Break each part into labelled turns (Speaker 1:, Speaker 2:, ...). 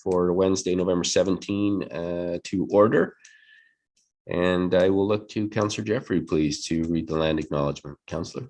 Speaker 1: for Wednesday, November 17 to order. And I will look to Councillor Jeffrey, please, to read the land acknowledgement. Councillor.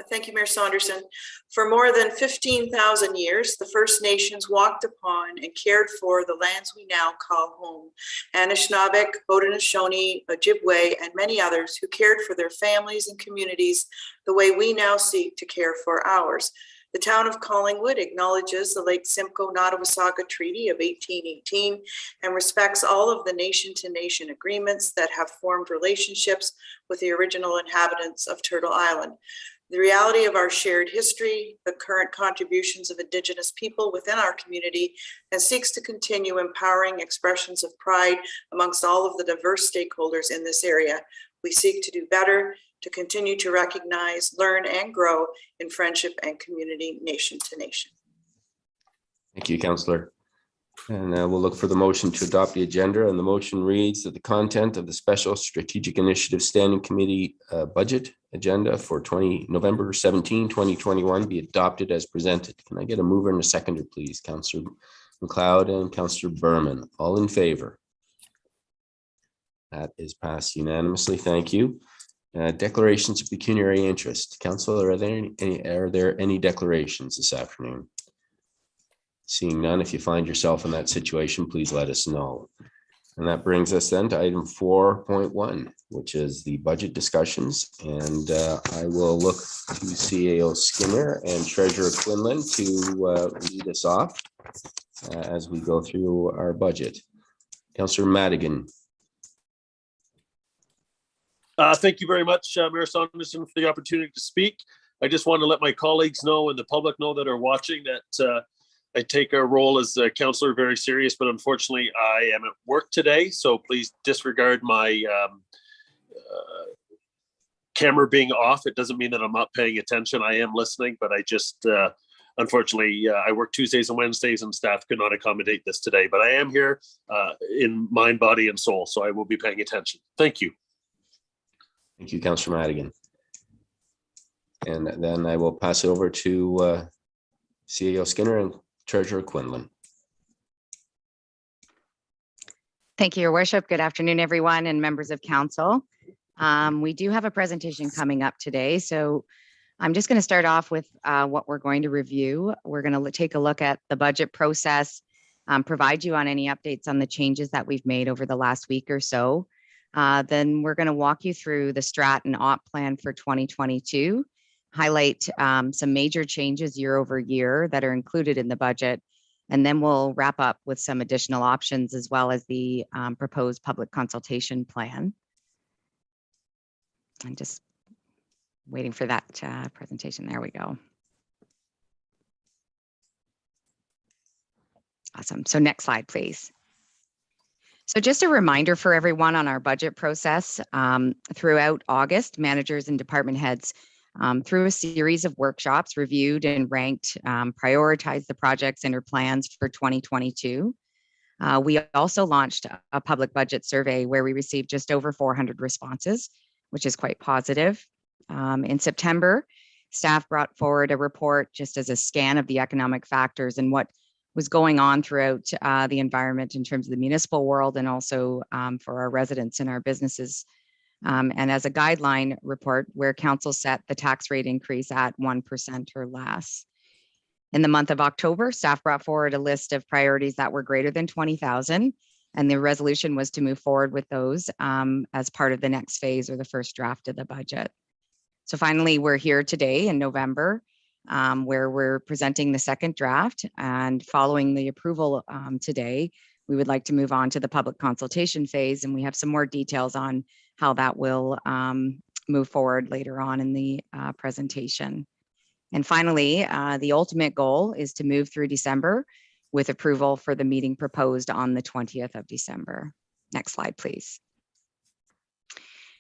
Speaker 2: Thank you, Mayor Saunderson. For more than 15,000 years, the First Nations walked upon and cared for the lands we now call home. Anishinaabek, Haudenosaunee, Ojibwe, and many others who cared for their families and communities the way we now seek to care for ours. The town of Collingwood acknowledges the late Simcoe Nottawasaga Treaty of 1818 and respects all of the nation-to-nation agreements that have formed relationships with the original inhabitants of Turtle Island. The reality of our shared history, the current contributions of Indigenous people within our community, and seeks to continue empowering expressions of pride amongst all of the diverse stakeholders in this area. We seek to do better, to continue to recognize, learn, and grow in friendship and community nation to nation.
Speaker 1: Thank you, Councillor. And we'll look for the motion to adopt the agenda. And the motion reads that the content of the Special Strategic Initiative Standing Committee budget agenda for November 17, 2021 be adopted as presented. Can I get a mover and a seconder, please? Councillor McLeod and Councillor Berman. All in favor? That is passed unanimously. Thank you. Declarations of pecuniary interest. Councillor, are there any declarations this afternoon? Seeing none, if you find yourself in that situation, please let us know. And that brings us then to item 4.1, which is the budget discussions. And I will look to CAO Skinner and Treasurer Quinlan to lead us off as we go through our budget. Councillor Madigan.
Speaker 3: Thank you very much, Mayor Saunderson, for the opportunity to speak. I just want to let my colleagues know and the public know that are watching that I take our role as a councillor very serious, but unfortunately I am at work today. So please disregard my camera being off. It doesn't mean that I'm not paying attention. I am listening, but I just, unfortunately, I work Tuesdays and Wednesdays and staff could not accommodate this today, but I am here in mind, body, and soul. So I will be paying attention. Thank you.
Speaker 1: Thank you, Councillor Madigan. And then I will pass it over to CAO Skinner and Treasurer Quinlan.
Speaker 4: Thank you, Your Worship. Good afternoon, everyone, and members of council. We do have a presentation coming up today, so I'm just going to start off with what we're going to review. We're going to take a look at the budget process, provide you on any updates on the changes that we've made over the last week or so. Then we're going to walk you through the strat and op plan for 2022, highlight some major changes year over year that are included in the budget, and then we'll wrap up with some additional options as well as the proposed public consultation plan. I'm just waiting for that presentation. There we go. Awesome. So next slide, please. So just a reminder for everyone on our budget process. Throughout August, managers and department heads through a series of workshops reviewed and ranked, prioritized the projects and their plans for 2022. We also launched a public budget survey where we received just over 400 responses, which is quite positive. In September, staff brought forward a report just as a scan of the economic factors and what was going on throughout the environment in terms of the municipal world and also for our residents and our businesses. And as a guideline report where council set the tax rate increase at 1% or less. In the month of October, staff brought forward a list of priorities that were greater than 20,000, and the resolution was to move forward with those as part of the next phase or the first draft of the budget. So finally, we're here today in November, where we're presenting the second draft, and following the approval today, we would like to move on to the public consultation phase, and we have some more details on how that will move forward later on in the presentation. And finally, the ultimate goal is to move through December with approval for the meeting proposed on the 20th of December. Next slide, please.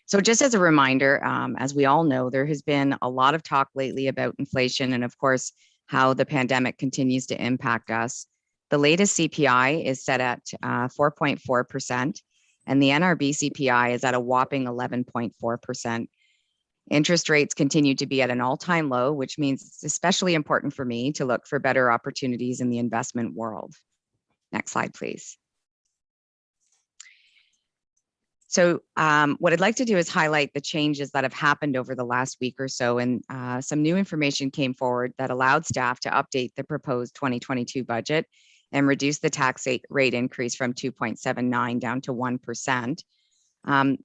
Speaker 4: So just as a reminder, as we all know, there has been a lot of talk lately about inflation and of course, how the pandemic continues to impact us. The latest CPI is set at 4.4%, and the NRB CPI is at a whopping 11.4%. Interest rates continue to be at an all-time low, which means it's especially important for me to look for better opportunities in the investment world. Next slide, please. So what I'd like to do is highlight the changes that have happened over the last week or so, and some new information came forward that allowed staff to update the proposed 2022 budget and reduce the tax rate increase from 2.79 down to 1%.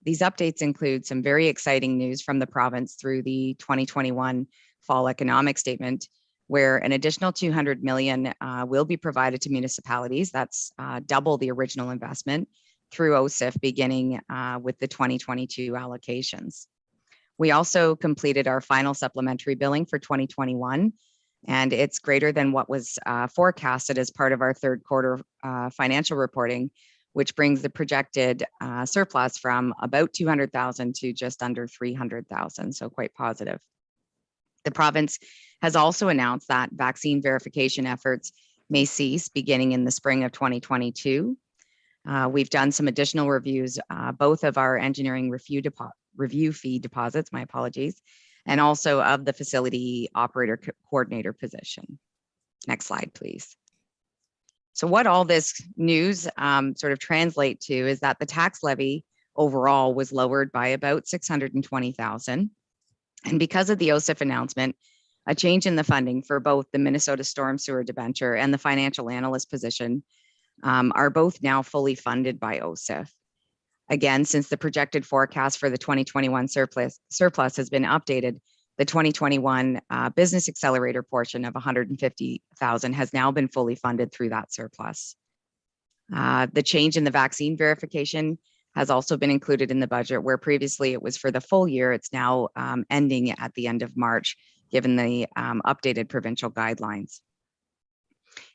Speaker 4: These updates include some very exciting news from the province through the 2021 fall economic statement, where an additional 200 million will be provided to municipalities. That's double the original investment through OSIF beginning with the 2022 allocations. We also completed our final supplementary billing for 2021, and it's greater than what was forecasted as part of our third quarter financial reporting, which brings the projected surplus from about 200,000 to just under 300,000, so quite positive. The province has also announced that vaccine verification efforts may cease beginning in the spring of 2022. We've done some additional reviews, both of our engineering review fee deposits, my apologies, and also of the facility operator coordinator position. Next slide, please. So what all this news sort of translate to is that the tax levy overall was lowered by about 620,000. And because of the OSIF announcement, a change in the funding for both the Minnesota Storm Sewer debenture and the financial analyst position are both now fully funded by OSIF. Again, since the projected forecast for the 2021 surplus has been updated, the 2021 business accelerator portion of 150,000 has now been fully funded through that surplus. The change in the vaccine verification has also been included in the budget, where previously it was for the full year. It's now ending at the end of March, given the updated provincial guidelines.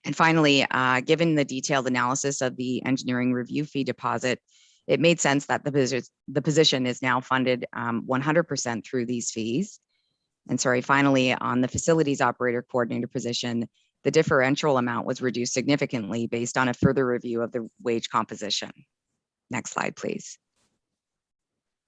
Speaker 4: And finally, given the detailed analysis of the engineering review fee deposit, it made sense that the position is now funded 100% through these fees. And sorry, finally, on the facilities operator coordinator position, the differential amount was reduced significantly based on a further review of the wage composition. Next slide, please.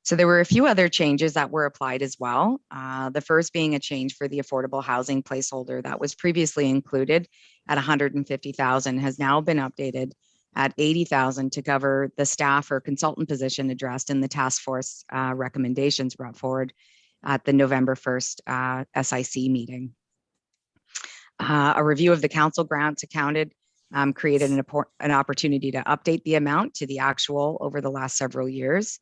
Speaker 4: So there were a few other changes that were applied as well. The first being a change for the affordable housing placeholder that was previously included at 150,000 has now been updated at 80,000 to cover the staff or consultant position addressed in the task force recommendations brought forward at the November 1st SIC meeting. A review of the council grants accounted created an opportunity to update the amount to the actual over the last several years.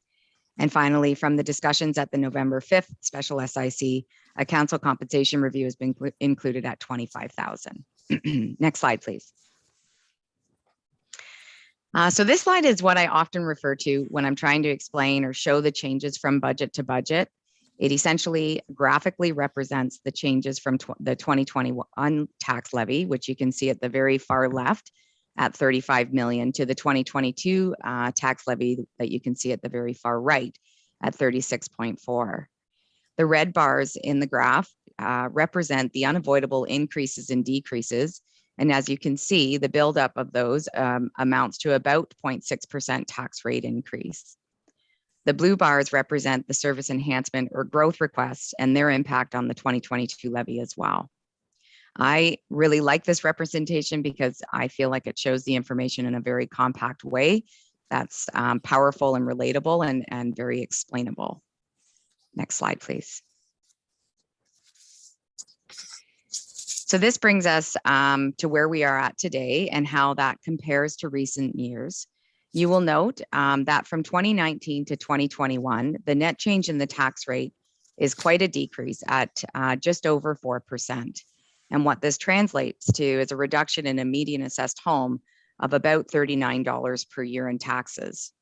Speaker 4: And finally, from the discussions at the November 5th special SIC, a council compensation review has been included at 25,000. Next slide, please. So this slide is what I often refer to when I'm trying to explain or show the changes from budget to budget. It essentially graphically represents the changes from the 2021 tax levy, which you can see at the very far left at 35 million, to the 2022 tax levy that you can see at the very far right at 36.4. The red bars in the graph represent the unavoidable increases and decreases. And as you can see, the buildup of those amounts to about 0.6% tax rate increase. The blue bars represent the service enhancement or growth requests and their impact on the 2022 levy as well. I really like this representation because I feel like it shows the information in a very compact way that's powerful and relatable and very explainable. Next slide, please. So this brings us to where we are at today and how that compares to recent years. You will note that from 2019 to 2021, the net change in the tax rate is quite a decrease at just over 4%. And what this translates to is a reduction in a median assessed home of about $39 per year in taxes.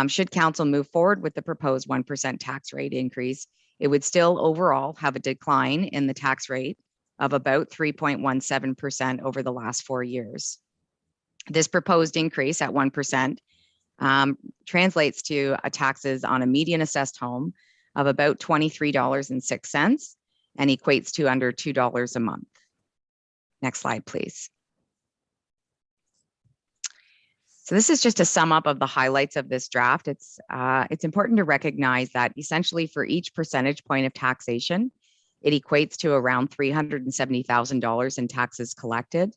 Speaker 4: Should council move forward with the proposed 1% tax rate increase, it would still overall have a decline in the tax rate of about 3.17% over the last 4 years. This proposed increase at 1% translates to taxes on a median assessed home of about $23.06 and equates to under $2 a month. Next slide, please. So this is just a sum up of the highlights of this draft. It's important to recognize that essentially for each percentage point of taxation, it equates to around $370,000 in taxes collected.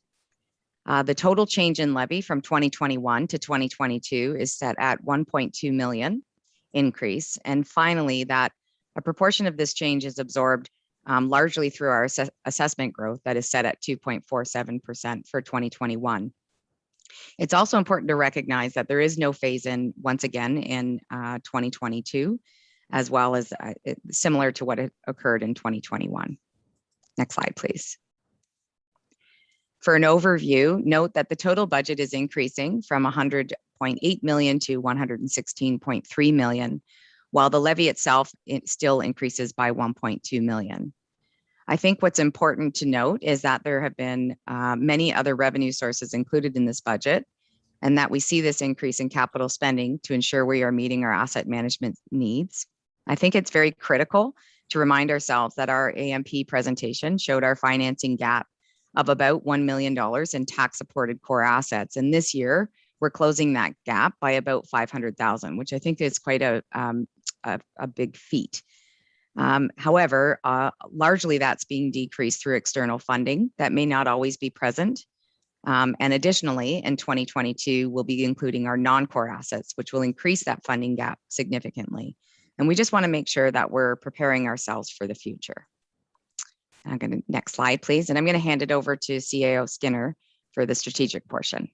Speaker 4: The total change in levy from 2021 to 2022 is set at 1.2 million increase. And finally, that a proportion of this change is absorbed largely through our assessment growth that is set at 2.47% for 2021. It's also important to recognize that there is no phase in once again in 2022, as well as similar to what occurred in 2021. Next slide, please. For an overview, note that the total budget is increasing from 100.8 million to 116.3 million, while the levy itself still increases by 1.2 million. I think what's important to note is that there have been many other revenue sources included in this budget, and that we see this increase in capital spending to ensure we are meeting our asset management needs. I think it's very critical to remind ourselves that our AMP presentation showed our financing gap of about $1 million in tax supported core assets. And this year, we're closing that gap by about 500,000, which I think is quite a big feat. However, largely that's being decreased through external funding that may not always be present. And additionally, in 2022, we'll be including our non-core assets, which will increase that funding gap significantly. And we just want to make sure that we're preparing ourselves for the future. I'm going to next slide, please. And I'm going to hand it over to CAO Skinner for the strategic portion.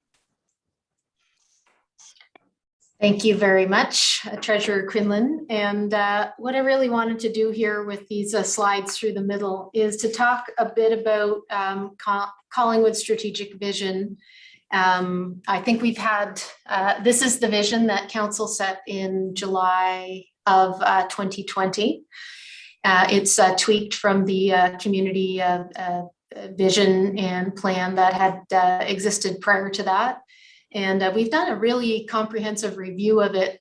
Speaker 5: Thank you very much, Treasurer Quinlan. And what I really wanted to do here with these slides through the middle is to talk a bit about Collingwood's strategic vision. I think we've had, this is the vision that Council set in July of 2020. It's tweaked from the community vision and plan that had existed prior to that. And we've done a really comprehensive review of it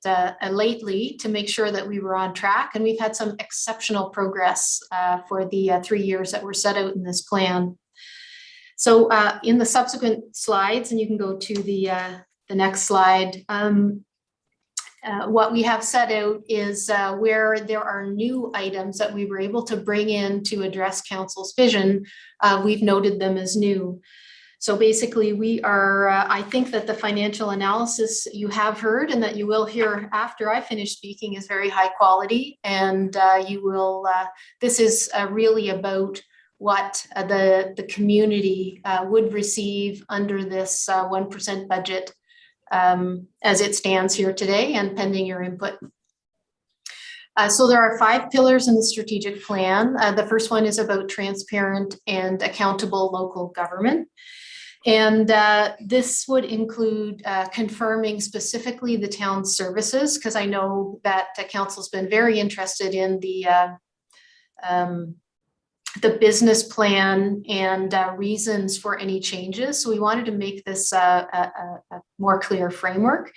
Speaker 5: lately to make sure that we were on track. And we've had some exceptional progress for the 3 years that were set out in this plan. So in the subsequent slides, and you can go to the next slide, what we have set out is where there are new items that we were able to bring in to address Council's vision. We've noted them as new. So basically we are, I think that the financial analysis you have heard and that you will hear after I finish speaking is very high quality. And you will, this is really about what the community would receive under this 1% budget as it stands here today and pending your input. So there are 5 pillars in the strategic plan. The first one is about transparent and accountable local government. And this would include confirming specifically the town's services, because I know that Council's been very interested in the business plan and reasons for any changes. So we wanted to make this a more clear framework.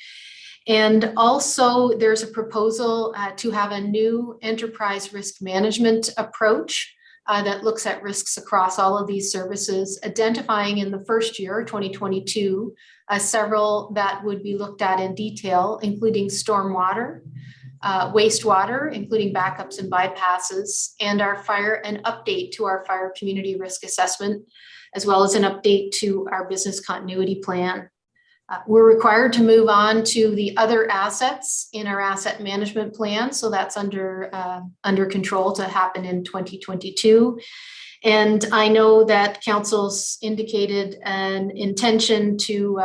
Speaker 5: And also there's a proposal to have a new enterprise risk management approach that looks at risks across all of these services, identifying in the first year, 2022, several that would be looked at in detail, including stormwater, wastewater, including backups and bypasses, and our fire, an update to our fire community risk assessment, as well as an update to our business continuity plan. We're required to move on to the other assets in our asset management plan. So that's under control to happen in 2022. And I know that Council's indicated an intention to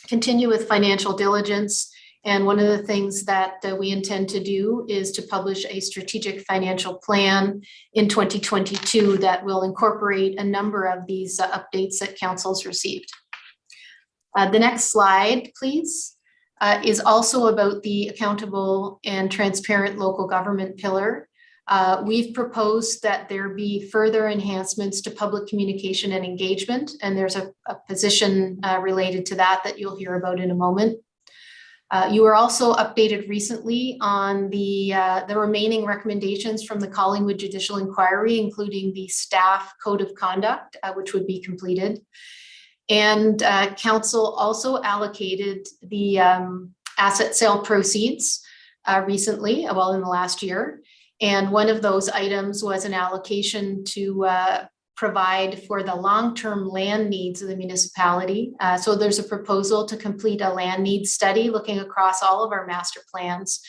Speaker 5: continue with financial diligence. And one of the things that we intend to do is to publish a strategic financial plan in 2022 that will incorporate a number of these updates that Council's received. The next slide, please, is also about the accountable and transparent local government pillar. We've proposed that there be further enhancements to public communication and engagement, and there's a position related to that you'll hear about in a moment. You were also updated recently on the remaining recommendations from the Collingwood Judicial Inquiry, including the staff code of conduct, which would be completed. And council also allocated the asset sale proceeds recently, well, in the last year. And one of those items was an allocation to provide for the long-term land needs of the municipality. So there's a proposal to complete a land needs study looking across all of our master plans,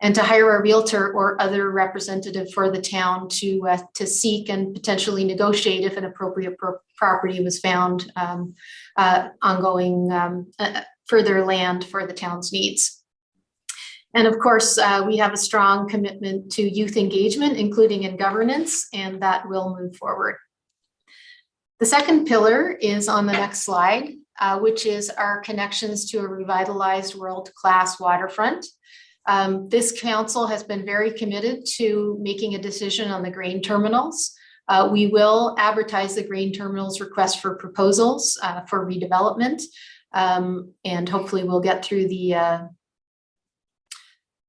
Speaker 5: and to hire a realtor or other representative for the town to seek and potentially negotiate, if an appropriate property was found, ongoing further land for the town's needs. And of course, we have a strong commitment to youth engagement, including in governance, and that will move forward. The second pillar is on the next slide, which is our connections to a revitalized world-class waterfront. This council has been very committed to making a decision on the grain terminals. We will advertise the grain terminals request for proposals for redevelopment, and hopefully we'll get through the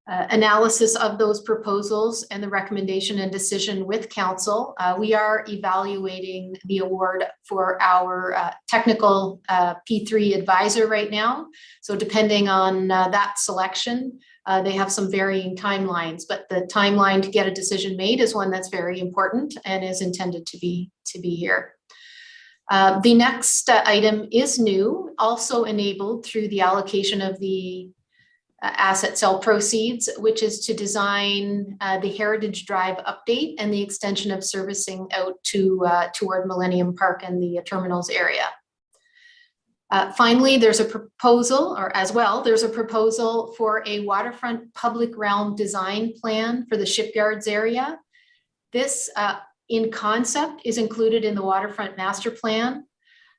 Speaker 5: analysis of those proposals and the recommendation and decision with council. We are evaluating the award for our technical P3 advisor right now. So depending on that selection, they have some varying timelines, but the timeline to get a decision made is one that's very important and is intended to be here. The next item is new, also enabled through the allocation of the asset sale proceeds, which is to design the Heritage Drive update and the extension of servicing out to toward Millennium Park and the terminals area. Finally, there's a proposal, or as well, there's a proposal for a waterfront public realm design plan for the shipyards area. This, in concept, is included in the waterfront master plan.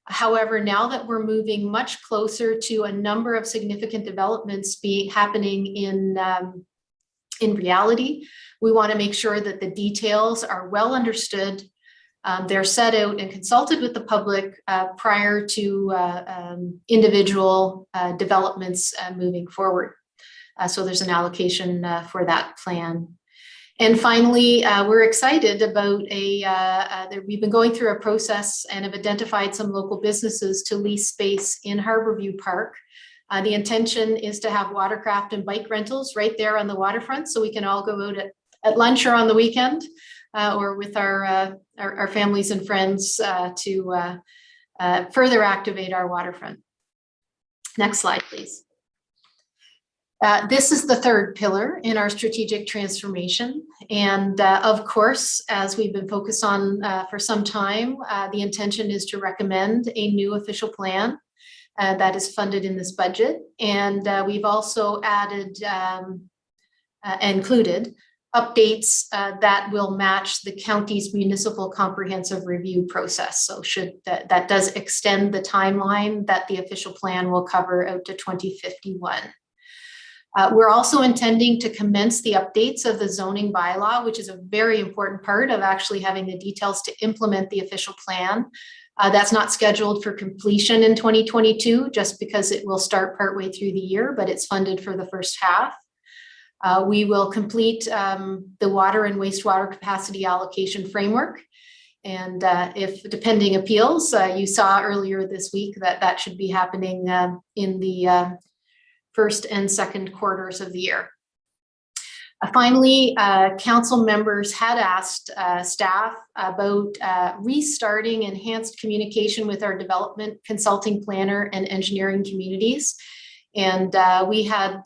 Speaker 5: However, now that we're moving much closer to a number of significant developments happening in reality, we want to make sure that the details are well understood. They're set out and consulted with the public prior to individual developments moving forward. So there's an allocation for that plan. And finally, we're excited about we've been going through a process and have identified some local businesses to lease space in Harborview Park. The intention is to have watercraft and bike rentals right there on the waterfront, so we can all go out at lunch or on the weekend, or with our families and friends to further activate our waterfront. Next slide, please. This is the third pillar in our strategic transformation. And of course, as we've been focused on for some time, the intention is to recommend a new official plan that is funded in this budget. And we've also added included updates that will match the county's municipal comprehensive review process. So that does extend the timeline that the official plan will cover out to 2051. We're also intending to commence the updates of the zoning bylaw, which is a very important part of actually having the details to implement the official plan. That's not scheduled for completion in 2022, just because it will start partway through the year, but it's funded for the first half. We will complete the water and wastewater capacity allocation framework. And if depending appeals, you saw earlier this week that should be happening in the first and second quarters of the year. Finally, council members had asked staff about restarting enhanced communication with our development consulting planner and engineering communities. And we had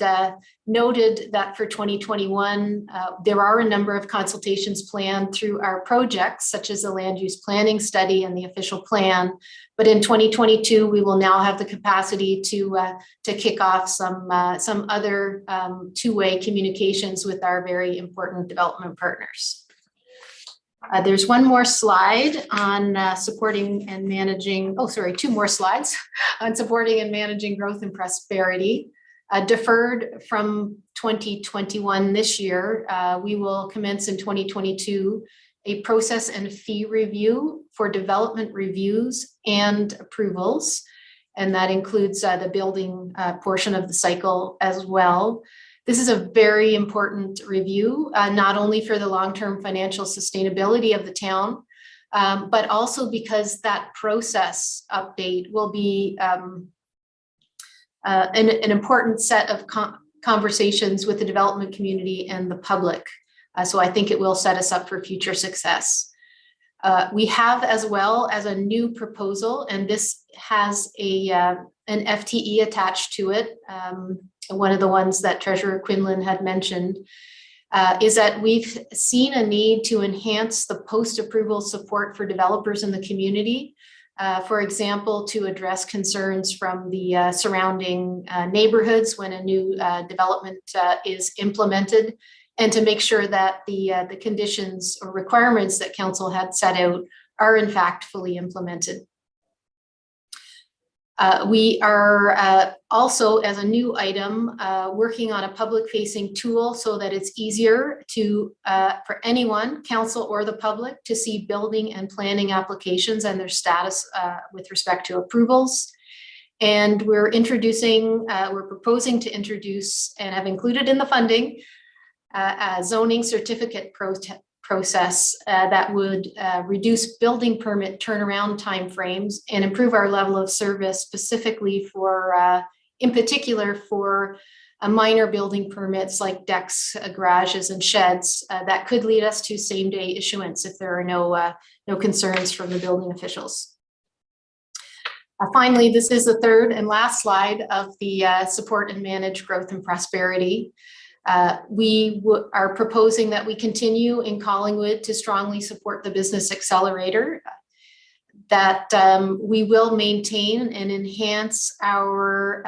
Speaker 5: noted that for 2021, there are a number of consultations planned through our projects, such as the land use planning study and the official plan. But in 2022, we will now have the capacity to kick off some other two-way communications with our very important development partners. There's one more slide on supporting and managing, two more slides on supporting and managing growth and prosperity. Deferred from 2021 this year, we will commence in 2022 a process and fee review for development reviews and approvals. And that includes the building portion of the cycle as well. This is a very important review, not only for the long-term financial sustainability of the town, but also because that process update will be an important set of conversations with the development community and the public. So I think it will set us up for future success. We have, as well as a new proposal, and this has an FTE attached to it. One of the ones that Treasurer Quinlan had mentioned is that we've seen a need to enhance the post-approval support for developers in the community. For example, to address concerns from the surrounding neighborhoods when a new development is implemented, and to make sure that the conditions or requirements that council had set out are in fact fully implemented. We are also, as a new item, working on a public-facing tool so that it's easier to for anyone, council or the public, to see building and planning applications and their status with respect to approvals. And we're proposing to introduce and have included in the funding a zoning certificate process that would reduce building permit turnaround timeframes and improve our level of service, specifically for, in particular, for minor building permits like decks, garages, and sheds that could lead us to same-day issuance if there are no concerns from the building officials. Finally, this is the third and last slide of the support and manage growth and prosperity. We are proposing that we continue in Collingwood to strongly support the Business Accelerator, that we will maintain and enhance our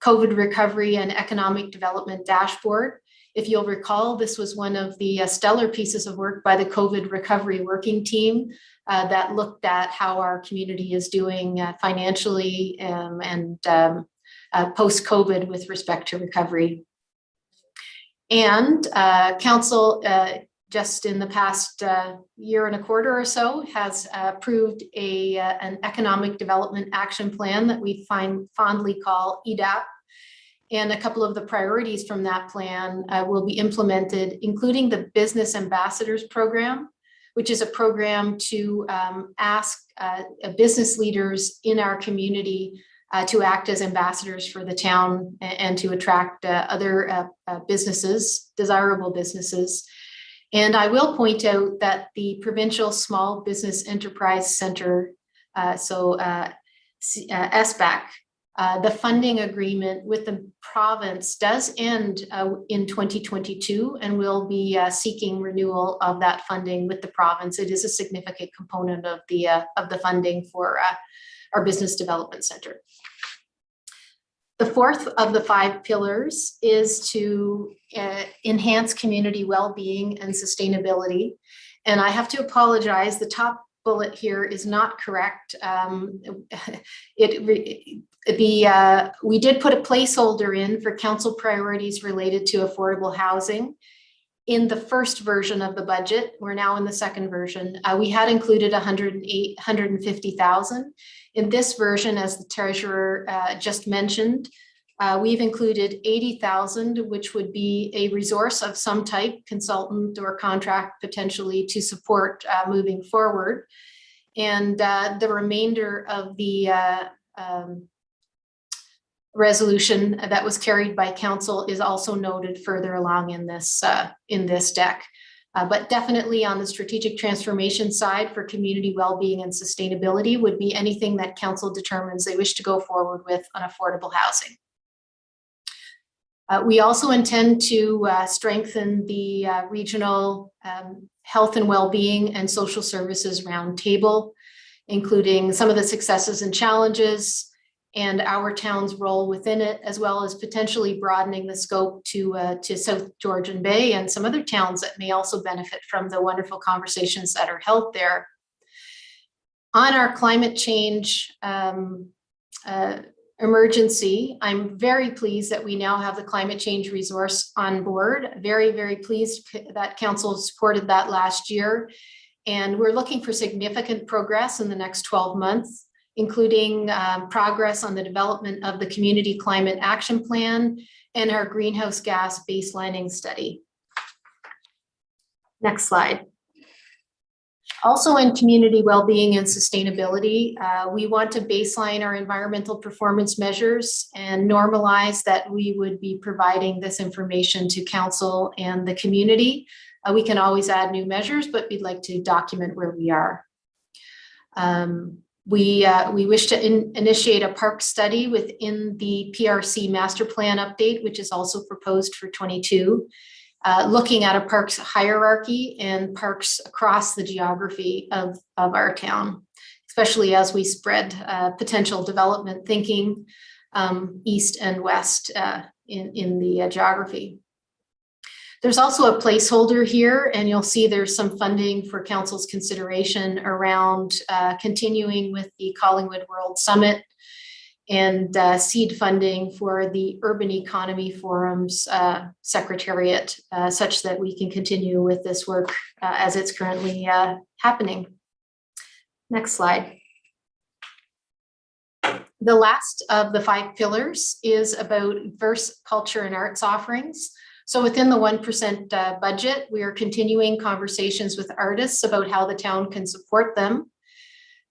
Speaker 5: COVID recovery and economic development dashboard. If you'll recall, this was one of the stellar pieces of work by the COVID recovery working team that looked at how our community is doing financially and post-COVID with respect to recovery. And council, just in the past year and a quarter or so, has approved an economic development action plan that we fondly call EDAP. And a couple of the priorities from that plan will be implemented, including the Business Ambassadors Program, which is a program to ask business leaders in our community to act as ambassadors for the town and to attract other businesses, desirable businesses. And I will point out that the Provincial Small Business Enterprise Center, SBAC, the funding agreement with the province does end in 2022, and we'll be seeking renewal of that funding with the province. It is a significant component of the funding for our Business Development Center. The fourth of the 5 pillars is to enhance community well-being and sustainability. And I have to apologize, the top bullet here is not correct. We did put a placeholder in for council priorities related to affordable housing. In the first version of the budget, we're now in the second version, we had included 150,000. In this version, as the treasurer just mentioned, we've included 80,000, which would be a resource of some type, consultant or contract potentially, to support moving forward. And the remainder of the resolution that was carried by council is also noted further along in this deck. But definitely on the strategic transformation side for community well-being and sustainability would be anything that council determines they wish to go forward with on affordable housing. We also intend to strengthen the regional health and well-being and social services roundtable, including some of the successes and challenges and our town's role within it, as well as potentially broadening the scope to South Georgian Bay and some other towns that may also benefit from the wonderful conversations that are held there. On our climate change emergency, I'm very pleased that we now have the climate change resource on board. Very, very pleased that council supported that last year. And we're looking for significant progress in the next 12 months, including progress on the development of the Community Climate Action Plan and our greenhouse gas baselining study. Next slide. Also in community well-being and sustainability, we want to baseline our environmental performance measures and normalize that we would be providing this information to council and the community. We can always add new measures, but we'd like to document where we are. We wish to initiate a park study within the PRC master plan update, which is also proposed for 22. Looking at a parks hierarchy and parks across the geography of our town, especially as we spread potential development thinking east and west in the geography. There's also a placeholder here, and you'll see there's some funding for council's consideration around continuing with the Collingwood World Summit and seed funding for the Urban Economy Forum's Secretariat, such that we can continue with this work as it's currently happening. Next slide. The last of the 5 pillars is about diverse culture and arts offerings. So within the 1% budget, we are continuing conversations with artists about how the town can support them,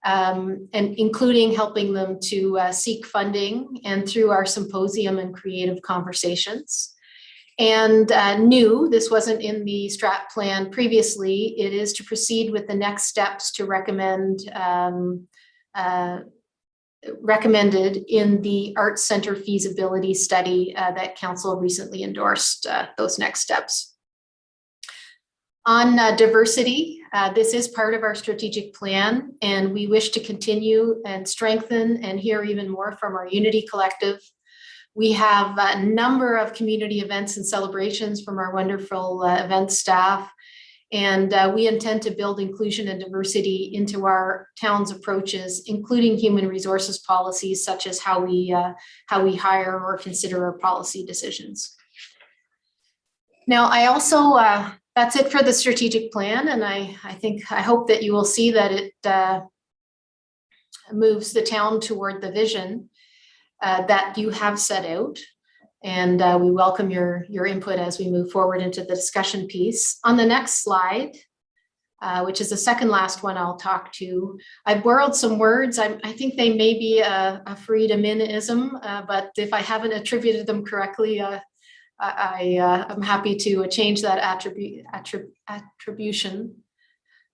Speaker 5: and including helping them to seek funding and through our symposium and creative conversations. And this wasn't in the strat plan previously, it is to proceed with the next steps to recommended in the Arts Center feasibility study that council recently endorsed those next steps. On diversity, this is part of our strategic plan, and we wish to continue and strengthen and hear even more from our Unity Collective. We have a number of community events and celebrations from our wonderful event staff, and we intend to build inclusion and diversity into our town's approaches, including human resources policies, such as how we hire or consider our policy decisions. Now, I also, that's it for the strategic plan, and I hope that you will see that it moves the town toward the vision that you have set out. And we welcome your input as we move forward into the discussion piece. On the next slide, which is the second last one I'll talk to, I've borrowed some words. I think they may be a freedomism, but if I haven't attributed them correctly, I'm happy to change that attribution.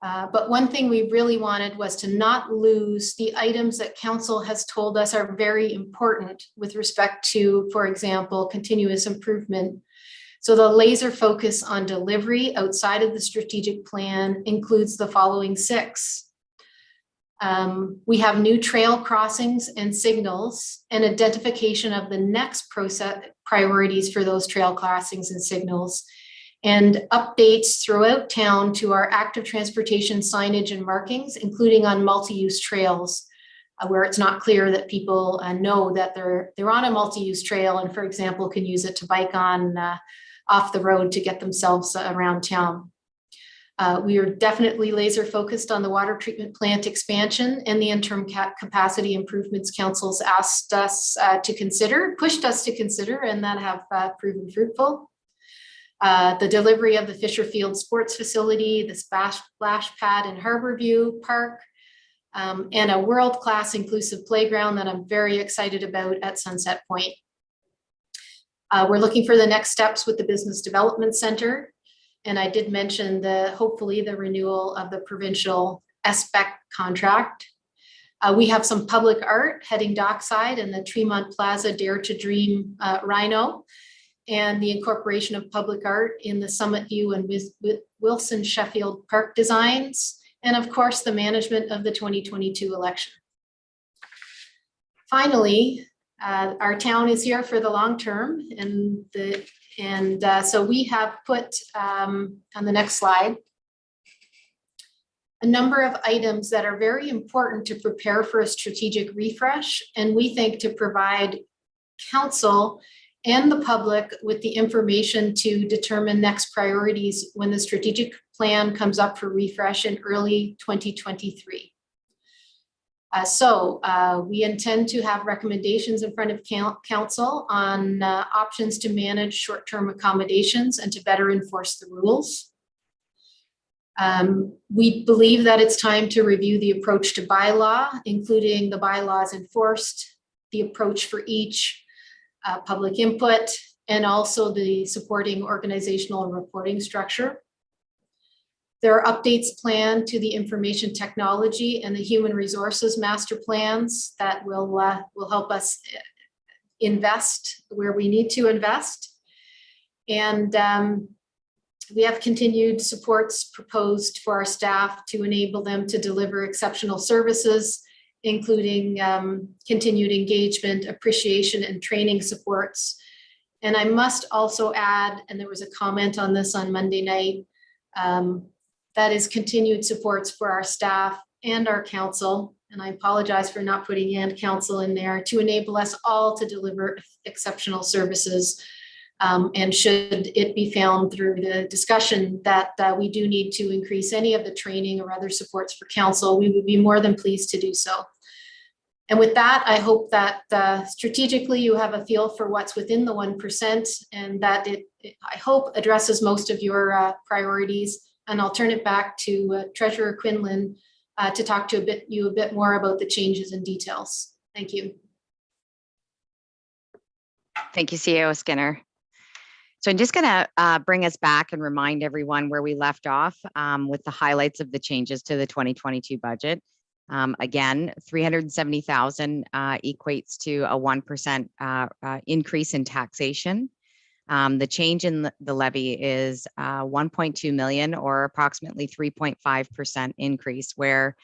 Speaker 5: But one thing we really wanted was to not lose the items that council has told us are very important with respect to, for example, continuous improvement. So the laser focus on delivery outside of the strategic plan includes the following 6. We have new trail crossings and signals and identification of the next priorities for those trail crossings and signals, and updates throughout town to our active transportation signage and markings, including on multi-use trails, where it's not clear that people know that they're on a multi-use trail and, for example, can use it to bike on off the road to get themselves around town. We are definitely laser focused on the water treatment plant expansion and the interim capacity improvements council's asked us to consider, pushed us to consider, and that have proven fruitful. The delivery of the Fisher Field Sports Facility, the splash pad in Harborview Park, and a world-class inclusive playground that I'm very excited about at Sunset Point. We're looking for the next steps with the Business Development Center. And I did mention hopefully the renewal of the provincial SPEC contract. We have some public art heading dockside and the Tremont Plaza Dare to Dream Rhino, and the incorporation of public art in the Summit View and Wilson Sheffield Park designs, and of course, the management of the 2022 election. Finally, our town is here for the long term, and so we have put on the next slide a number of items that are very important to prepare for a strategic refresh, and we think to provide council and the public with the information to determine next priorities when the strategic plan comes up for refresh in early 2023. We intend to have recommendations in front of council on options to manage short-term accommodations and to better enforce the rules. We believe that it's time to review the approach to bylaw, including the bylaws enforced, the approach for each, public input, and also the supporting organizational and reporting structure. There are updates planned to the information technology and the human resources master plans that will help us invest where we need to invest. And we have continued supports proposed for our staff to enable them to deliver exceptional services, including continued engagement, appreciation, and training supports. And I must also add, and there was a comment on this on Monday night, that is continued supports for our staff and our council. And I apologize for not putting and council in there, to enable us all to deliver exceptional services. And should it be found through the discussion that we do need to increase any of the training or other supports for council, we would be more than pleased to do so. And with that, I hope that strategically you have a feel for what's within the 1%, and that it I hope, addresses most of your priorities. And I'll turn it back to Treasurer Quinlan to talk to you a bit more about the changes and details. Thank you.
Speaker 4: Thank you, CEO Skinner. So I'm just going to bring us back and remind everyone where we left off with the highlights of the changes to the 2022 budget. Again, $370,000 equates to a 1% increase in taxation. The change in the levy is 1.2 million, or approximately 3.5% increase, where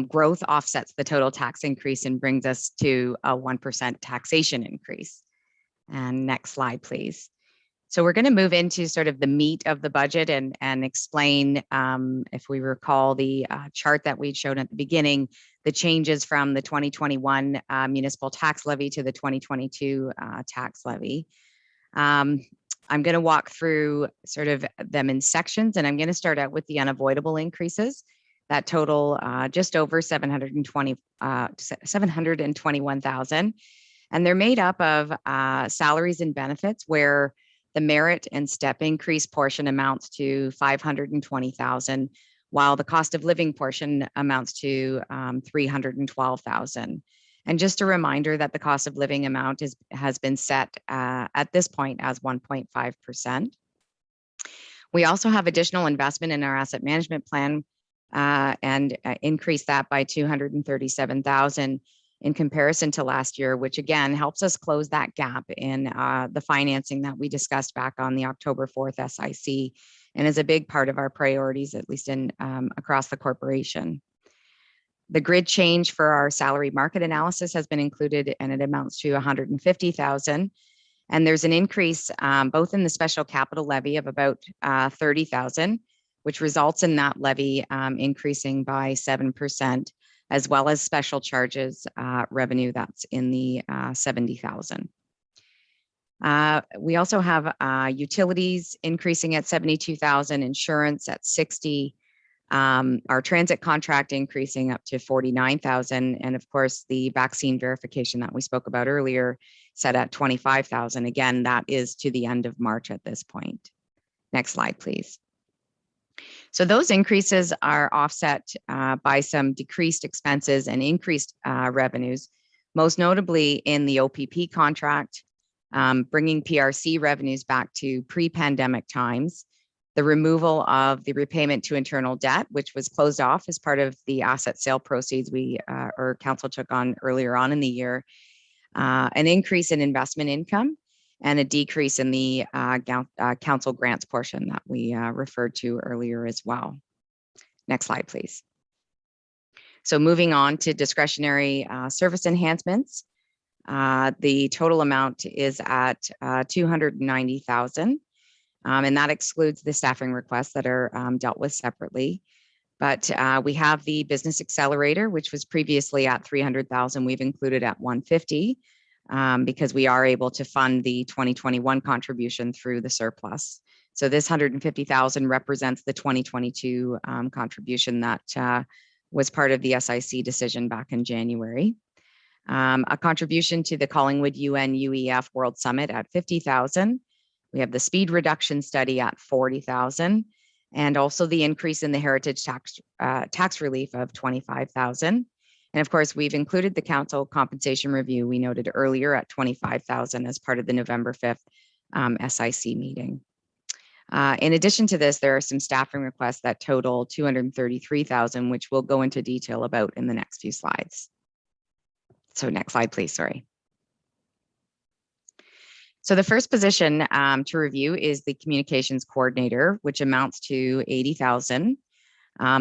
Speaker 4: growth offsets the total tax increase and brings us to a 1% taxation increase. And next slide, please. So we're going to move into sort of the meat of the budget and explain, if we recall the chart that we showed at the beginning, the changes from the 2021 municipal tax levy to the 2022 tax levy. I'm going to walk through sort of them in sections, and I'm going to start out with the unavoidable increases that total just over 721,000. And they're made up of salaries and benefits, where the merit and step increase portion amounts to 520,000, while the cost of living portion amounts to 312,000. And just a reminder that the cost of living amount has been set at this point as 1.5%. We also have additional investment in our asset management plan and increase that by 237,000 in comparison to last year, which again helps us close that gap in the financing that we discussed back on the October 4th SIC, and is a big part of our priorities, at least in across the corporation. The grid change for our salary market analysis has been included, and it amounts to 150,000. And there's an increase both in the special capital levy of about 30,000, which results in that levy increasing by 7%, as well as special charges revenue that's in the 70,000. We also have utilities increasing at 72,000, insurance at 60, our transit contract increasing up to 49,000, and of course the vaccine verification that we spoke about earlier set at 25,000. Again, that is to the end of March at this point. Next slide, please. So those increases are offset by some decreased expenses and increased revenues, most notably in the OPP contract, bringing PRC revenues back to pre-pandemic times, the removal of the repayment to internal debt, which was closed off as part of the asset sale proceeds we or council took on earlier on in the year, an increase in investment income, and a decrease in the council grants portion that we referred to earlier as well. Next slide, please. So moving on to discretionary service enhancements, the total amount is at 290,000, and that excludes the staffing requests that are dealt with separately. But we have the business accelerator, which was previously at 300,000. We've included at 150. Because we are able to fund the 2021 contribution through the surplus. So this 150,000 represents the 2022 contribution that was part of the SIC decision back in January. A contribution to the Collingwood UN UEF World Summit at 50,000. We have the speed reduction study at 40,000. and also the increase in the heritage tax relief of $25,000. And of course, we've included the council compensation review we noted earlier at $25,000 as part of the November 5th SIC meeting. In addition to this, there are some staffing requests that total $233,000, which we'll go into detail about in the next few slides. So next slide, please, sorry. So the first position to review is the communications coordinator, which amounts to $80,000.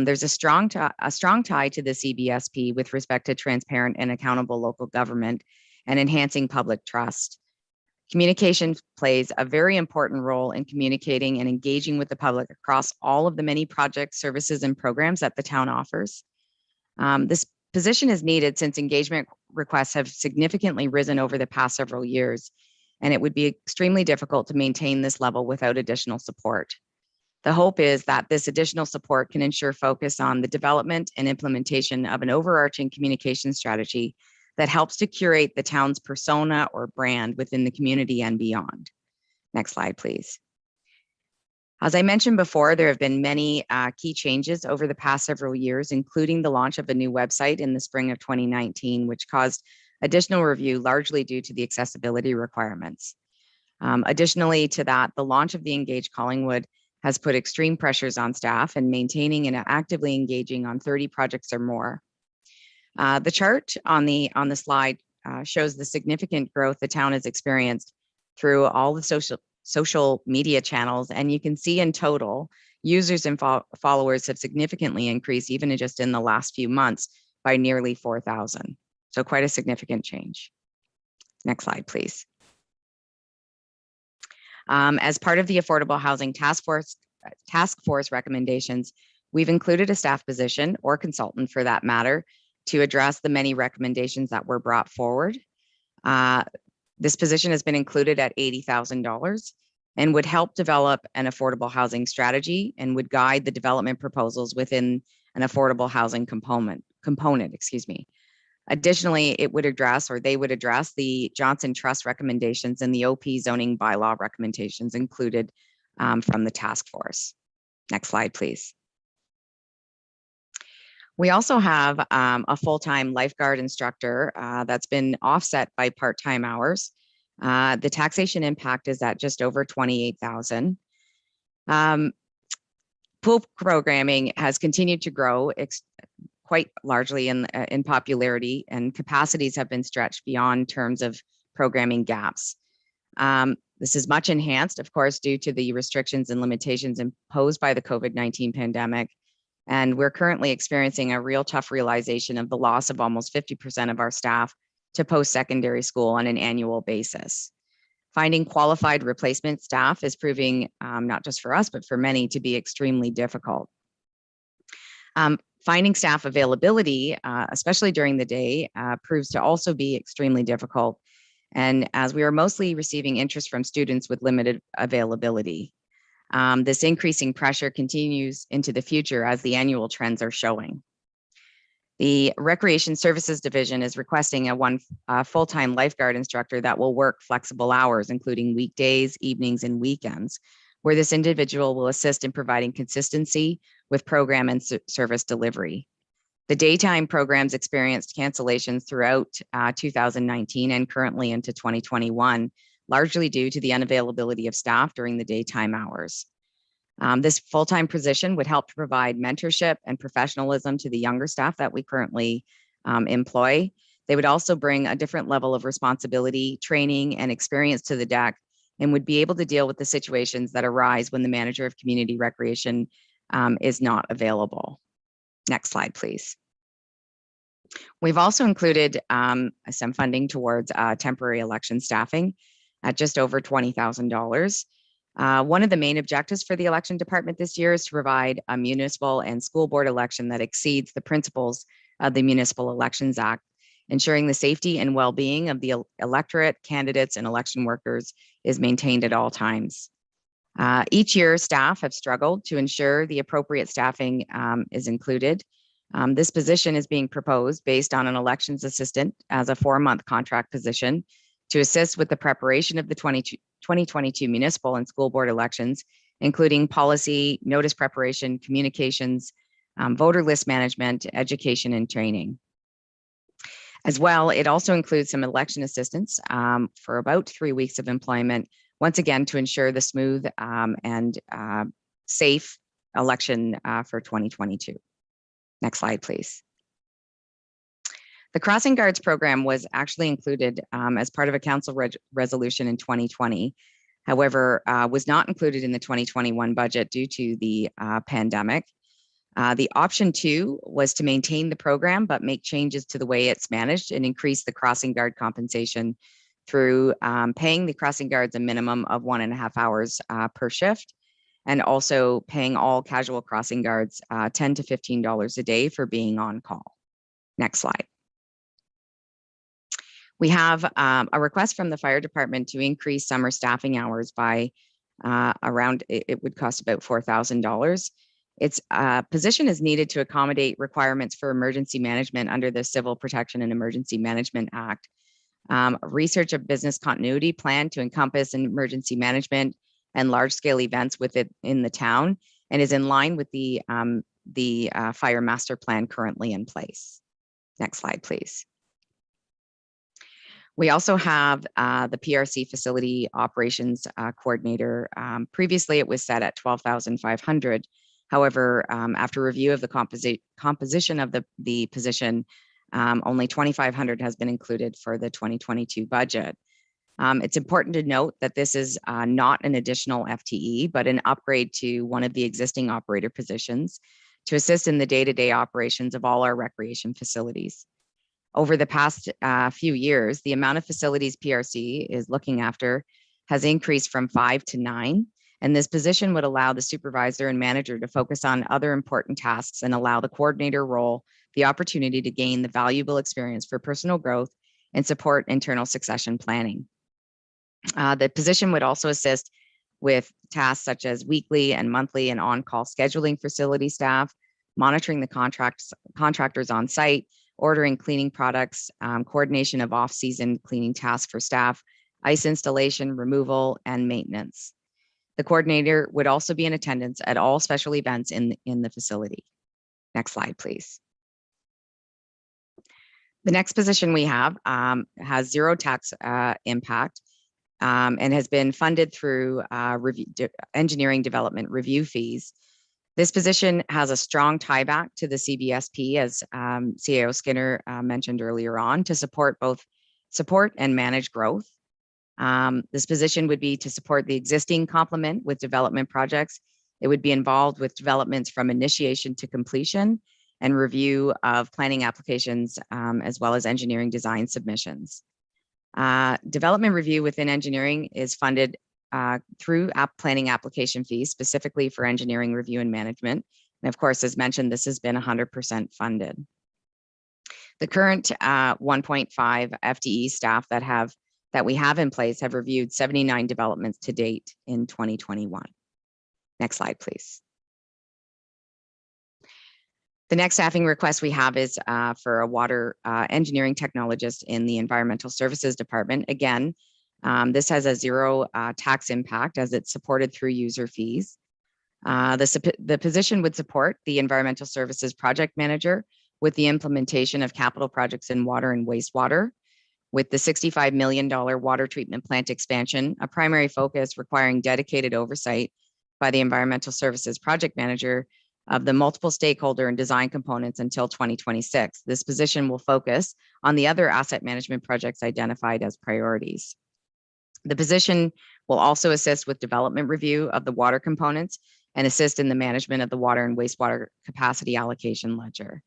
Speaker 4: There's a strong tie to the CBSP with respect to transparent and accountable local government and enhancing public trust. Communications plays a very important role in communicating and engaging with the public across all of the many projects, services, and programs that the town offers. This position is needed since engagement requests have significantly risen over the past several years, and it would be extremely difficult to maintain this level without additional support. The hope is that this additional support can ensure focus on the development and implementation of an overarching communication strategy that helps to curate the town's persona or brand within the community and beyond. Next slide, please. As I mentioned before, there have been many key changes over the past several years, including the launch of a new website in the spring of 2019, which caused additional review largely due to the accessibility requirements. Additionally to that, the launch of the Engage Collingwood has put extreme pressures on staff and maintaining and actively engaging on 30 projects or more. The chart on the slide shows the significant growth the town has experienced through all the social media channels, and you can see in total, users and followers have significantly increased even just in the last few months by nearly 4,000. So quite a significant change. Next slide, please. As part of the Affordable Housing Task Force recommendations, we've included a staff position or consultant for that matter to address the many recommendations that were brought forward. This position has been included at $80,000 and would help develop an affordable housing strategy and would guide the development proposals within an affordable housing component. Additionally, it would address, or they would address, the Johnson Trust recommendations and the OP zoning bylaw recommendations included from the task force. Next slide, please. We also have a full-time lifeguard instructor that's been offset by part-time hours. The taxation impact is at just over $28,000. Pool programming has continued to grow quite largely in popularity, and capacities have been stretched beyond terms of programming gaps. This is much enhanced, of course, due to the restrictions and limitations imposed by the COVID-19 pandemic. And we're currently experiencing a real tough realization of the loss of almost 50% of our staff to post-secondary school on an annual basis. Finding qualified replacement staff is proving, not just for us, but for many, to be extremely difficult. Finding staff availability, especially during the day, proves to also be extremely difficult. And as we are mostly receiving interest from students with limited availability. This increasing pressure continues into the future as the annual trends are showing. The Recreation Services Division is requesting a full-time lifeguard instructor that will work flexible hours, including weekdays, evenings, and weekends, where this individual will assist in providing consistency with program and service delivery. The daytime programs experienced cancellations throughout 2019 and currently into 2021, largely due to the unavailability of staff during the daytime hours. This full-time position would help to provide mentorship and professionalism to the younger staff that we currently employ. They would also bring a different level of responsibility, training, and experience to the deck, and would be able to deal with the situations that arise when the manager of community recreation is not available. Next slide, please. We've also included some funding towards temporary election staffing at just over $20,000. One of the main objectives for the election department this year is to provide a municipal and school board election that exceeds the principles of the Municipal Elections Act, ensuring the safety and well-being of the electorate, candidates, and election workers is maintained at all times. Each year, staff have struggled to ensure the appropriate staffing is included. This position is being proposed based on an elections assistant as a 4-month contract position to assist with the preparation of the 2022 municipal and school board elections including policy, notice preparation, communications, voter list management, education, and training. As well, it also includes some election assistance for about 3 weeks of employment, once again, to ensure the smooth and safe election for 2022. Next slide, please. The Crossing Guards program was actually included as part of a council resolution in 2020. However, was not included in the 2021 budget due to the pandemic. The option 2 was to maintain the program, but make changes to the way it's managed and increase the crossing guard compensation through paying the crossing guards a minimum of 1.5 hours per shift, and also paying all casual crossing guards $10 to $15 a day for being on call. Next slide. We have a request from the fire department to increase summer staffing hours by around, it would cost about $4,000. Its position is needed to accommodate requirements for emergency management under the Civil Protection and Emergency Management Act. Research of business continuity plan to encompass emergency management and large-scale events within the town, and is in line with the fire master plan currently in place. Next slide, please. We also have the PRC facility operations coordinator. Previously, it was set at $12,500. However, after review of the composition of the position, only $2,500 has been included for the 2022 budget. It's important to note that this is not an additional FTE, but an upgrade to one of the existing operator positions to assist in the day-to-day operations of all our recreation facilities. Over the past few years, the amount of facilities PRC is looking after has increased from 5 to 9, and this position would allow the supervisor and manager to focus on other important tasks and allow the coordinator role the opportunity to gain the valuable experience for personal growth and support internal succession planning. The position would also assist with tasks such as weekly and monthly and on-call scheduling facility staff, monitoring the contractors on site, ordering cleaning products, coordination of off-season cleaning tasks for staff, ice installation, removal, and maintenance. The coordinator would also be in attendance at all special events in the facility. Next slide, please. The next position we have has zero tax impact and has been funded through engineering development review fees. This position has a strong tie back to the CBSP, as CAO Skinner mentioned earlier on, to support and manage growth. This position would be to support the existing complement with development projects. It would be involved with developments from initiation to completion and review of planning applications, as well as engineering design submissions. Development review within engineering is funded through planning application fees, specifically for engineering review and management. And of course, as mentioned, this has been 100% funded. The current 1.5 FTE staff that we have in place have reviewed 79 developments to date in 2021. Next slide, please. The next staffing request we have is for a water engineering technologist in the Environmental Services Department. Again, this has a zero tax impact as it's supported through user fees. The position would support the Environmental Services Project Manager with the implementation of capital projects in water and wastewater, with the $65 million water treatment plant expansion, a primary focus requiring dedicated oversight by the Environmental Services Project Manager of the multiple stakeholder and design components until 2026. This position will focus on the other asset management projects identified as priorities. The position will also assist with development review of the water components and assist in the management of the water and wastewater capacity allocation ledger.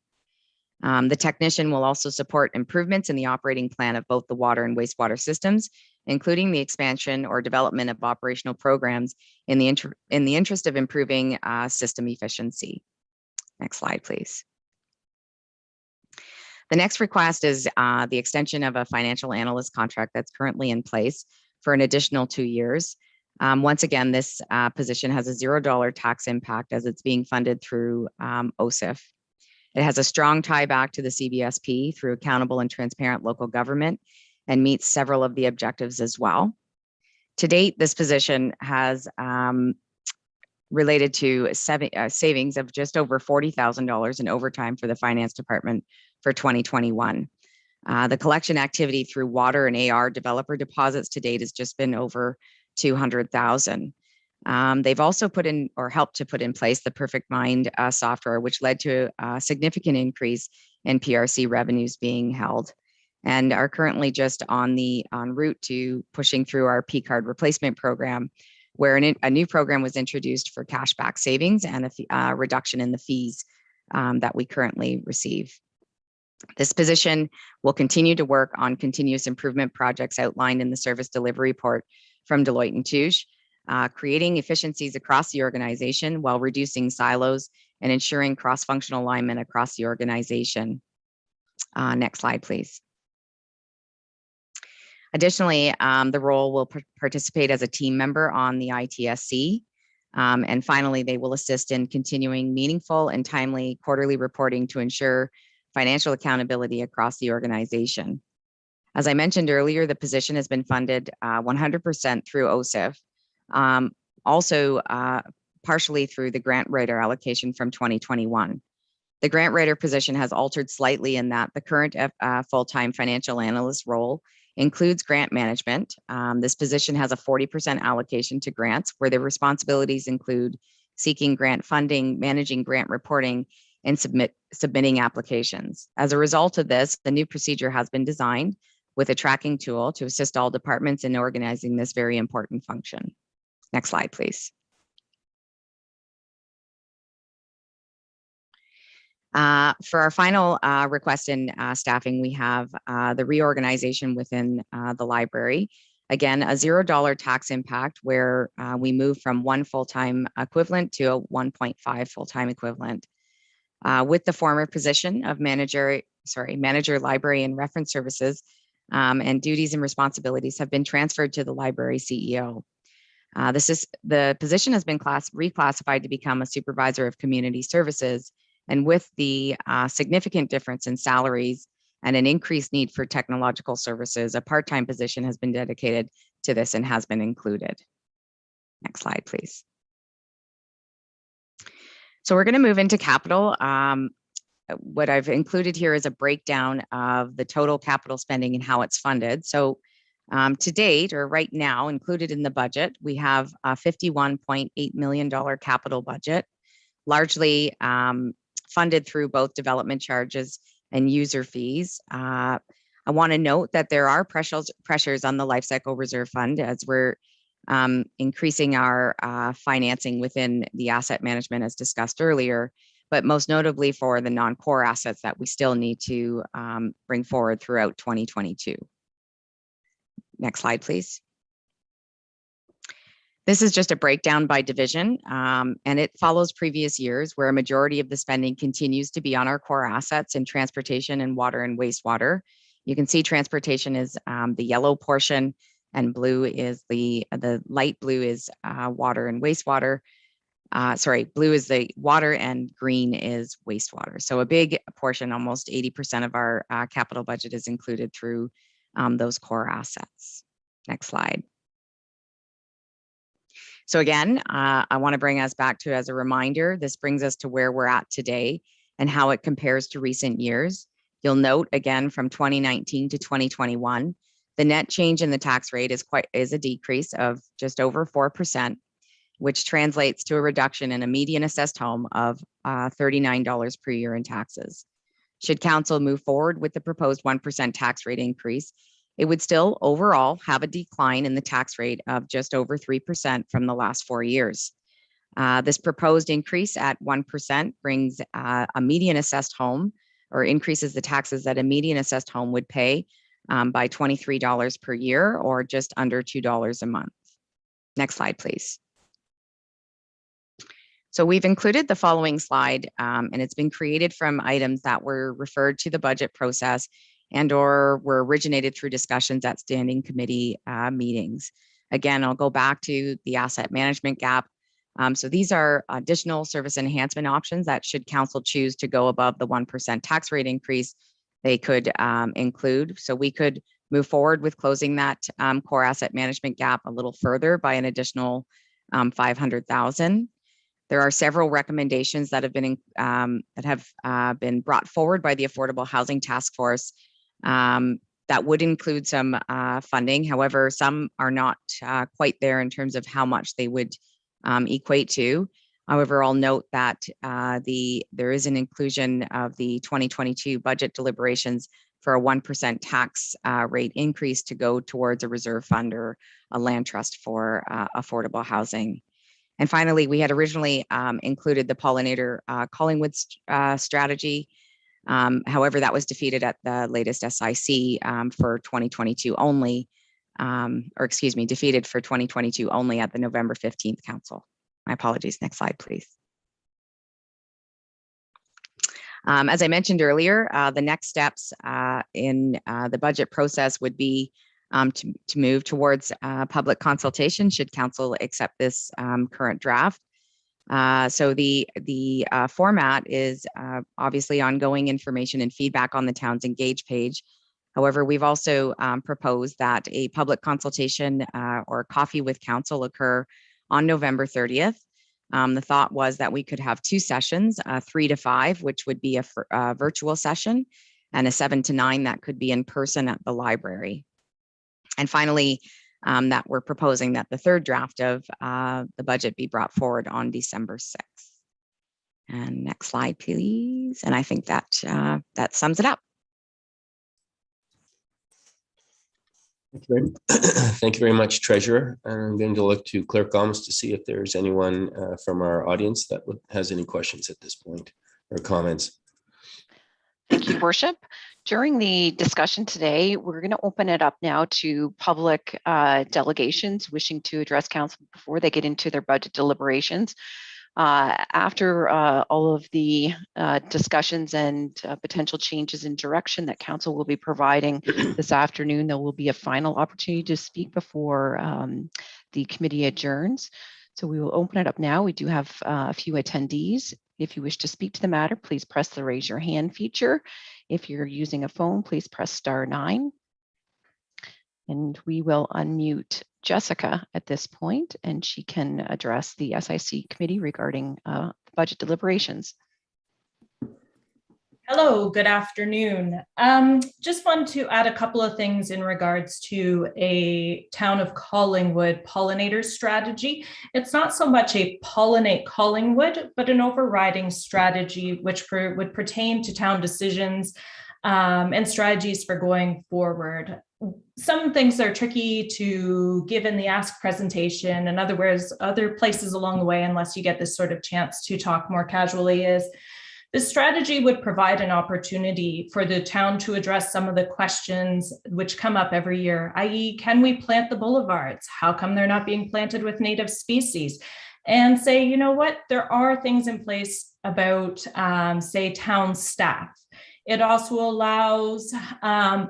Speaker 4: The technician will also support improvements in the operating plan of both the water and wastewater systems, including the expansion or development of operational programs in the interest of improving system efficiency. Next slide, please. The next request is the extension of a financial analyst contract that's currently in place for an additional 2 years. Once again, this position has a $0 tax impact as it's being funded through OSIF. It has a strong tie back to the CBSP through accountable and transparent local government and meets several of the objectives as well. To date, this position has related to savings of just over $40,000 in overtime for the finance department for 2021. The collection activity through water and AR developer deposits to date has just been over 200,000. They've also put in or helped to put in place the Perfect Mind software, which led to a significant increase in PRC revenues being held, and are currently just en route to pushing through our P card replacement program, where a new program was introduced for cashback savings and a reduction in the fees that we currently receive. This position will continue to work on continuous improvement projects outlined in the service delivery report from Deloitte & Touche, creating efficiencies across the organization while reducing silos and ensuring cross-functional alignment across the organization. Next slide, please. Additionally, the role will participate as a team member on the ITSC. And finally, they will assist in continuing meaningful and timely quarterly reporting to ensure financial accountability across the organization. As I mentioned earlier, the position has been funded 100% through OSIF, also partially through the grant writer allocation from 2021. The grant writer position has altered slightly in that the current full-time financial analyst role includes grant management. This position has a 40% allocation to grants, where the responsibilities include seeking grant funding, managing grant reporting, and submitting applications. As a result of this, the new procedure has been designed with a tracking tool to assist all departments in organizing this very important function. Next slide, please. For our final request in staffing, we have the reorganization within the library. Again, a $0 tax impact where we move from 1 full-time equivalent to a 1.5 full-time equivalent. With the former position of manager library and reference services, and duties and responsibilities have been transferred to the library CEO. The position has been reclassified to become a supervisor of community services, and with the significant difference in salaries and an increased need for technological services, a part-time position has been dedicated to this and has been included. Next slide, please. So we're going to move into capital. What I've included here is a breakdown of the total capital spending and how it's funded. So to date, or right now, included in the budget, we have a $51.8 million capital budget, largely funded through both development charges and user fees. I want to note that there are pressures on the Lifecycle Reserve Fund as we're increasing our financing within the asset management as discussed earlier, but most notably for the non-core assets that we still need to bring forward throughout 2022. Next slide, please. This is just a breakdown by division, and it follows previous years where a majority of the spending continues to be on our core assets in transportation and water and wastewater. You can see transportation is the yellow portion, and blue is the light blue is water and wastewater. Blue is the water and green is wastewater. So a big portion, almost 80% of our capital budget is included through those core assets. Next slide. So again, I want to bring us back to, as a reminder, this brings us to where we're at today and how it compares to recent years. You'll note again from 2019 to 2021, the net change in the tax rate is a decrease of just over 4%, which translates to a reduction in a median assessed home of $39 per year in taxes. Should council move forward with the proposed 1% tax rate increase, it would still overall have a decline in the tax rate of just over 3% from the last 4 years. This proposed increase at 1% brings a median assessed home, or increases the taxes that a median assessed home would pay by $23 per year, or just under $2 a month. Next slide, please. So we've included the following slide, and it's been created from items that were referred to the budget process and or were originated through discussions at standing committee meetings. Again, I'll go back to the asset management gap. So these are additional service enhancement options that should council choose to go above the 1% tax rate increase, they could include. So we could move forward with closing that core asset management gap a little further by an additional 500,000. There are several recommendations that have been brought forward by the Affordable Housing Task Force that would include some funding. However, some are not quite there in terms of how much they would equate to. However, I'll note that there is an inclusion of the 2022 budget deliberations for a 1% tax rate increase to go towards a reserve fund or a land trust for affordable housing. And finally, we had originally included the pollinator Collingwood strategy. However, that was defeated at the latest SIC for 2022 only, defeated for 2022 only at the November 15th council. My apologies. Next slide, please. As I mentioned earlier, the next steps in the budget process would be to move towards public consultation should council accept this current draft. So the format is obviously ongoing information and feedback on the town's Engage page. However, we've also proposed that a public consultation or coffee with council occur on November 30th. The thought was that we could have 2 sessions, 3 to 5, which would be a virtual session, and a 7 to 9 that could be in person at the library. And finally, that we're proposing that the third draft of the budget be brought forward on December 6th. And next slide, please. And I think that that sums it up.
Speaker 1: Thank you very much, Treasurer. I'm going to look to Clerk Gomes to see if there's anyone from our audience that has any questions at this point or comments.
Speaker 6: Thank you, Worship. During the discussion today, we're going to open it up now to public delegations wishing to address council before they get into their budget deliberations. After all of the discussions and potential changes in direction that council will be providing this afternoon, there will be a final opportunity to speak before the committee adjourns. So we will open it up now. We do have a few attendees. If you wish to speak to the matter, please press the raise your hand feature. If you're using a phone, please press *9. And we will unmute Jessica at this point, and she can address the SIC committee regarding budget deliberations.
Speaker 7: Hello, good afternoon. Just want to add a couple of things in regards to a Town of Collingwood pollinator strategy. It's not so much a pollinate Collingwood, but an overriding strategy which would pertain to town decisions and strategies for going forward. Some things are tricky to give in the ask presentation. In other words, other places along the way, unless you get this sort of chance to talk more casually, is this strategy would provide an opportunity for the town to address some of the questions which come up every year, i.e., can we plant the boulevards? How come they're not being planted with native species? And say, you know what, there are things in place about, say, town staff. It also allows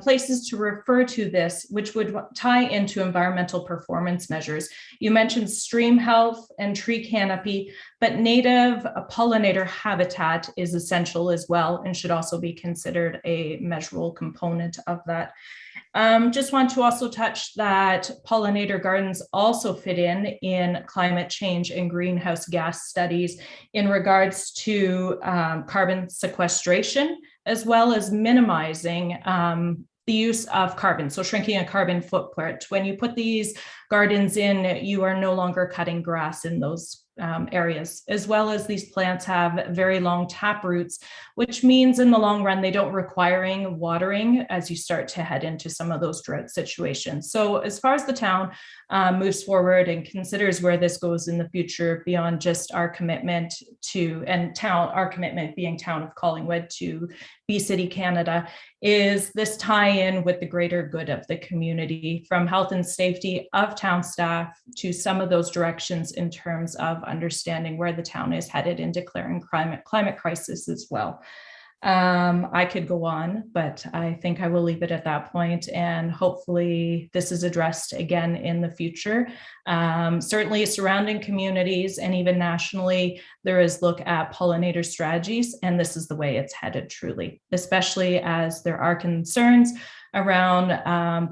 Speaker 7: places to refer to this, which would tie into environmental performance measures. You mentioned stream health and tree canopy, but native pollinator habitat is essential as well and should also be considered a measurable component of that. Just want to also touch that pollinator gardens also fit in climate change and greenhouse gas studies in regards to carbon sequestration, as well as minimizing the use of carbon, so shrinking a carbon footprint. When you put these gardens in, you are no longer cutting grass in those areas, as well as these plants have very long tap roots, which means in the long run, they don't require watering as you start to head into some of those drought situations. So as far as the town moves forward and considers where this goes in the future beyond just our commitment to, our commitment being Town of Collingwood to Bee City, Canada, is this tie-in with the greater good of the community, from health and safety of town staff to some of those directions in terms of understanding where the town is headed in declaring climate crisis as well. I could go on, but I think I will leave it at that point, and hopefully this is addressed again in the future. Certainly surrounding communities and even nationally, there is look at pollinator strategies, and this is the way it's headed truly, especially as there are concerns around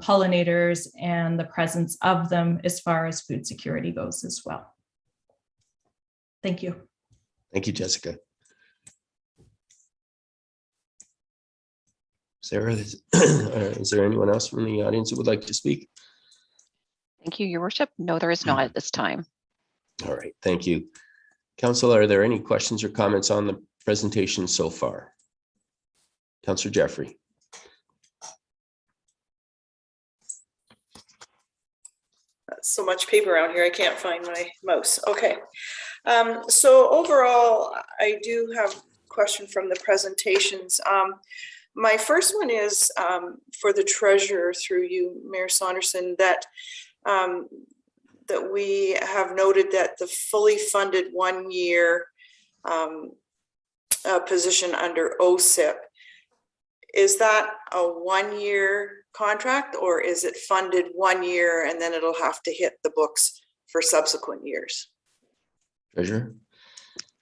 Speaker 7: pollinators and the presence of them as far as food security goes as well. Thank you.
Speaker 1: Thank you, Jessica. Sarah, is there anyone else from the audience who would like to speak?
Speaker 6: Thank you, Your Worship. No, there is not at this time.
Speaker 1: All right, thank you. Council, are there any questions or comments on the presentation so far? Councillor Jeffrey.
Speaker 2: So much paper out here, I can't find my mouse. Okay. So overall, I do have a question from the presentations. My first one is for the treasurer through you, Mayor Saunderson, that that we have noted that the fully funded 1 year position under OSIP, is that a 1 year contract, or is it funded 1 year and then it'll have to hit the books for subsequent years?
Speaker 1: Treasurer.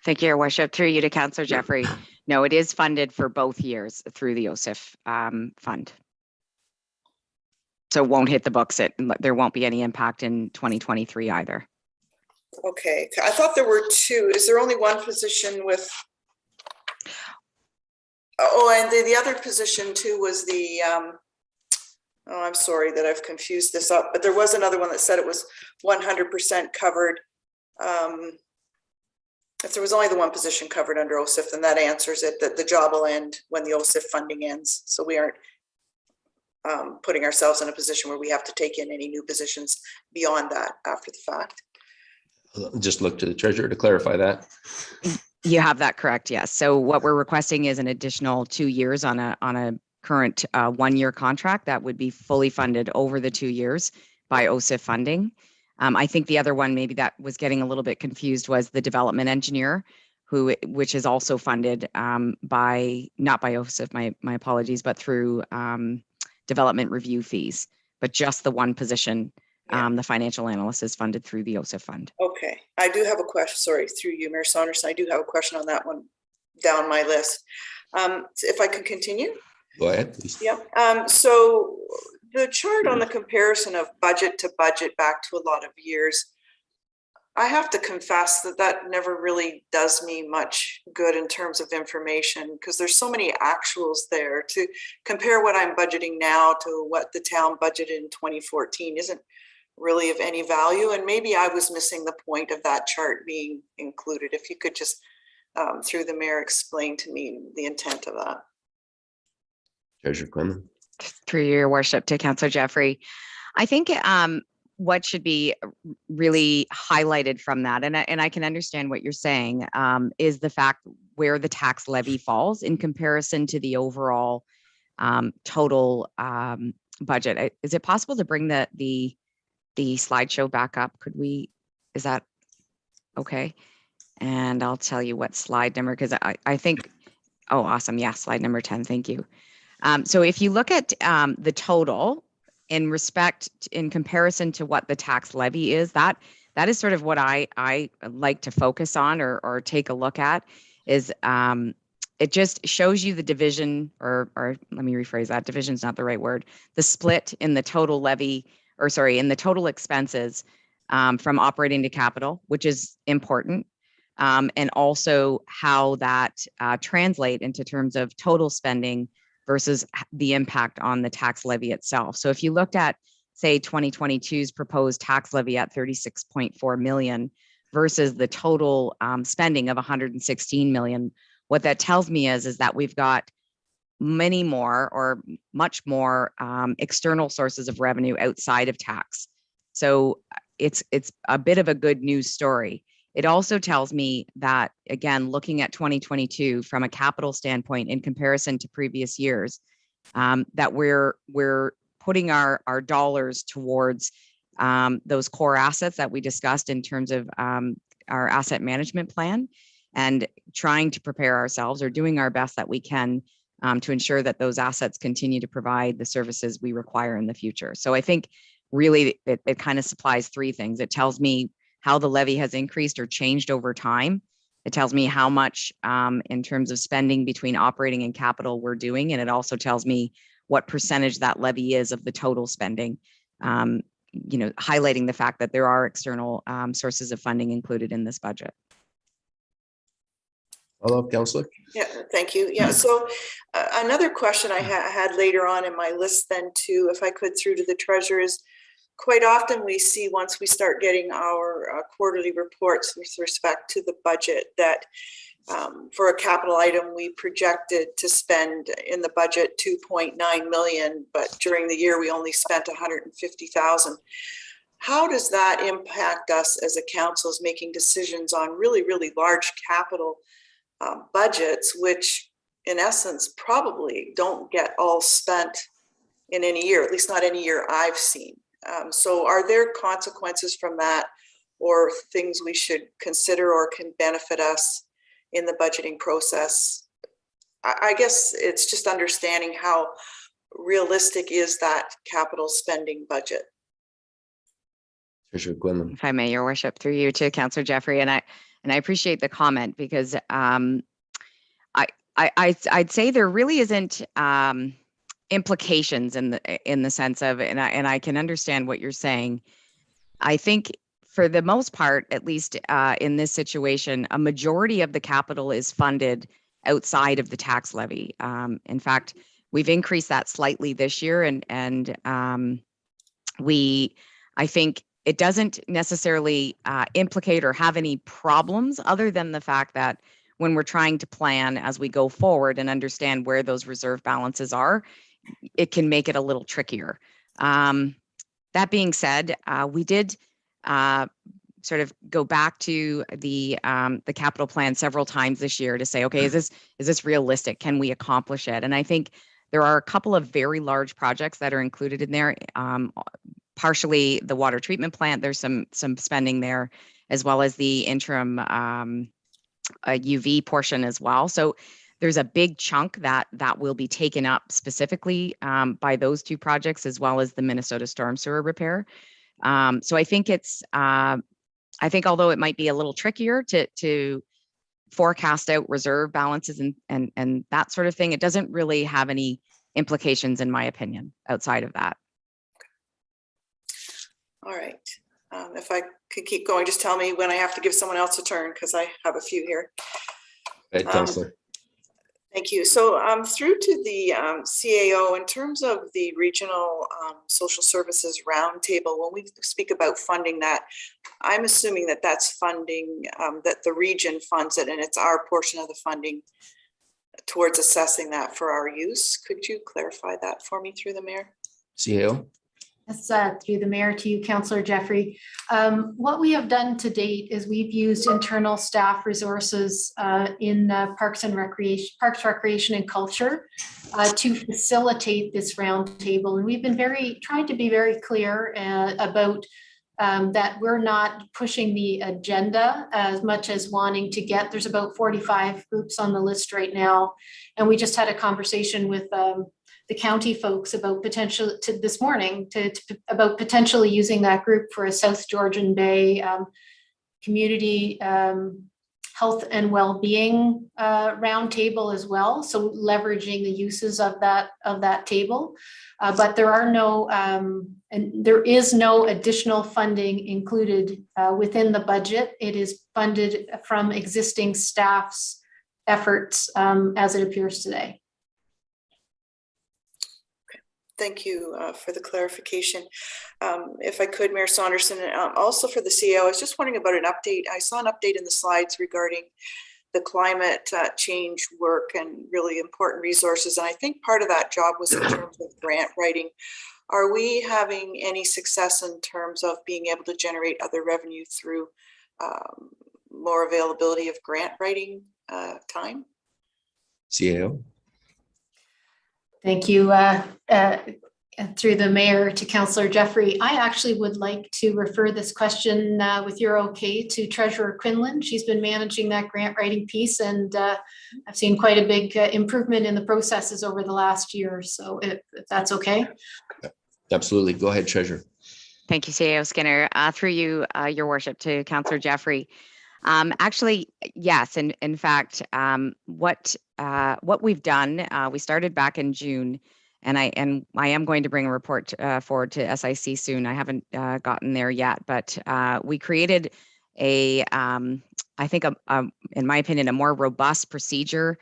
Speaker 4: Thank you, Your Worship. Through you to Councillor Jeffrey. No, it is funded for both years through the OSIF fund. So it won't hit the books. There won't be any impact in 2023 either.
Speaker 2: Okay, I thought there were two. Is there only one position with? Oh, and the other position too was the, oh, I'm sorry that I've confused this up, but there was another one that said it was 100% covered. If there was only the one position covered under OSIF, then that answers it, that the job will end when the OSIF funding ends. So we aren't putting ourselves in a position where we have to take in any new positions beyond that after the fact.
Speaker 1: Just look to the treasurer to clarify that.
Speaker 4: You have that correct, yes. So what we're requesting is an additional 2 years on a current 1 year contract that would be fully funded over the 2 years by OSIF funding. I think the other one maybe that was getting a little bit confused was the development engineer, which is also funded by, not by OSIF, my apologies, but through development review fees, but just the one position, the financial analyst is funded through the OSIF fund.
Speaker 2: Okay, I do have a question, sorry, through you, Mayor Saunderson, I do have a question on that one down my list. If I could continue?
Speaker 1: Go ahead, please.
Speaker 2: Yep, so the chart on the comparison of budget to budget back to a lot of years, I have to confess that that never really does me much good in terms of information, because there's so many actuals there. To compare what I'm budgeting now to what the town budgeted in 2014 isn't really of any value. And maybe I was missing the point of that chart being included. If you could just, through the mayor, explain to me the intent of that.
Speaker 1: Treasurer Clement.
Speaker 4: Through your worship to Councillor Jeffrey. I think what should be really highlighted from that, and I can understand what you're saying, is the fact where the tax levy falls in comparison to the overall total budget. Is it possible to bring the slideshow back up? Could we, is that okay? And I'll tell you what slide number, because I think, oh, awesome. Yeah, slide number 10. Thank you. So if you look at the total in comparison to what the tax levy is, that is sort of what I like to focus on or take a look at, is it just shows you the division, or let me rephrase that, division's not the right word, the split in the total levy, or sorry, in the total expenses from operating to capital, which is important, and also how that translate into terms of total spending versus the impact on the tax levy itself. So if you looked at, say, 2022's proposed tax levy at 36.4 million versus the total spending of 116 million, what that tells me is that we've got many more or much more external sources of revenue outside of tax. So it's a bit of a good news story. It also tells me that, again, looking at 2022 from a capital standpoint in comparison to previous years, that we're putting our dollars towards those core assets that we discussed in terms of our asset management plan, and trying to prepare ourselves or doing our best that we can to ensure that those assets continue to provide the services we require in the future. So I think really it kind of supplies three things. It tells me how the levy has increased or changed over time. It tells me how much in terms of spending between operating and capital we're doing. And it also tells me what percentage that levy is of the total spending, highlighting the fact that there are external sources of funding included in this budget.
Speaker 1: Follow-up, Councillor?
Speaker 2: Yeah, thank you. Yeah, so another question I had later on in my list then too, if I could, through to the treasurer, is quite often we see once we start getting our quarterly reports with respect to the budget that for a capital item, we projected to spend in the budget 2.9 million, but during the year we only spent 150,000. How does that impact us as a council as making decisions on really, really large capital budgets, which in essence probably don't get all spent in any year, at least not any year I've seen. So are there consequences from that, or things we should consider or can benefit us in the budgeting process? I guess it's just understanding how realistic is that capital spending budget.
Speaker 1: Treasurer Quinlan.
Speaker 4: If I may, Your Worship, through you to Councillor Jeffrey, and I appreciate the comment, because I'd say there really isn't implications in the sense of, and I can understand what you're saying. I think for the most part, at least in this situation, a majority of the capital is funded outside of the tax levy. In fact, we've increased that slightly this year, and I think it doesn't necessarily implicate or have any problems, other than the fact that when we're trying to plan as we go forward and understand where those reserve balances are, it can make it a little trickier. That being said, we did sort of go back to the capital plan several times this year to say, okay, is this realistic? Can we accomplish it? And I think there are a couple of very large projects that are included in there. Partially the water treatment plant, there's some spending there, as well as the interim UV portion as well. So there's a big chunk that will be taken up specifically by those two projects, as well as the Minnesota storm sewer repair. So I think I think although it might be a little trickier to forecast out reserve balances and that sort of thing, it doesn't really have any implications, in my opinion, outside of that.
Speaker 2: All right. If I could keep going, just tell me when I have to give someone else a turn, because I have a few here.
Speaker 1: Right, Councillor.
Speaker 2: Thank you. So through to the CAO, in terms of the regional social services roundtable, when we speak about funding that, I'm assuming that that's funding that the region funds it, and it's our portion of the funding towards assessing that for our use. Could you clarify that for me through the mayor?
Speaker 1: CAO.
Speaker 5: That's through the mayor to you, Councillor Jeffrey. What we have done to date is we've used internal staff resources in Parks, Recreation and Culture to facilitate this roundtable. And we've been trying to be very clear about that we're not pushing the agenda as much as wanting to get, there's about 45 groups on the list right now. And we just had a conversation with the county folks about this morning about potentially using that group for a South Georgian Bay community health and well-being roundtable as well. So leveraging the uses of that table, but there are no and there is no additional funding included within the budget. It is funded from existing staff's efforts as it appears today.
Speaker 2: Thank you for the clarification. If I could, Mayor Saunderson, also for the CEO, I was just wondering about an update. I saw an update in the slides regarding the climate change work and really important resources. And I think part of that job was in terms of grant writing. Are we having any success in terms of being able to generate other revenue through more availability of grant writing time?
Speaker 1: CAO.
Speaker 5: Thank you. Through the mayor to Councillor Jeffrey, I actually would like to refer this question with your okay to Treasurer Quinlan. She's been managing that grant writing piece, and I've seen quite a big improvement in the processes over the last year. So if that's okay.
Speaker 1: Absolutely. Go ahead, Treasurer.
Speaker 4: Thank you, CAO Skinner. Through you, Your Worship, to Councillor Jeffrey. Actually, yes. And in fact, what we've done, we started back in June, and I am going to bring a report forward to SIC soon. I haven't gotten there yet, but we created a I think, in my opinion, a more robust procedure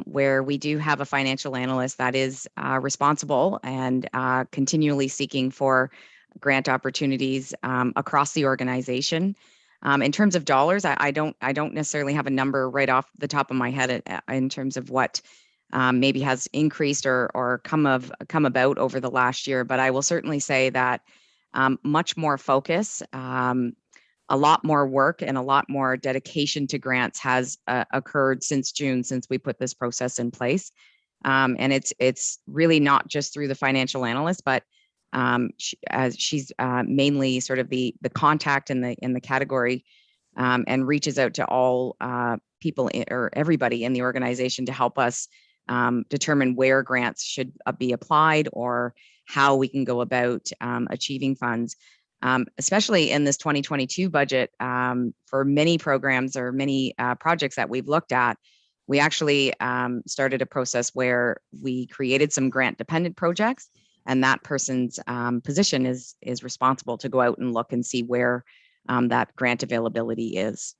Speaker 4: where we do have a financial analyst that is responsible and continually seeking for grant opportunities across the organization. In terms of dollars, I don't necessarily have a number right off the top of my head in terms of what maybe has increased or come about over the last year, but I will certainly say that much more focus, a lot more work, and a lot more dedication to grants has occurred since June, since we put this process in place. And it's really not just through the financial analyst, but she's mainly sort of the contact in the category, and reaches out to all people or everybody in the organization to help us determine where grants should be applied or how we can go about achieving funds. Especially in this 2022 budget, for many programs or many projects that we've looked at, we actually started a process where we created some grant dependent projects, and that person's position is responsible to go out and look and see where that grant availability is.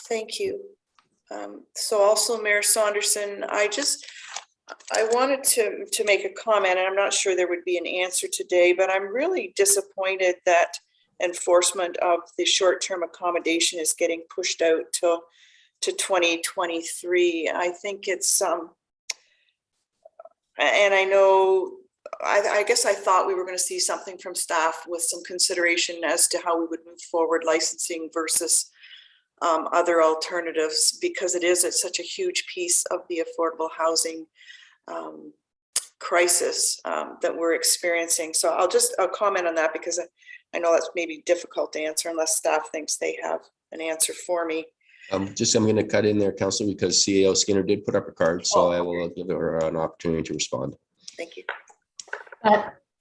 Speaker 2: Thank you. So also, Mayor Saunderson, I wanted to make a comment, and I'm not sure there would be an answer today, but I'm really disappointed that enforcement of the short-term accommodation is getting pushed out to 2023. I think it's, and I know, I guess I thought we were going to see something from staff with some consideration as to how we would move forward licensing versus other alternatives, because it is such a huge piece of the affordable housing crisis that we're experiencing. So I'll comment on that, because I know that's maybe difficult to answer unless staff thinks they have an answer for me.
Speaker 1: I'm going to cut in there, Councillor, because CAO Skinner did put up a card, so I will give her an opportunity to respond.
Speaker 2: Thank you.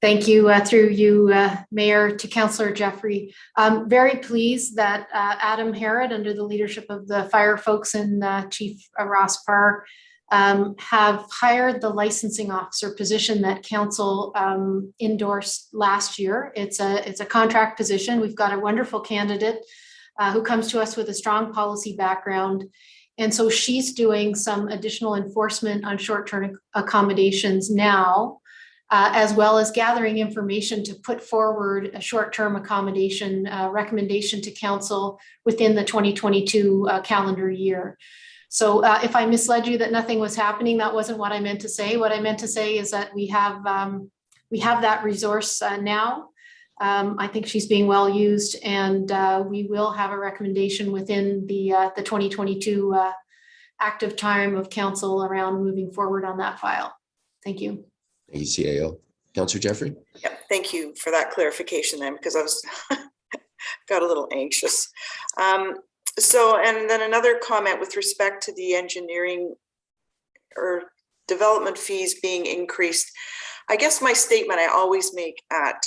Speaker 5: Thank you, through you, Mayor, to Councillor Jeffrey. I'm very pleased that Adam Harrod, under the leadership of the fire folks and Chief Ross Parr, have hired the licensing officer position that council endorsed last year. It's a contract position. We've got a wonderful candidate who comes to us with a strong policy background. And so she's doing some additional enforcement on short-term accommodations now, as well as gathering information to put forward a short-term accommodation recommendation to council within the 2022 calendar year. So if I misled you that nothing was happening, that wasn't what I meant to say. What I meant to say is that we have that resource now. I think she's being well used, and we will have a recommendation within the 2022 active time of council around moving forward on that file. Thank you.
Speaker 1: Thank you, CAO. Councillor Jeffrey?
Speaker 2: Yeah, thank you for that clarification then, because I was got a little anxious. So, and then another comment with respect to the engineering or development fees being increased. I guess my statement I always make at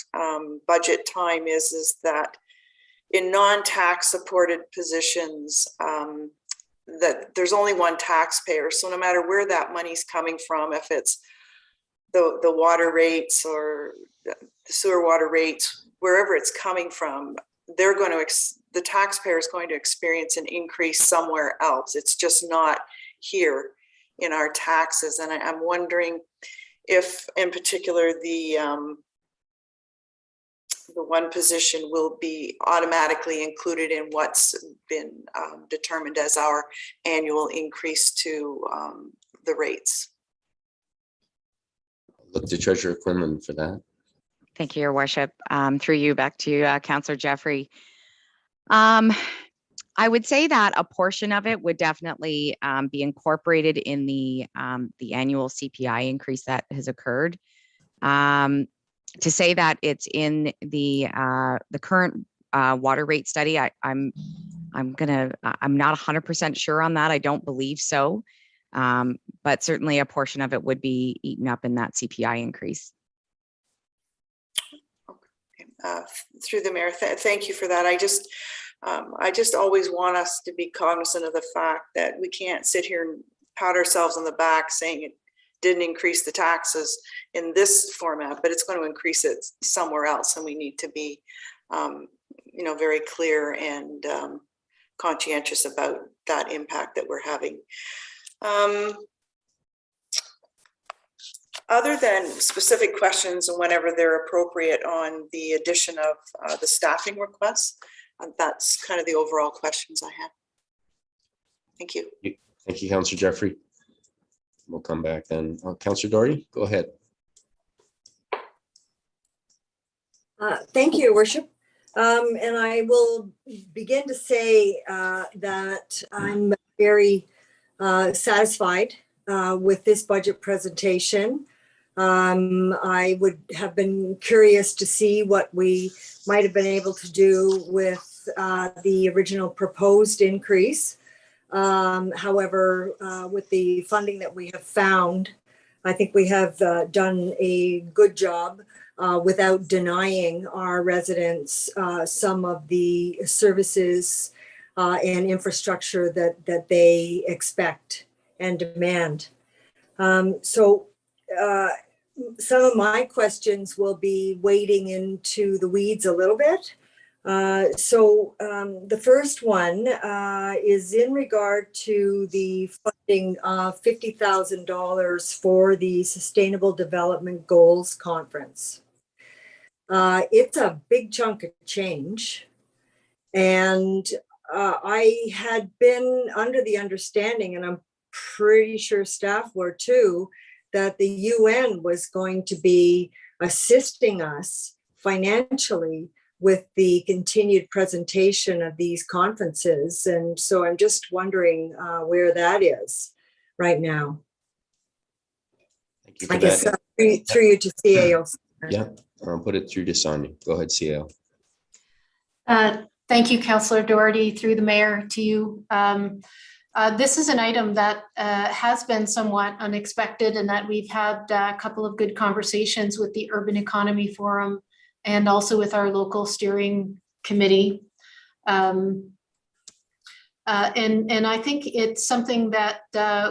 Speaker 2: budget time is that in non-tax supported positions, that there's only one taxpayer. So no matter where that money's coming from, if it's the water rates or the sewer water rates, wherever it's coming from, they're going to, the taxpayer is going to experience an increase somewhere else. It's just not here in our taxes. And I'm wondering if in particular the one position will be automatically included in what's been determined as our annual increase to the rates.
Speaker 1: Look to Treasurer Quinlan for that.
Speaker 4: Thank you, Your Worship. Through you, back to Councillor Jeffrey. I would say that a portion of it would definitely be incorporated in the annual CPI increase that has occurred. To say that it's in the current water rate study, I'm not 100% sure on that. I don't believe so, but certainly a portion of it would be eaten up in that CPI increase.
Speaker 2: Through the mayor, thank you for that. I just always want us to be cognizant of the fact that we can't sit here and pat ourselves on the back saying it didn't increase the taxes in this format, but it's going to increase it somewhere else, and we need to be very clear and conscientious about that impact that we're having. Other than specific questions and whenever they're appropriate on the addition of the staffing requests, that's kind of the overall questions I have. Thank you.
Speaker 1: Thank you, Councillor Jeffrey. We'll come back then. Councillor Doherty, go ahead.
Speaker 8: Thank you, Your Worship. And I will begin to say that I'm very satisfied with this budget presentation. I would have been curious to see what we might have been able to do with the original proposed increase. However, with the funding that we have found, I think we have done a good job without denying our residents some of the services and infrastructure that they expect and demand. So some of my questions will be wading into the weeds a little bit. So the first one is in regard to the funding of $50,000 for the Sustainable Development Goals Conference. It's a big chunk of change. And I had been under the understanding, and I'm pretty sure staff were too, that the UN was going to be assisting us financially with the continued presentation of these conferences. And so I'm just wondering where that is right now.
Speaker 1: Thank you for
Speaker 8: I guess
Speaker 1: that.
Speaker 8: through you to CAO.
Speaker 1: Yeah, I'll put it through to Sonia. Go ahead, CAO.
Speaker 5: Thank you, Councillor Doherty, through the mayor to you. This is an item that has been somewhat unexpected, and that we've had a couple of good conversations with the Urban Economy Forum and also with our local steering committee. And I think it's something that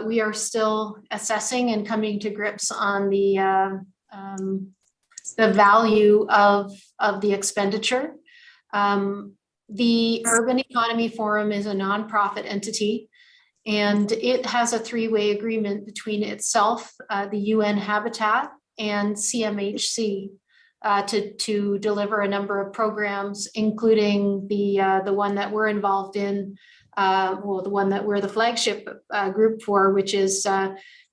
Speaker 5: we are still assessing and coming to grips on the value of the expenditure. The Urban Economy Forum is a nonprofit entity, and it has a three-way agreement between itself, the UN Habitat, and CMHC to deliver a number of programs, including the one that we're involved in, well, the one that we're the flagship group for, which is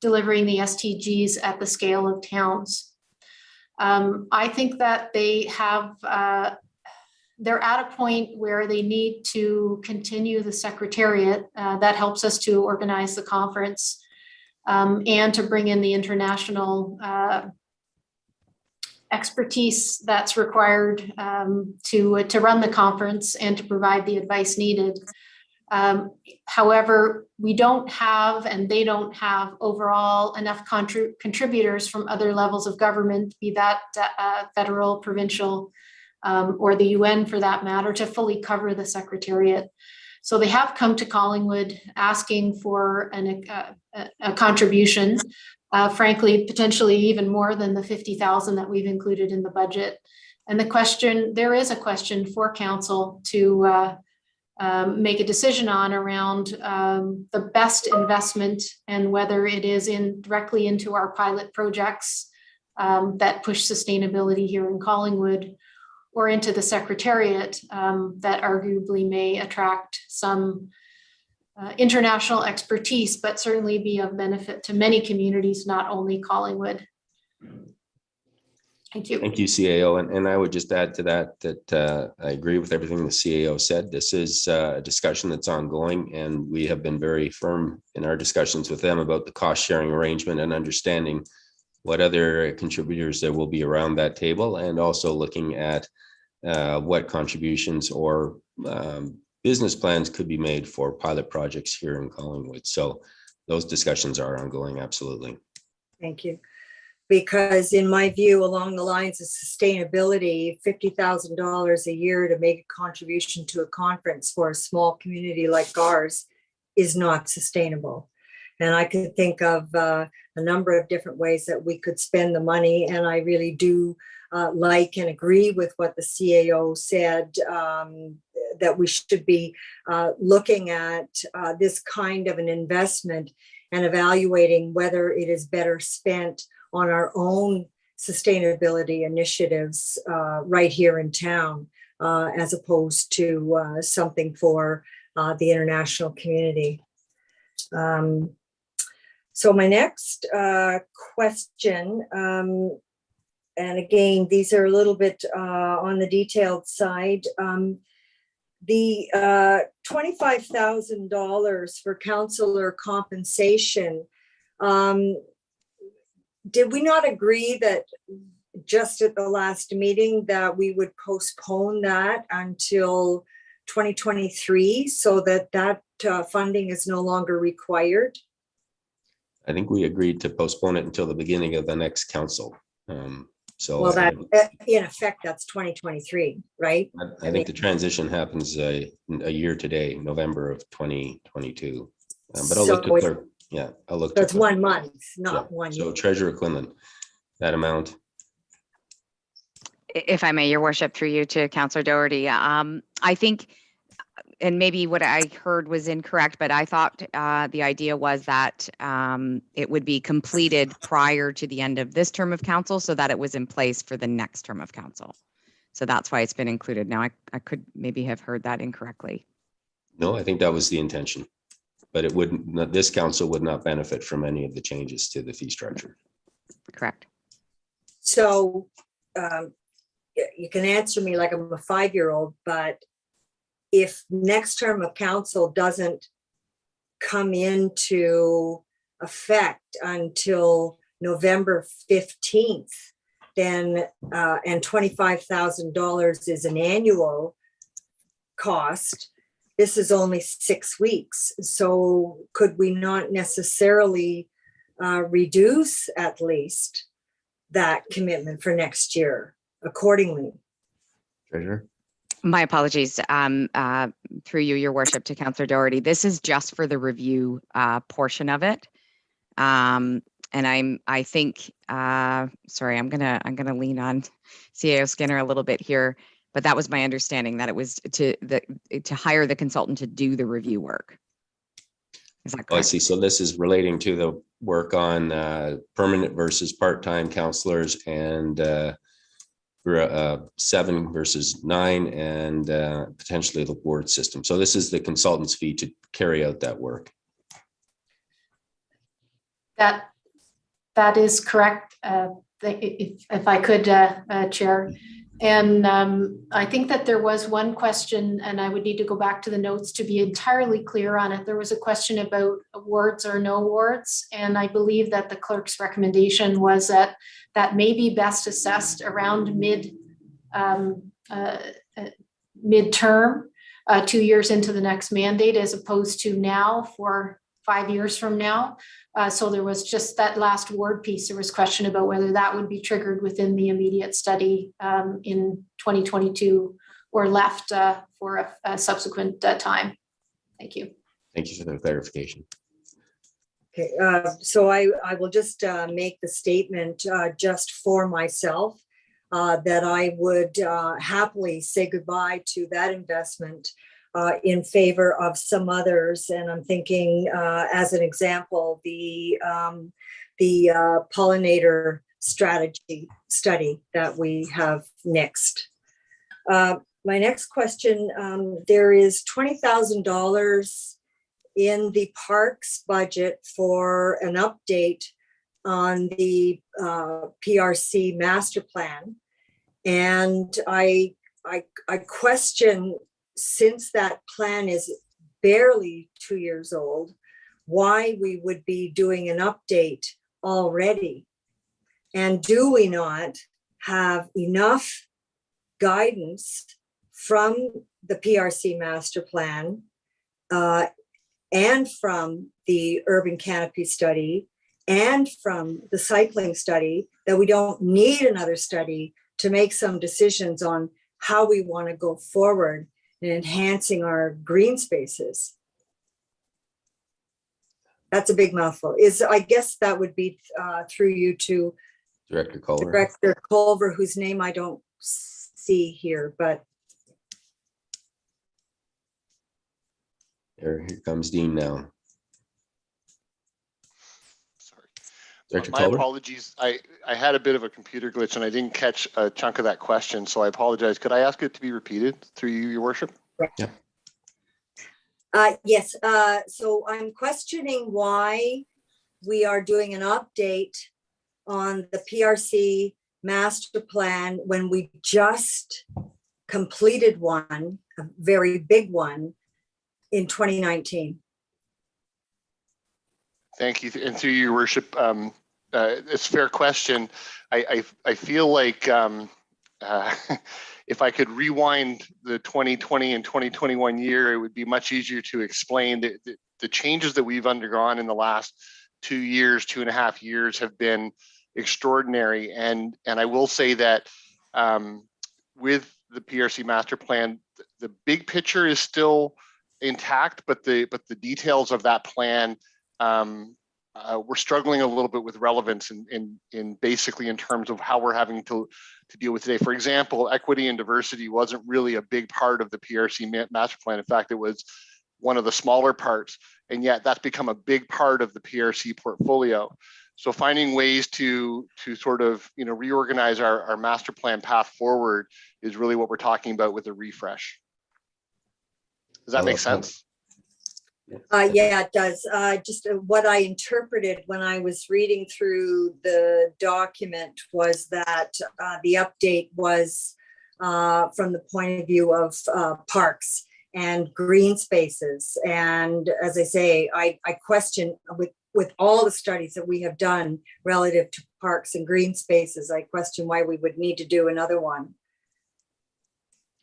Speaker 5: delivering the SDGs at the scale of towns. I think that they have they're at a point where they need to continue the secretariat that helps us to organize the conference and to bring in the international expertise that's required to run the conference and to provide the advice needed. However, we don't have, and they don't have overall enough contributors from other levels of government, be that federal, provincial, or the UN for that matter, to fully cover the secretariat. So they have come to Collingwood asking for a contribution, frankly, potentially even more than the 50,000 that we've included in the budget. And there is a question for council to make a decision on around the best investment, and whether it is directly into our pilot projects that push sustainability here in Collingwood, or into the secretariat that arguably may attract some international expertise, but certainly be of benefit to many communities, not only Collingwood. Thank you.
Speaker 1: Thank you, CAO. And I would just add to that I agree with everything the CAO said. This is a discussion that's ongoing, and we have been very firm in our discussions with them about the cost sharing arrangement and understanding what other contributors there will be around that table, and also looking at what contributions or business plans could be made for pilot projects here in Collingwood. So those discussions are ongoing, absolutely.
Speaker 8: Thank you. Because in my view, along the lines of sustainability, $50,000 a year to make a contribution to a conference for a small community like ours is not sustainable. And I could think of a number of different ways that we could spend the money. And I really do like and agree with what the CAO said, that we should be looking at this kind of an investment and evaluating whether it is better spent on our own sustainability initiatives right here in town, as opposed to something for the international community. So my next question, and again, these are a little bit on the detailed side. The $25,000 for counselor compensation, did we not agree that just at the last meeting that we would postpone that until 2023 so that funding is no longer required?
Speaker 1: I think we agreed to postpone it until the beginning of the next council. So
Speaker 8: well, that in effect, that's 2023, right?
Speaker 1: I think the transition happens a year today, November of 2022. But I'll look to clerk. Yeah, I'll look.
Speaker 8: So it's 1 month, not 1 year.
Speaker 1: So Treasurer Quinlan, that amount.
Speaker 4: If I may, Your Worship, through you to Councillor Doherty. I think, and maybe what I heard was incorrect, but I thought the idea was that it would be completed prior to the end of this term of council so that it was in place for the next term of council. So that's why it's been included. Now, I could maybe have heard that incorrectly.
Speaker 1: No, I think that was the intention, but it wouldn't, this council would not benefit from any of the changes to the fee structure.
Speaker 4: Correct.
Speaker 8: So you can answer me like I'm a 5-year-old, but if next term of council doesn't come into effect until November 15th, then and $25,000 is an annual cost, this is only 6 weeks. So could we not necessarily reduce at least that commitment for next year accordingly?
Speaker 1: Treasurer?
Speaker 4: My apologies, through you, Your Worship, to Councillor Doherty. This is just for the review portion of it. And I think, sorry, I'm gonna lean on CAO Skinner a little bit here, but that was my understanding, that it was to hire the consultant to do the review work. Is that correct?
Speaker 1: Oh, I see. So this is relating to the work on permanent versus part-time counselors and 7 versus 9 and potentially the board system. So this is the consultant's fee to carry out that work.
Speaker 5: That is correct. If I could, Chair. And I think that there was one question, and I would need to go back to the notes to be entirely clear on it. There was a question about awards or no awards, and I believe that the clerk's recommendation was that that may be best assessed around midterm, 2 years into the next mandate, as opposed to now for 5 years from now. So there was just that last word piece. There was question about whether that would be triggered within the immediate study in 2022 or left for a subsequent time. Thank you.
Speaker 1: Thank you for the clarification.
Speaker 8: Okay, so I will just make the statement just for myself that I would happily say goodbye to that investment in favor of some others. And I'm thinking, as an example, the pollinator strategy study that we have next. My next question, there is $20,000 in the parks budget for an update on the PRC master plan. And I question, since that plan is barely 2 years old, why we would be doing an update already. And do we not have enough guidance from the PRC master plan and from the urban canopy study and from the cycling study that we don't need another study to make some decisions on how we want to go forward in enhancing our green spaces? That's a big mouthful. I guess that would be through you to
Speaker 1: Director Culver.
Speaker 8: Director Culver, whose name I don't see here, but
Speaker 1: Here comes Dean now.
Speaker 9: Sorry.
Speaker 1: Director
Speaker 9: My
Speaker 1: Culver.
Speaker 9: apologies. I had a bit of a computer glitch and I didn't catch a chunk of that question, so I apologize. Could I ask it to be repeated through you, Your Worship?
Speaker 1: Yeah.
Speaker 8: yes. So I'm questioning why we are doing an update on the PRC master plan when we just completed one, a very big one, in 2019.
Speaker 9: Thank you. And through Your Worship, it's a fair question. I feel like if I could rewind the 2020 and 2021 year, it would be much easier to explain the changes that we've undergone in the last 2 years, 2.5 years have been extraordinary. And I will say that with the PRC master plan, the big picture is still intact, but the details of that plan, we're struggling a little bit with relevance in basically in terms of how we're having to deal with today. For example, equity and diversity wasn't really a big part of the PRC master plan. In fact, it was one of the smaller parts, and yet that's become a big part of the PRC portfolio. So finding ways to sort of reorganize our master plan path forward is really what we're talking about with the refresh. Does that make sense?
Speaker 8: Yeah, it does. Just what I interpreted when I was reading through the document was that the update was from the point of view of parks and green spaces. And as I say, I question with all the studies that we have done relative to parks and green spaces, I question why we would need to do another one.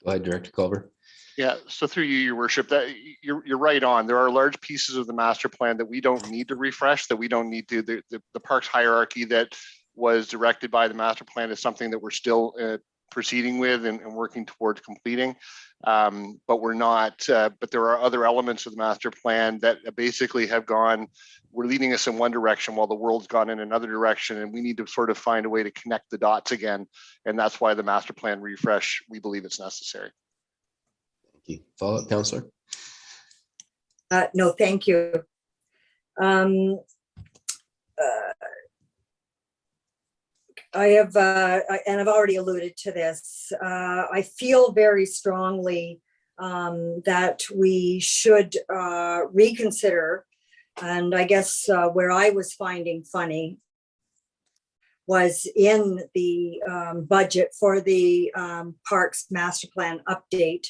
Speaker 1: Go ahead, Director Culver.
Speaker 9: Yeah, so through you, Your Worship, that you're right on. There are large pieces of the master plan that we don't need to refresh, that we don't need to. The parks hierarchy that was directed by the master plan is something that we're still proceeding with and working towards completing. But we're not. But there are other elements of the master plan that basically have gone. We're leading us in one direction while the world's gone in another direction, and we need to sort of find a way to connect the dots again. And that's why the master plan refresh, we believe it's necessary.
Speaker 1: Thank you. Follow-up, Councillor?
Speaker 8: No, thank you. I have, and I've already alluded to this, I feel very strongly that we should reconsider, and I guess where I was finding funny was in the budget for the Parks Master Plan update.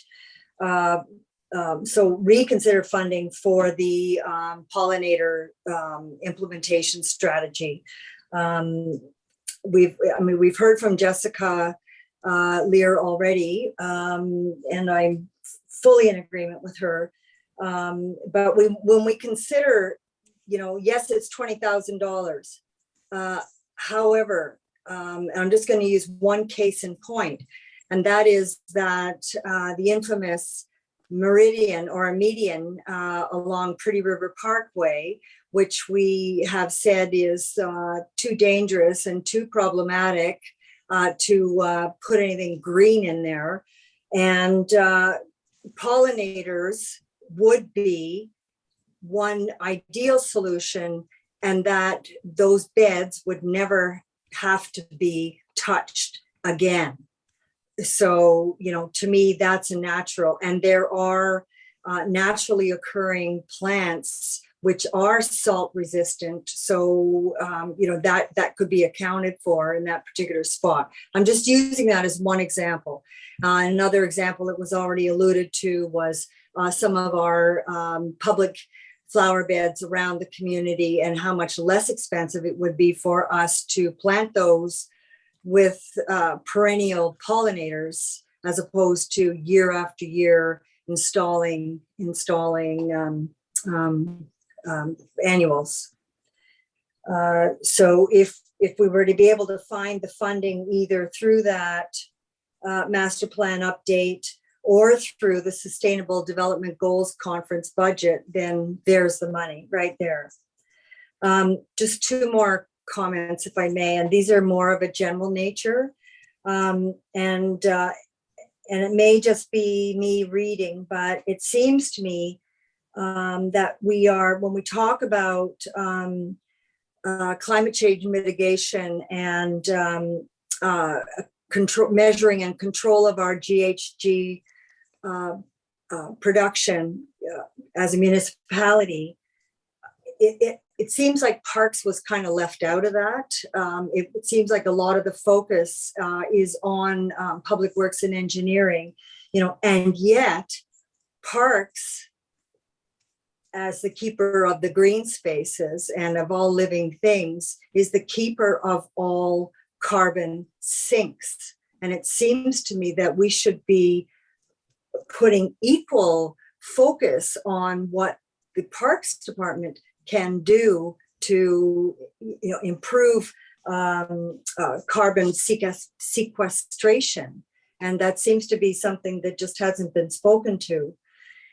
Speaker 8: So reconsider funding for the pollinator implementation strategy. We've heard from Jessica Lear already, and I'm fully in agreement with her. But when we consider, yes, it's $20,000. However, I'm just going to use one case in point, and that is that the infamous meridian or a median along Pretty River Parkway, which we have said is too dangerous and too problematic to put anything green in there. And pollinators would be one ideal solution, and that those beds would never have to be touched again. So, to me, that's a natural. And there are naturally occurring plants which are salt resistant. So, that could be accounted for in that particular spot. I'm just using that as one example. Another example that was already alluded to was some of our public flower beds around the community and how much less expensive it would be for us to plant those with perennial pollinators as opposed to year after year installing annuals. So if we were to be able to find the funding either through that master plan update or through the Sustainable Development Goals Conference budget, then there's the money right there. Just two more comments, if I may, and these are more of a general nature. And it may just be me reading, but it seems to me that we are, when we talk about climate change mitigation and measuring and control of our GHG production as a municipality, it seems like parks was kind of left out of that. It seems like a lot of the focus is on public works and engineering, and yet parks, as the keeper of the green spaces and of all living things, is the keeper of all carbon sinks. And it seems to me that we should be putting equal focus on what the Parks Department can do to improve carbon sequestration. And that seems to be something that just hasn't been spoken to.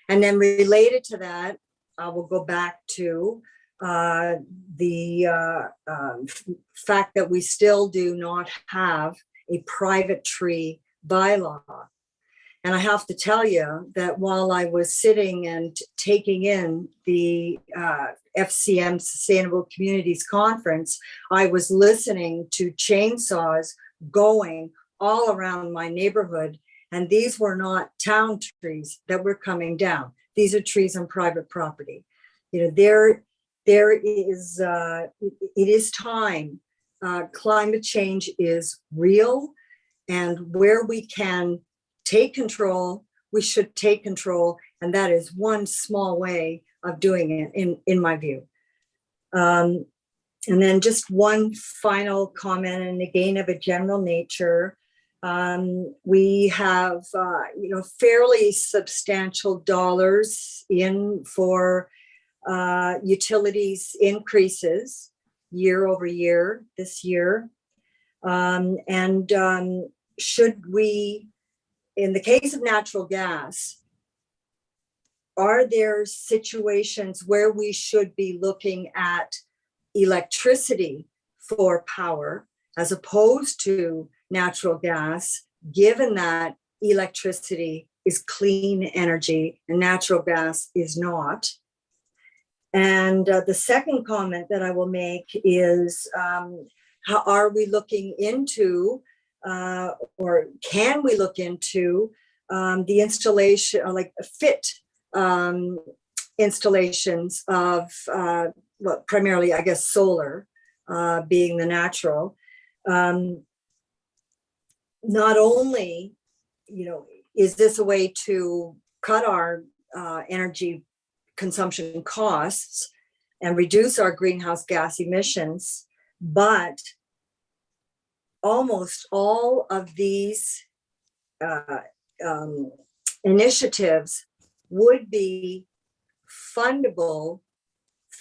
Speaker 8: And then related to that, I will go back to the fact that we still do not have a private tree bylaw. And I have to tell you that while I was sitting and taking in the FCM Sustainable Communities Conference, I was listening to chainsaws going all around my neighborhood. And these were not town trees that were coming down. These are trees on private property. There is, it is time. Climate change is real, and where we can take control, we should take control, and that is one small way of doing it, in my view. And then just one final comment, and again of a general nature. We have, fairly substantial dollars in for utilities increases year over year this year. Should we, in the case of natural gas, are there situations where we should be looking at electricity for power as opposed to natural gas, given that electricity is clean energy and natural gas is not? And the second comment that I will make is, how are we looking into, or can we look into the installation, like fit installations of, primarily, I guess, solar being the natural. Not only, is this a way to cut our energy consumption costs and reduce our greenhouse gas emissions, but almost all of these initiatives would be fundable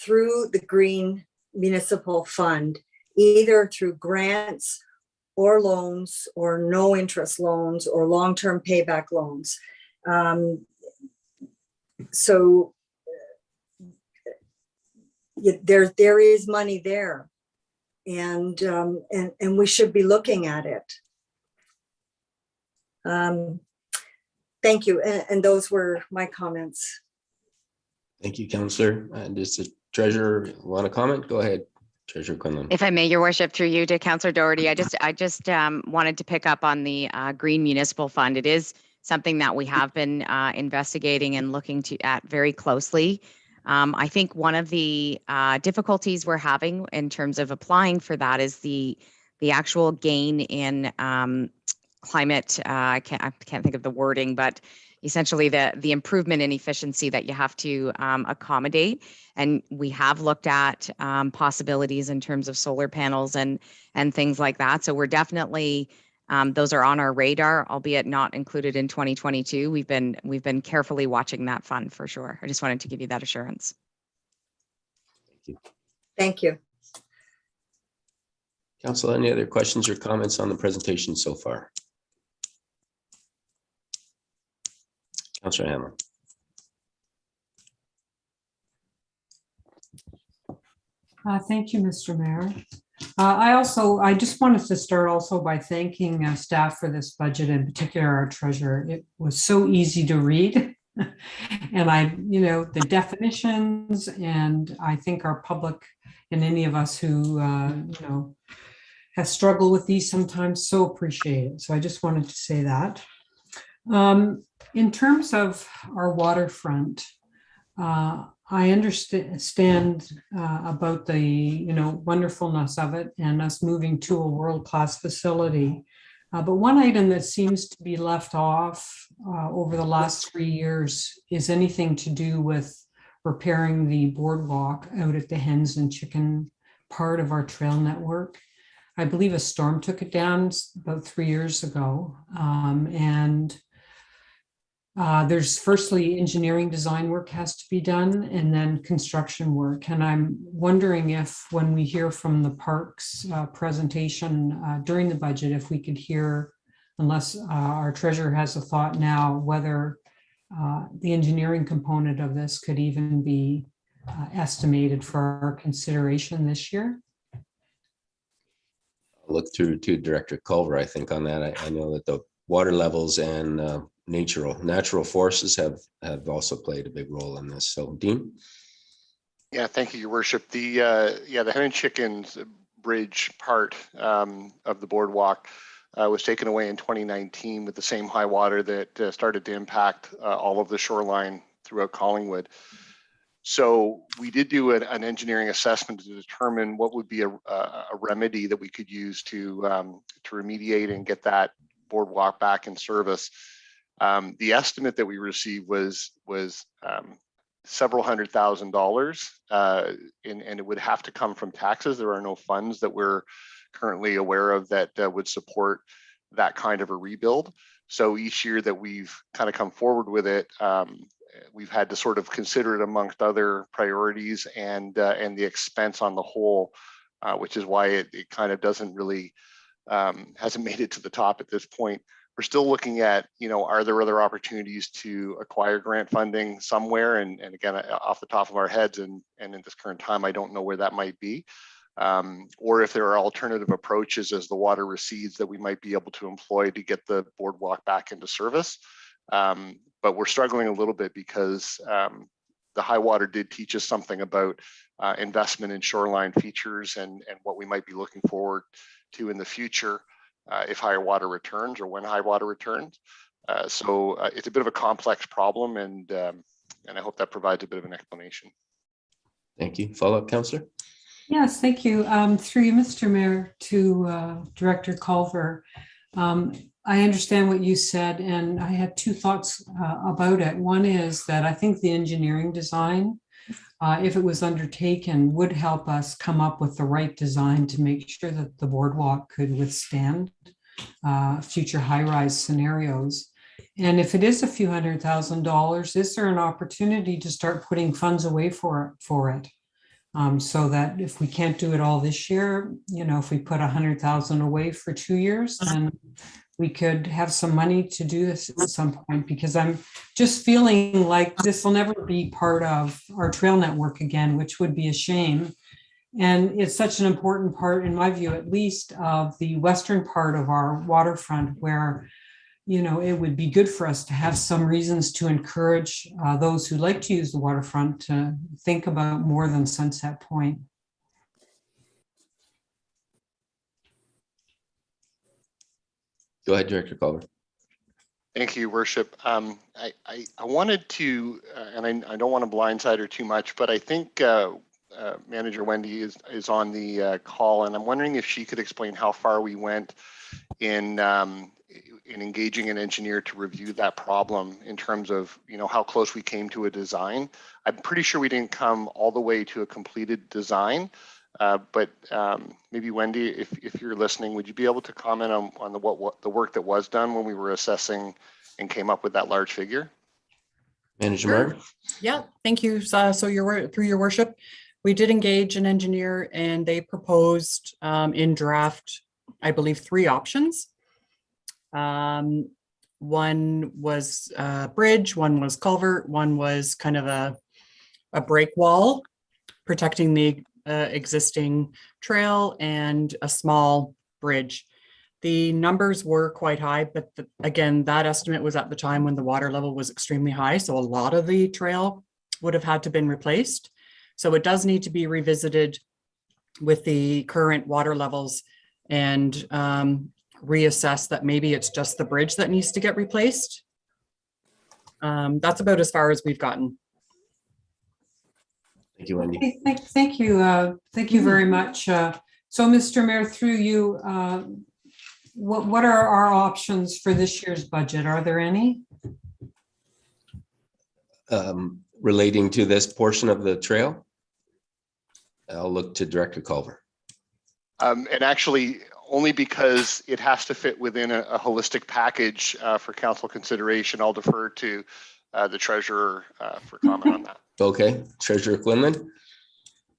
Speaker 8: through the Green Municipal Fund, either through grants or loans or no interest loans or long-term payback loans. So there is money there, and we should be looking at it. Thank you, and those were my comments.
Speaker 1: Thank you, Councillor. Does the Treasurer want to comment? Go ahead, Treasurer Quinlan.
Speaker 4: If I may, Your Worship, through you to Councillor Doherty, I just wanted to pick up on the Green Municipal Fund. It is something that we have been investigating and looking at very closely. I think one of the difficulties we're having in terms of applying for that is the actual gain in climate. I can't think of the wording, but essentially the improvement in efficiency that you have to accommodate. And we have looked at possibilities in terms of solar panels and things like that. So we're definitely, those are on our radar, albeit not included in 2022. We've been carefully watching that fund for sure. I just wanted to give you that assurance.
Speaker 1: Thank you.
Speaker 8: Thank you.
Speaker 1: Council, any other questions or comments on the presentation so far? Councillor Hamlin.
Speaker 10: Thank you, Mr. Mayor. I just wanted to start also by thanking staff for this budget, in particular our treasurer. It was so easy to read. And the definitions, and I think our public and any of us who, have struggled with these sometimes so appreciate it. So I just wanted to say that. In terms of our waterfront, I understand about the wonderfulness of it and us moving to a world-class facility. But one item that seems to be left off over the last 3 years is anything to do with repairing the boardwalk out at the hens and chicken part of our trail network. I believe a storm took it down about 3 years ago. There's firstly engineering design work has to be done, and then construction work. And I'm wondering if when we hear from the parks presentation during the budget, if we could hear, unless our treasurer has a thought now, whether the engineering component of this could even be estimated for our consideration this year.
Speaker 1: Look through to Director Culver, I think, on that. I know that the water levels and natural forces have also played a big role in this. So, Dean?
Speaker 9: Yeah, thank you, Your Worship. The hen and chickens bridge part of the boardwalk was taken away in 2019 with the same high water that started to impact all of the shoreline throughout Collingwood. So we did do an engineering assessment to determine what would be a remedy that we could use to remediate and get that boardwalk back in service. The estimate that we received was several $100,000, and it would have to come from taxes. There are no funds that we're currently aware of that would support that kind of a rebuild. So each year that we've kind of come forward with it, we've had to sort of consider it amongst other priorities and the expense on the whole, which is why it kind of doesn't really hasn't made it to the top at this point. We're still looking at, are there other opportunities to acquire grant funding somewhere? And again, off the top of our heads and in this current time, I don't know where that might be. Or if there are alternative approaches as the water recedes that we might be able to employ to get the boardwalk back into service. But we're struggling a little bit because the high water did teach us something about investment in shoreline features and what we might be looking forward to in the future if higher water returns or when high water returns. So it's a bit of a complex problem, and I hope that provides a bit of an explanation.
Speaker 1: Thank you. Follow-up, Councillor?
Speaker 10: Yes, thank you. Through you, Mr. Mayor, to Director Culver. I understand what you said, and I had two thoughts about it. One is that I think the engineering design, if it was undertaken, would help us come up with the right design to make sure that the boardwalk could withstand future high-rise scenarios. And if it is a few $100,000, is there an opportunity to start putting funds away for it? So that if we can't do it all this year, if we put 100,000 away for 2 years, then we could have some money to do this at some point, because I'm just feeling like this will never be part of our trail network again, which would be a shame. And it's such an important part, in my view, at least, of the western part of our waterfront, where it would be good for us to have some reasons to encourage those who like to use the waterfront to think about more than Sunset Point.
Speaker 1: Go ahead, Director Culver.
Speaker 9: Thank you, Worship. I wanted to, and I don't want to blindside her too much, but I think Manager Wendy is on the call, and I'm wondering if she could explain how far we went in engaging an engineer to review that problem in terms of, how close we came to a design. I'm pretty sure we didn't come all the way to a completed design, but maybe Wendy, if you're listening, would you be able to comment on the work that was done when we were assessing and came up with that large figure?
Speaker 1: Manager
Speaker 11: Sure.
Speaker 1: Martin?
Speaker 11: Yeah, thank you. So through your worship, we did engage an engineer, and they proposed in draft, I believe, 3 options. One was bridge, one was culvert, one was kind of a break wall protecting the existing trail and a small bridge. The numbers were quite high, but again, that estimate was at the time when the water level was extremely high. So a lot of the trail would have had to been replaced. So it does need to be revisited with the current water levels and reassess that maybe it's just the bridge that needs to get replaced. That's about as far as we've gotten.
Speaker 1: Thank you, Wendy.
Speaker 10: Okay, thank you. Thank you very much. So, Mr. Mayor, through you, what are our options for this year's budget? Are there any?
Speaker 1: Relating to this portion of the trail? I'll look to Director Culver.
Speaker 9: And actually, only because it has to fit within a holistic package for council consideration, I'll defer to the treasurer for comment on that.
Speaker 1: Okay, Treasurer Quinlan.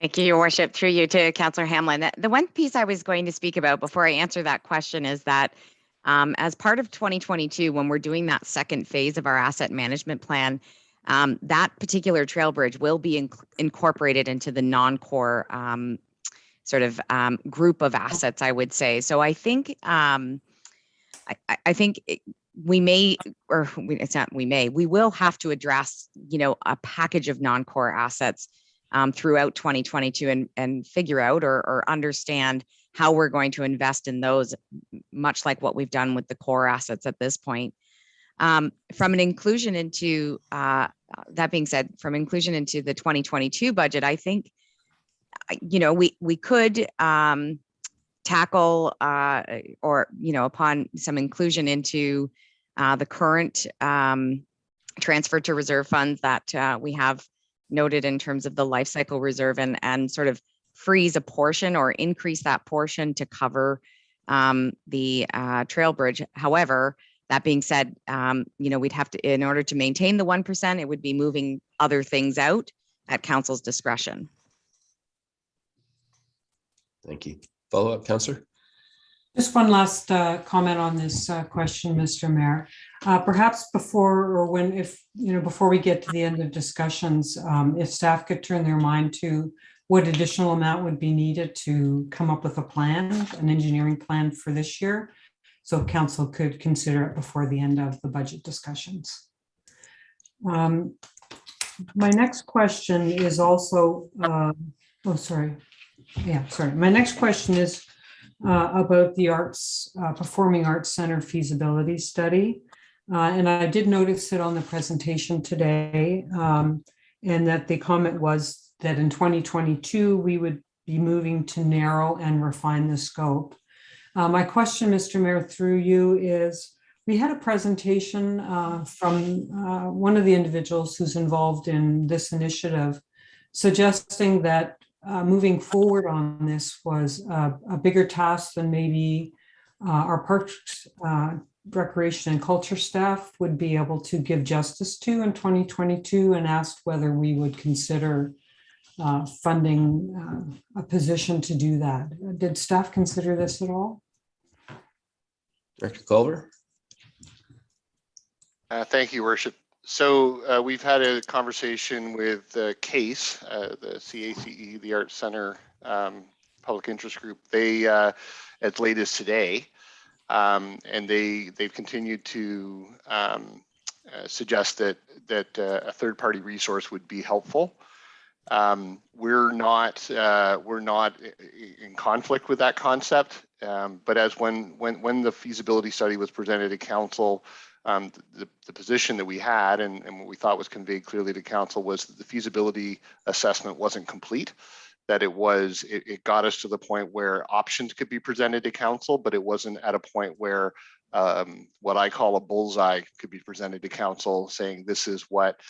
Speaker 4: Thank you, Your Worship. Through you to Councillor Hamlin. The one piece I was going to speak about before I answer that question is that as part of 2022, when we're doing that second phase of our asset management plan, that particular trail bridge will be incorporated into the non-core group of assets, I would say. So I think we will have to address, a package of non-core assets throughout 2022 and figure out or understand how we're going to invest in those, much like what we've done with the core assets at this point. From an inclusion into, that being said, from inclusion into the 2022 budget, I think, we could tackle or, upon some inclusion into the current transfer to reserve funds that we have noted in terms of the life cycle reserve and sort of freeze a portion or increase that portion to cover the trail bridge. However, that being said, we'd have to, in order to maintain the 1%, it would be moving other things out at council's discretion.
Speaker 1: Thank you. Follow up, Councillor.
Speaker 10: Just one last comment on this question, Mr. Mayor. Perhaps before we get to the end of discussions, if staff could turn their mind to what additional amount would be needed to come up with a plan, an engineering plan for this year, so council could consider it before the end of the budget discussions. My next question is also, my next question is about the Performing Arts Center feasibility study. And I did notice it on the presentation today, and that the comment was that in 2022, we would be moving to narrow and refine the scope. My question, Mr. Mayor, through you is, we had a presentation from one of the individuals who's involved in this initiative, suggesting that moving forward on this was a bigger task than maybe our Parks, Recreation and Culture staff would be able to give justice to in 2022, and asked whether we would consider funding a position to do that. Did staff consider this at all?
Speaker 1: Director Culver.
Speaker 9: Thank you, Worship. So we've had a conversation with CASE, the CACE, the Arts Center Public Interest Group. They, as late as today, and they've continued to suggest that a third-party resource would be helpful. We're not in conflict with that concept, but as when the feasibility study was presented to council, the position that we had and what we thought was conveyed clearly to council was that the feasibility assessment wasn't complete, that it got us to the point where options could be presented to council, but it wasn't at a point where what I call a bullseye could be presented to council saying this is what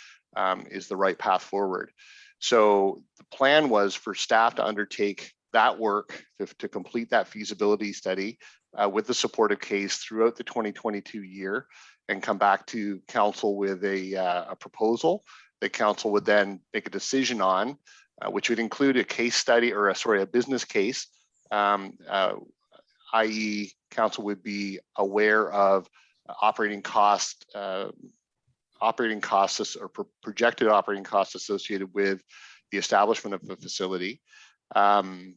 Speaker 9: is the right path forward. So the plan was for staff to undertake that work to complete that feasibility study with the support of CASE throughout the 2022 year, and come back to council with a proposal that council would then make a decision on, which would include a case study or a business case, i.e. council would be aware of operating costs or projected operating costs associated with the establishment of the facility. However,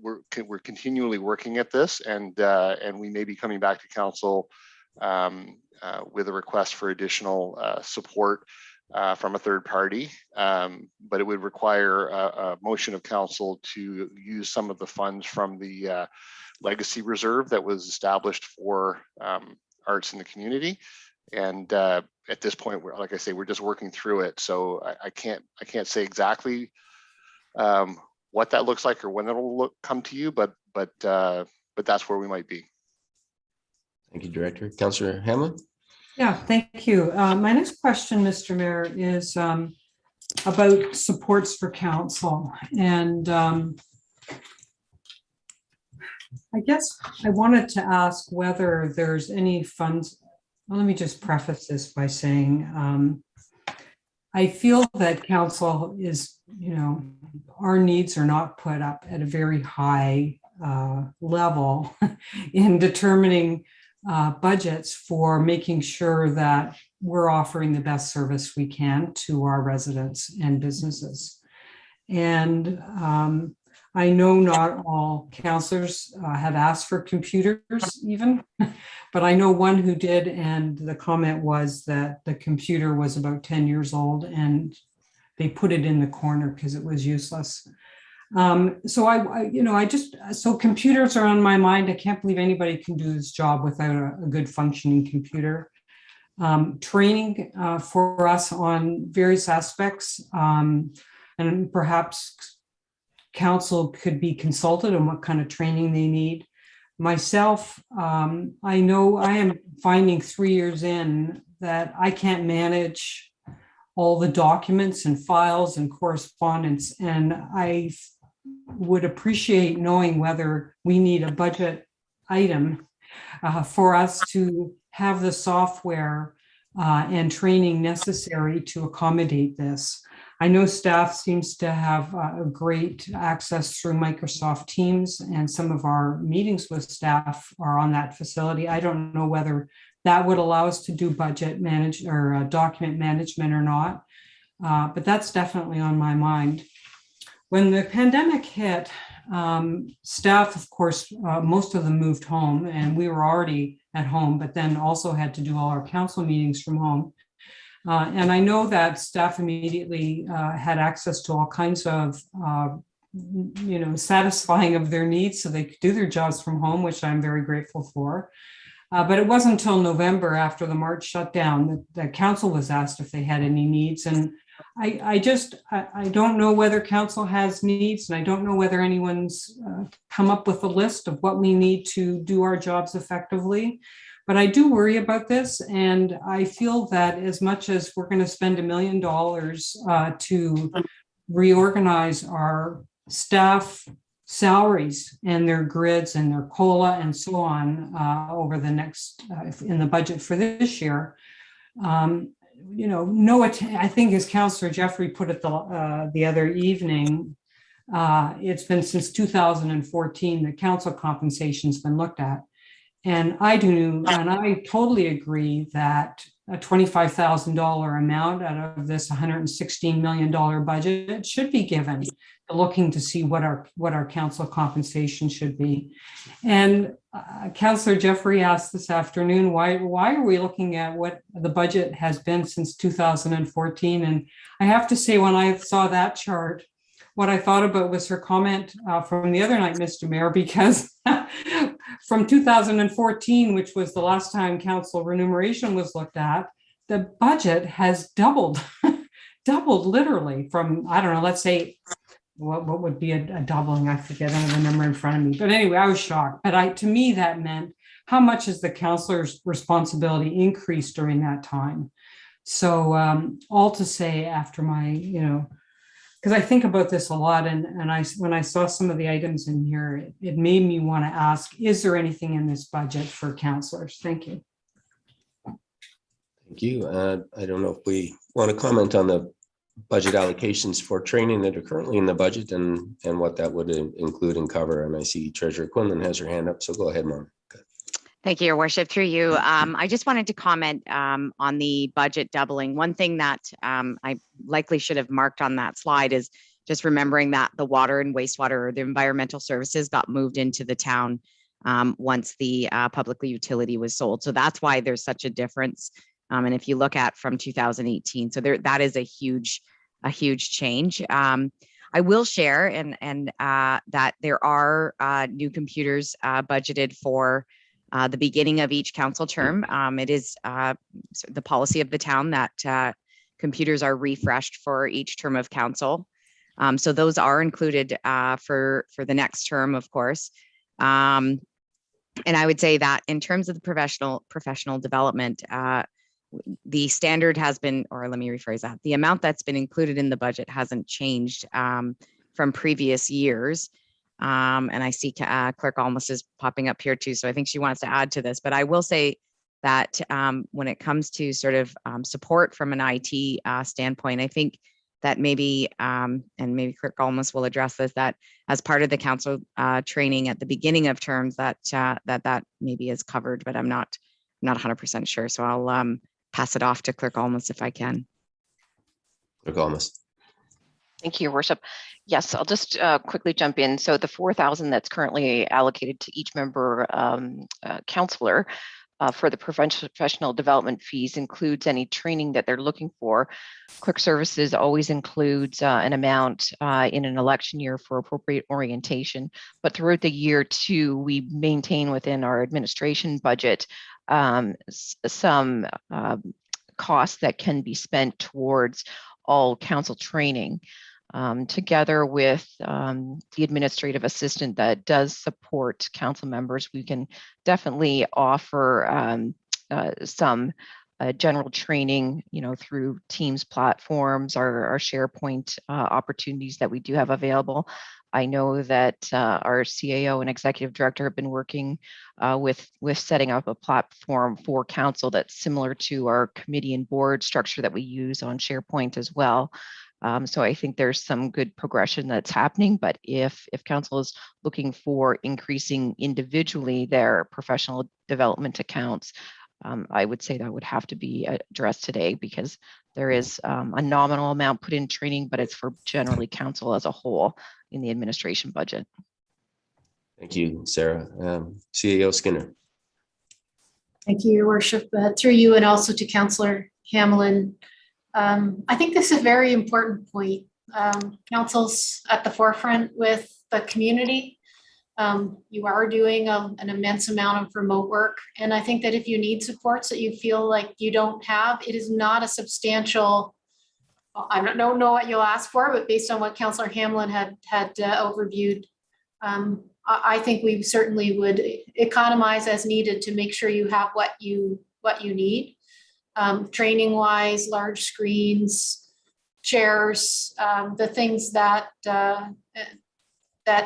Speaker 9: we're continually working at this, and we may be coming back to council with a request for additional support from a third party, but it would require a motion of council to use some of the funds from the legacy reserve that was established for arts in the community. And at this point, like I say, we're just working through it. So I can't say exactly what that looks like or when it'll come to you, but that's where we might be.
Speaker 1: Thank you, Director. Councillor Hamlin.
Speaker 10: Yeah, thank you. My next question, Mr. Mayor, is about supports for council. And I guess I wanted to ask whether there's any funds. Well, let me just preface this by saying I feel that council is, our needs are not put up at a very high level in determining budgets for making sure that we're offering the best service we can to our residents and businesses. And I know not all councillors have asked for computers even, but I know one who did, and the comment was that the computer was about 10 years old and they put it in the corner because it was useless. So computers are on my mind. I can't believe anybody can do this job without a good functioning computer. Training for us on various aspects, and perhaps council could be consulted on what kind of training they need. Myself, I know I am finding 3 years in that I can't manage all the documents and files and correspondence, and I would appreciate knowing whether we need a budget item for us to have the software and training necessary to accommodate this. I know staff seems to have a great access through Microsoft Teams, and some of our meetings with staff are on that facility. I don't know whether that would allow us to do budget manage or document management or not, but that's definitely on my mind. When the pandemic hit, staff, of course, most of them moved home, and we were already at home, but then also had to do all our council meetings from home. And I know that staff immediately had access to all kinds of, satisfying of their needs so they could do their jobs from home, which I'm very grateful for. But it wasn't until November, after the March shutdown, that council was asked if they had any needs. And I don't know whether council has needs, and I don't know whether anyone's come up with a list of what we need to do our jobs effectively. But I do worry about this, and I feel that as much as we're going to spend $1 million to reorganize our staff salaries and their grids and their COLA and so on over the next, in the budget for this year, I think as Councillor Jeffrey put it the other evening, it's been since 2014 that council compensation's been looked at. And I totally agree that a $25,000 amount out of this $116 million budget should be given to looking to see what our council compensation should be. And Councillor Jeffrey asked this afternoon, why are we looking at what the budget has been since 2014? And I have to say, when I saw that chart, what I thought about was her comment from the other night, Mr. Mayor, because from 2014, which was the last time council remuneration was looked at, the budget has doubled, doubled literally from, I don't know, let's say, what would be a doubling? I forget, I don't have the number in front of me. But anyway, I was shocked. But to me, that meant how much is the councillor's responsibility increased during that time? So all to say, after my, because I think about this a lot, and when I saw some of the items in here, it made me want to ask, is there anything in this budget for councillors? Thank you.
Speaker 1: Thank you. I don't know if we want to comment on the budget allocations for training that are currently in the budget and what that would include and cover. And I see Treasurer Quinlan has her hand up, so go ahead, Mom.
Speaker 4: Thank you, Your Worship. Through you, I just wanted to comment on the budget doubling. One thing that I likely should have marked on that slide is just remembering that the water and wastewater, or the environmental services, got moved into the town once the public utility was sold. So that's why there's such a difference. And if you look at from 2018, so that is a huge change. I will share and that there are new computers budgeted for the beginning of each council term. It is the policy of the town that computers are refreshed for each term of council. So those are included for the next term, of course. And I would say that in terms of the professional development, the standard has been, or let me rephrase that, the amount that's been included in the budget hasn't changed from previous years. And I see Clerk Almus is popping up here too, so I think she wants to add to this. But I will say that when it comes to sort of support from an IT standpoint, I think that maybe, and maybe Clerk Almus will address this, that as part of the council training at the beginning of terms, that maybe is covered, but I'm not 100% sure. So I'll pass it off to Clerk Almus if I can.
Speaker 1: Clerk Almus.
Speaker 6: Thank you, Your Worship. Yes, I'll just quickly jump in. So the 4,000 that's currently allocated to each member councillor for the professional development fees includes any training that they're looking for. Clerk Services always includes an amount in an election year for appropriate orientation, but throughout the year too, we maintain within our administration budget some costs that can be spent towards all council training. Together with the administrative assistant that does support council members, we can definitely offer some general training, through Teams platforms, our SharePoint opportunities that we do have available. I know that our CAO and executive director have been working with setting up a platform for council that's similar to our committee and board structure that we use on SharePoint as well. So I think there's some good progression that's happening, but if council is looking for increasing individually their professional development accounts, I would say that would have to be addressed today, because there is a nominal amount put in training, but it's for generally council as a whole in the administration budget.
Speaker 1: Thank you, Sarah. CAO Skinner.
Speaker 5: Thank you, Your Worship. Through you and also to Councillor Hamlin. I think this is a very important point. Council's at the forefront with the community. You are doing an immense amount of remote work. And I think that if you need supports that you feel like you don't have, it is not a substantial, I don't know what you'll ask for, but based on what Councillor Hamlin had overviewed, I think we certainly would economize as needed to make sure you have what you need. Training wise, large screens, chairs, the things that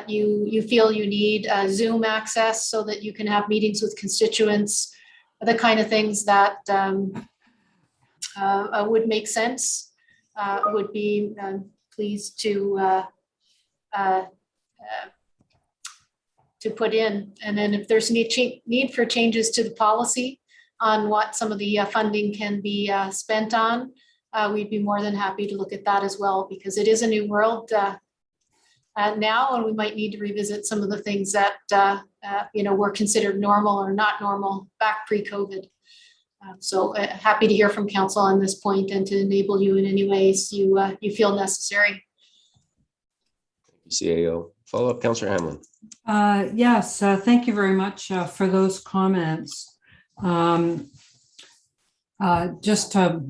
Speaker 5: you feel you need, Zoom access so that you can have meetings with constituents, the kind of things that would make sense. Would be pleased to put in. And then if there's need for changes to the policy on what some of the funding can be spent on, we'd be more than happy to look at that as well, because it is a new world now, and we might need to revisit some of the things that were considered normal or not normal back pre-COVID. So happy to hear from council on this point and to enable you in any ways you feel necessary.
Speaker 1: CAO. Follow up, Councillor Hamlin.
Speaker 10: Yes, thank you very much for those comments. Just our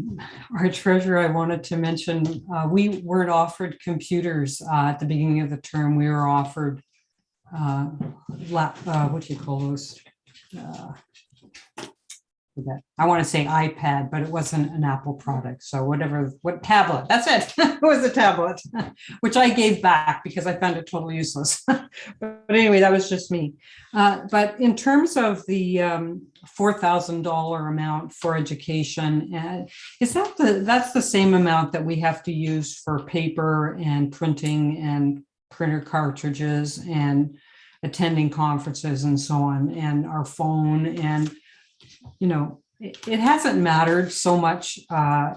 Speaker 10: treasurer, I wanted to mention, we weren't offered computers at the beginning of the term. We were offered, what do you call those? I want to say iPad, but it wasn't an Apple product. So what tablet, that's it. It was a tablet, which I gave back because I found it totally useless. But anyway, that was just me. But in terms of the $4,000 amount for education, is that's the same amount that we have to use for paper and printing and printer cartridges and attending conferences and so on, and our phone, and it hasn't mattered so much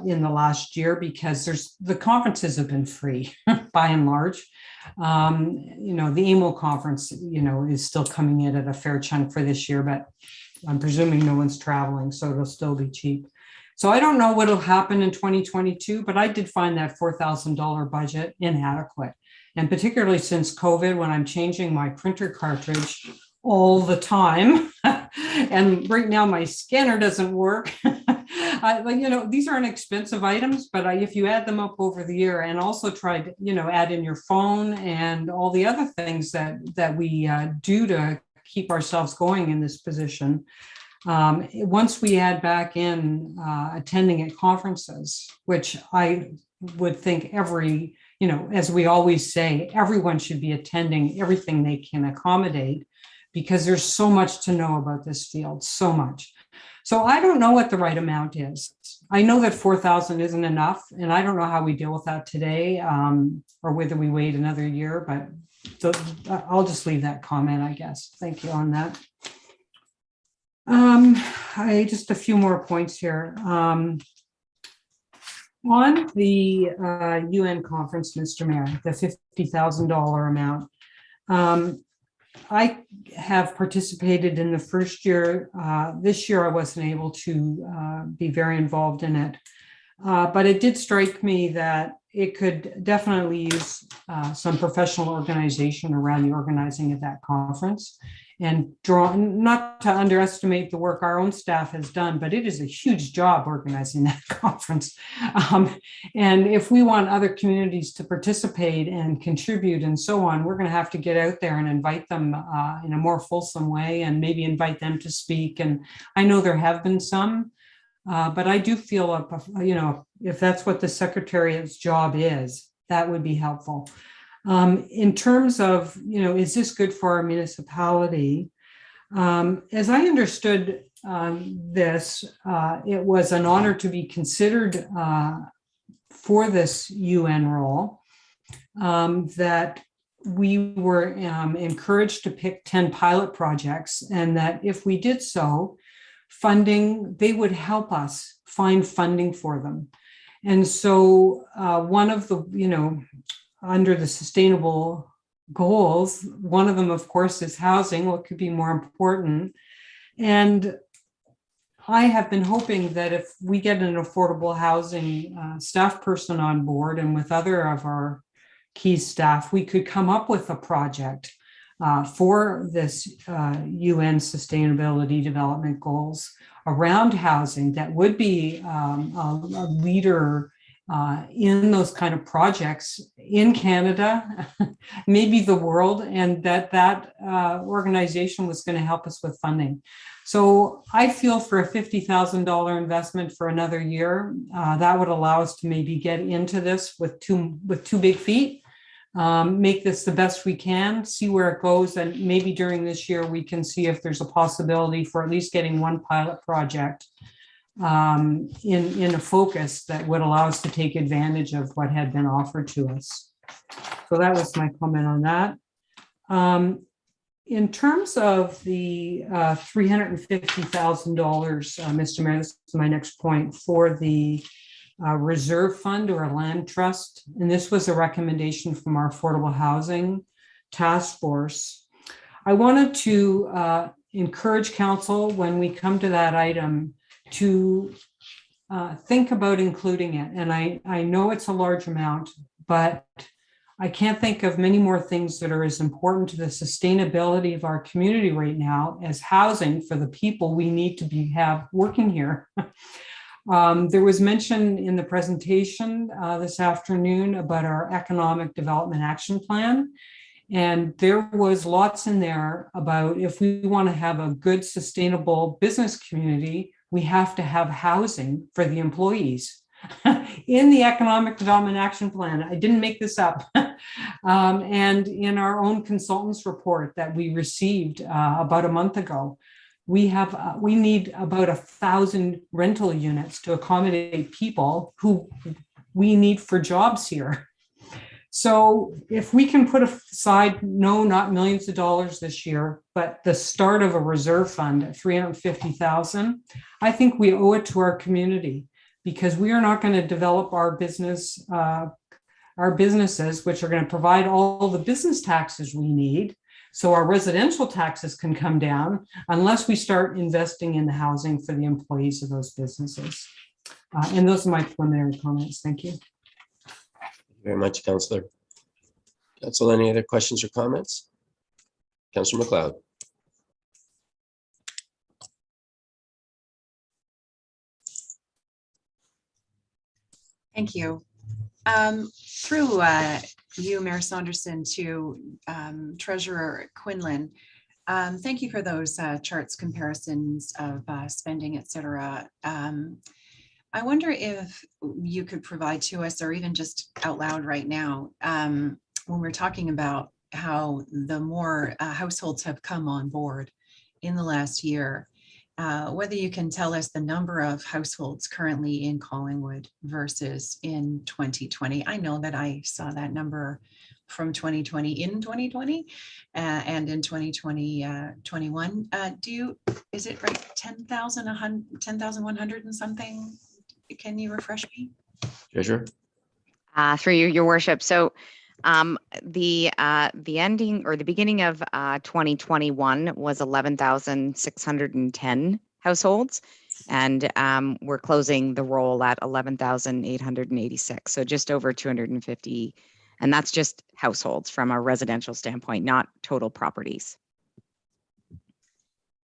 Speaker 10: in the last year because the conferences have been free by and large. The AMO conference, is still coming in at a fair chunk for this year, but I'm presuming no one's traveling, so it'll still be cheap. So I don't know what'll happen in 2022, but I did find that $4,000 budget inadequate. And particularly since COVID, when I'm changing my printer cartridge all the time, and right now my scanner doesn't work. These aren't expensive items, but if you add them up over the year and also try to, add in your phone and all the other things that we do to keep ourselves going in this position, once we add back in attending at conferences, which I would think as we always say, everyone should be attending everything they can accommodate, because there's so much to know about this field, so much. So I don't know what the right amount is. I know that 4,000 isn't enough, and I don't know how we deal with that today, or whether we wait another year, but I'll just leave that comment, I guess. Thank you on that. Just a few more points here. On the UN conference, Mr. Mayor, the $50,000 amount, I have participated in the first year. This year I wasn't able to be very involved in it, but it did strike me that it could definitely use some professional organization around the organizing of that conference, and not to underestimate the work our own staff has done, but it is a huge job organizing that conference. And if we want other communities to participate and contribute and so on, we're going to have to get out there and invite them in a more fulsome way, and maybe invite them to speak. And I know there have been some, but I do feel, if that's what the Secretariat's job is, that would be helpful. In terms of, is this good for our municipality? As I understood this, it was an honor to be considered for this UN role, that we were encouraged to pick 10 pilot projects, and that if we did so, they would help us find funding for them. And so one of the, under the sustainable goals, one of them, of course, is housing. What could be more important? And I have been hoping that if we get an affordable housing staff person on board, and with other of our key staff, we could come up with a project for this UN Sustainability Development Goals around housing that would be a leader in those kind of projects in Canada, maybe the world, and that organization was going to help us with funding. So I feel for a $50,000 investment for another year, that would allow us to maybe get into this with two big feet, make this the best we can, see where it goes, and maybe during this year we can see if there's a possibility for at least getting one pilot project in a focus that would allow us to take advantage of what had been offered to us. So that was my comment on that. In terms of the $350,000, Mr. Mayor, this is my next point, for the reserve fund or a land trust, and this was a recommendation from our affordable housing task force. I wanted to encourage council, when we come to that item, to think about including it. And I know it's a large amount, but I can't think of many more things that are as important to the sustainability of our community right now as housing for the people we need to have working here. There was mention in the presentation this afternoon about our Economic Development Action Plan. And there was lots in there about if we want to have a good, sustainable business community, we have to have housing for the employees. In the Economic Development Action Plan, I didn't make this up, and in our own consultants report that we received about a month ago, we need about 1,000 rental units to accommodate people who we need for jobs here. So if we can put aside, no, not millions of dollars this year, but the start of a reserve fund at 350,000, I think we owe it to our community, because we are not going to develop our businesses, which are going to provide all the business taxes we need, so our residential taxes can come down, unless we start investing in the housing for the employees of those businesses. And those are my preliminary comments. Thank you.
Speaker 1: Very much, Councillor. Council, any other questions or comments? Councillor McLeod.
Speaker 12: Thank you. Through you, Mayor Saunderson, to Treasurer Quinlan, thank you for those charts, comparisons of spending, et cetera. I wonder if you could provide to us, or even just out loud right now, when we're talking about how the more households have come on board in the last year, whether you can tell us the number of households currently in Collingwood versus in 2020. I know that I saw that number from 2020 in 2020 and in 2021. Is it right? 10,100 and something? Can you refresh me?
Speaker 1: Treasurer.
Speaker 4: Through you, your worship. So the ending or the beginning of 2021 was 11,610 households, and we're closing the roll at 11,886. So just over 250, and that's just households from a residential standpoint, not total properties.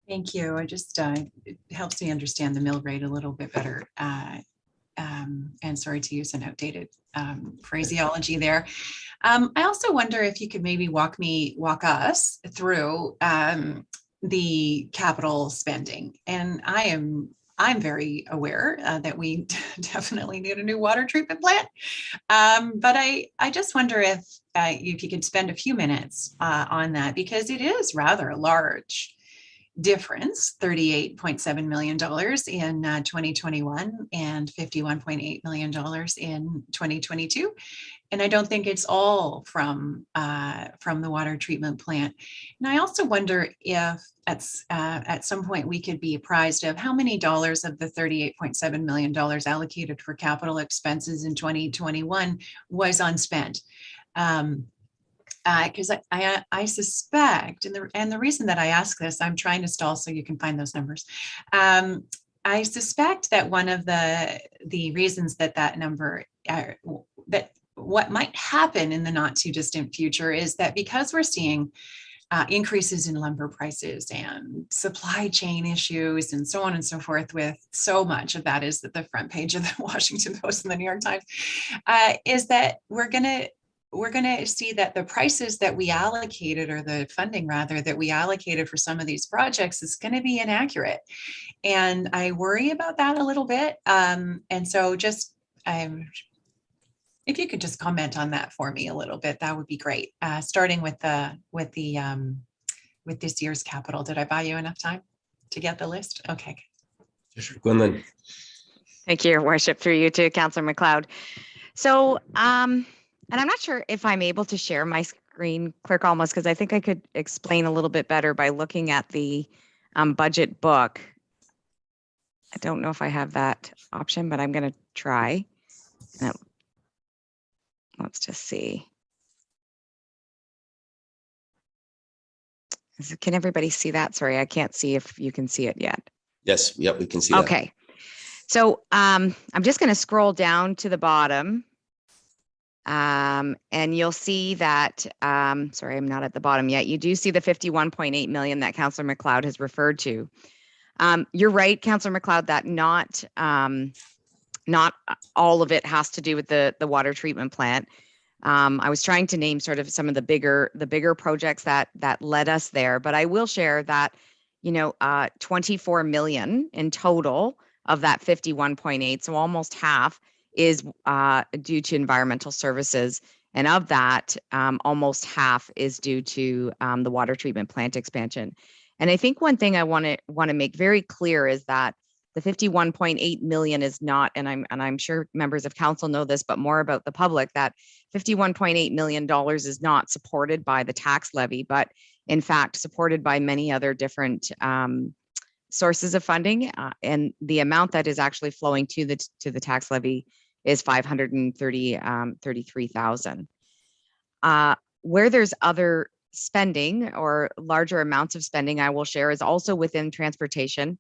Speaker 12: Thank you. I just it helps me understand the mill rate a little bit better. And sorry to use an outdated phraseology there. I also wonder if you could maybe walk us through the capital spending. And I'm very aware that we definitely need a new water treatment plant. But I just wonder if you could spend a few minutes on that, because it is rather a large difference, $38.7 million in 2021 and $51.8 million in 2022. And I don't think it's all from the water treatment plant. And I also wonder if at some point we could be apprised of how many dollars of the $38.7 million allocated for capital expenses in 2021 was unspent. Because I suspect, and the reason that I ask this, I'm trying to stall so you can find those numbers. I suspect that one of the reasons that number, that what might happen in the not too distant future is that because we're seeing increases in lumber prices and supply chain issues and so on and so forth, with so much of that is that the front page of the Washington Post and the New York Times, is that we're going to see that the prices that we allocated, or the funding rather, that we allocated for some of these projects is going to be inaccurate. And I worry about that a little bit. And so just, if you could just comment on that for me a little bit, that would be great. Starting with this year's capital. Did I buy you enough time to get the list? Okay.
Speaker 1: Treasurer Quinlan.
Speaker 4: Thank you, Your Worship, through you to Councillor McLeod. So, and I'm not sure if I'm able to share my screen, Clerk Almost, because I think I could explain a little bit better by looking at the budget book. I don't know if I have that option, but I'm going to try. Let's just see. Can everybody see that? Sorry, I can't see if you can see it yet.
Speaker 1: Yes, yep, we can see that.
Speaker 4: Okay. So I'm just going to scroll down to the bottom. And you'll see that, sorry, I'm not at the bottom yet. You do see the 51.8 million that Councillor McLeod has referred to. You're right, Councillor McLeod, that not all of it has to do with the water treatment plant. I was trying to name sort of some of the bigger projects that led us there, but I will share that, 24 million in total of that 51.8, so almost half, is due to environmental services. And of that, almost half is due to the water treatment plant expansion. And I think one thing I want to make very clear is that The 51.8 million is not, and I'm sure members of council know this, but more about the public, that $51.8 million is not supported by the tax levy, but in fact supported by many other different sources of funding. And the amount that is actually flowing to the tax levy is $533,000. Where there's other spending or larger amounts of spending, I will share, is also within transportation.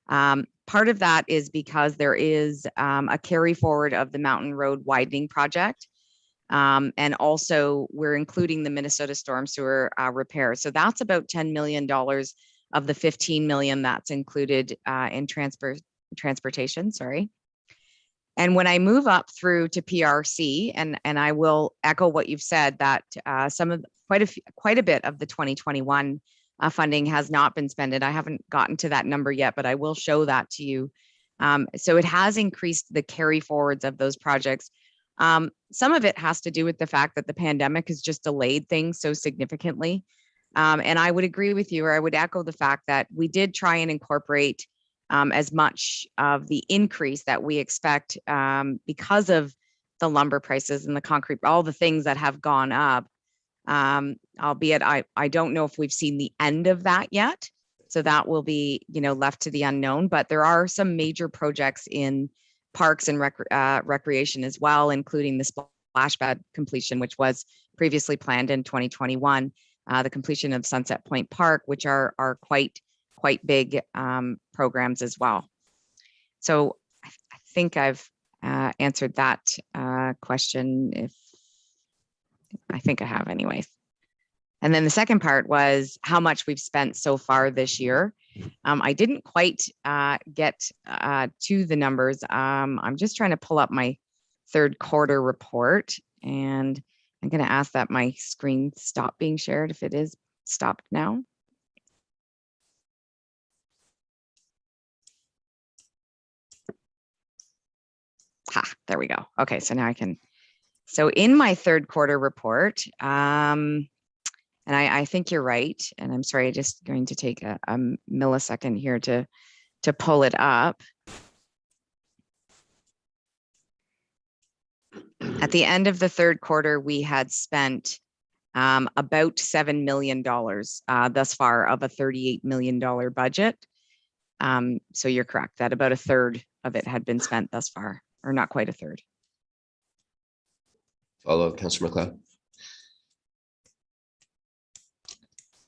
Speaker 4: Part of that is because there is a carry forward of the Mountain Road widening project. And also we're including the Minnesota storm sewer repair. So that's about $10 million of the 15 million that's included in transportation, sorry. And when I move up through to PRC, and I will echo what you've said, that quite a bit of the 2021 funding has not been spent. I haven't gotten to that number yet, but I will show that to you. So it has increased the carry forwards of those projects. Some of it has to do with the fact that the pandemic has just delayed things so significantly. And I would agree with you, or I would echo the fact that we did try and incorporate as much of the increase that we expect because of the lumber prices and the concrete, all the things that have gone up. Albeit I don't know if we've seen the end of that yet. So that will be, left to the unknown, but there are some major projects in parks and recreation as well, including the splash pad completion, which was previously planned in 2021, the completion of Sunset Point Park, which are quite big programs as well. So I think I've answered that question. I think I have anyways. And then the second part was how much we've spent so far this year. I didn't quite get to the numbers. I'm just trying to pull up my third quarter report, and I'm going to ask that my screen stop being shared if it is stopped now. There we go. Okay, so now I can. So in my third quarter report, and I think you're right, and I'm sorry, just going to take a millisecond here to pull it up. At the end of the third quarter, we had spent about $7 million thus far of a $38 million budget. So you're correct that about a third of it had been spent thus far, or not quite a third.
Speaker 1: Follow, Councillor MacLeod.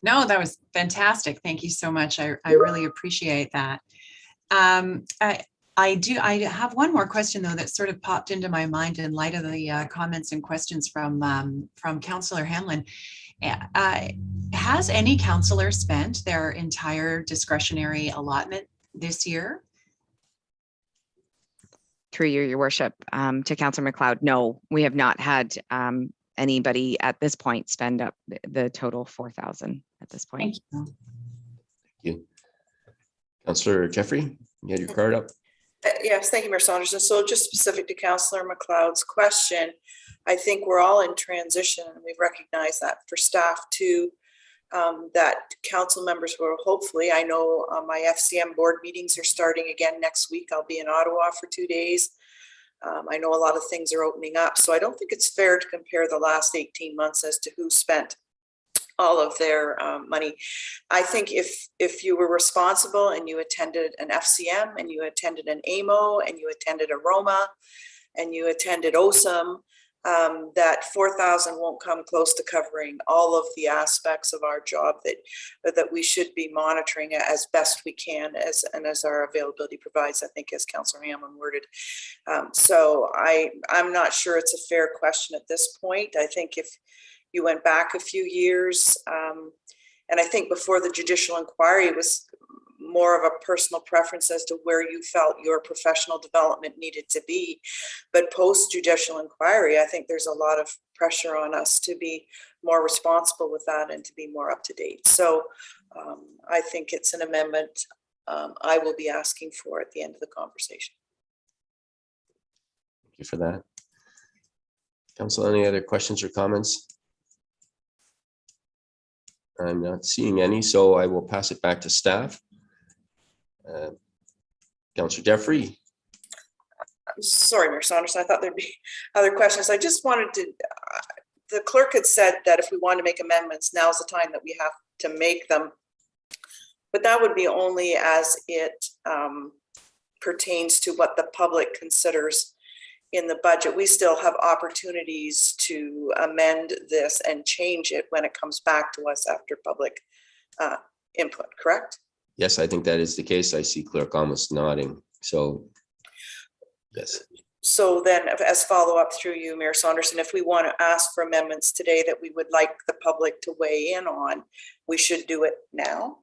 Speaker 12: No, that was fantastic. Thank you so much. I really appreciate that. I have one more question though that sort of popped into my mind in light of the comments and questions from Councillor Hanlon. Has any councillor spent their entire discretionary allotment this year?
Speaker 4: Through you, your worship, to Councillor MacLeod, no, we have not had anybody at this point spend up the total 4,000 at this point.
Speaker 12: Thank you.
Speaker 1: Thank you. Councillor Jeffrey, you had your card up.
Speaker 2: Yes, thank you, Mayor Saunderson. So just specific to Councillor MacLeod's question, I think we're all in transition, and we've recognized that for staff too, that council members will hopefully, I know my FCM board meetings are starting again next week. I'll be in Ottawa for 2 days. I know a lot of things are opening up, so I don't think it's fair to compare the last 18 months as to who spent all of their money. I think if you were responsible and you attended an FCM and you attended an AMO and you attended a Roma and you attended OSAM, that 4,000 won't come close to covering all of the aspects of our job that we should be monitoring as best we can as our availability provides, I think, as Councillor Hammond worded. So I'm not sure it's a fair question at this point. I think if you went back a few years, and I think before the judicial inquiry, it was more of a personal preference as to where you felt your professional development needed to be. But post judicial inquiry, I think there's a lot of pressure on us to be more responsible with that and to be more up to date. So I think it's an amendment I will be asking for at the end of the conversation.
Speaker 1: Thank you for that. Council, any other questions or comments? I'm not seeing any, so I will pass it back to staff. Councillor Jeffrey.
Speaker 2: Sorry, Mayor Saunders, I thought there'd be other questions. I just wanted to, the clerk had said that if we want to make amendments, now's the time that we have to make them. But that would be only as it pertains to what the public considers in the budget. We still have opportunities to amend this and change it when it comes back to us after public input, correct?
Speaker 1: Yes, I think that is the case. I see Clerk almost nodding. So, yes.
Speaker 2: So then as follow-up through you, Mayor Saunderson, if we want to ask for amendments today that we would like the public to weigh in on, we should do it now?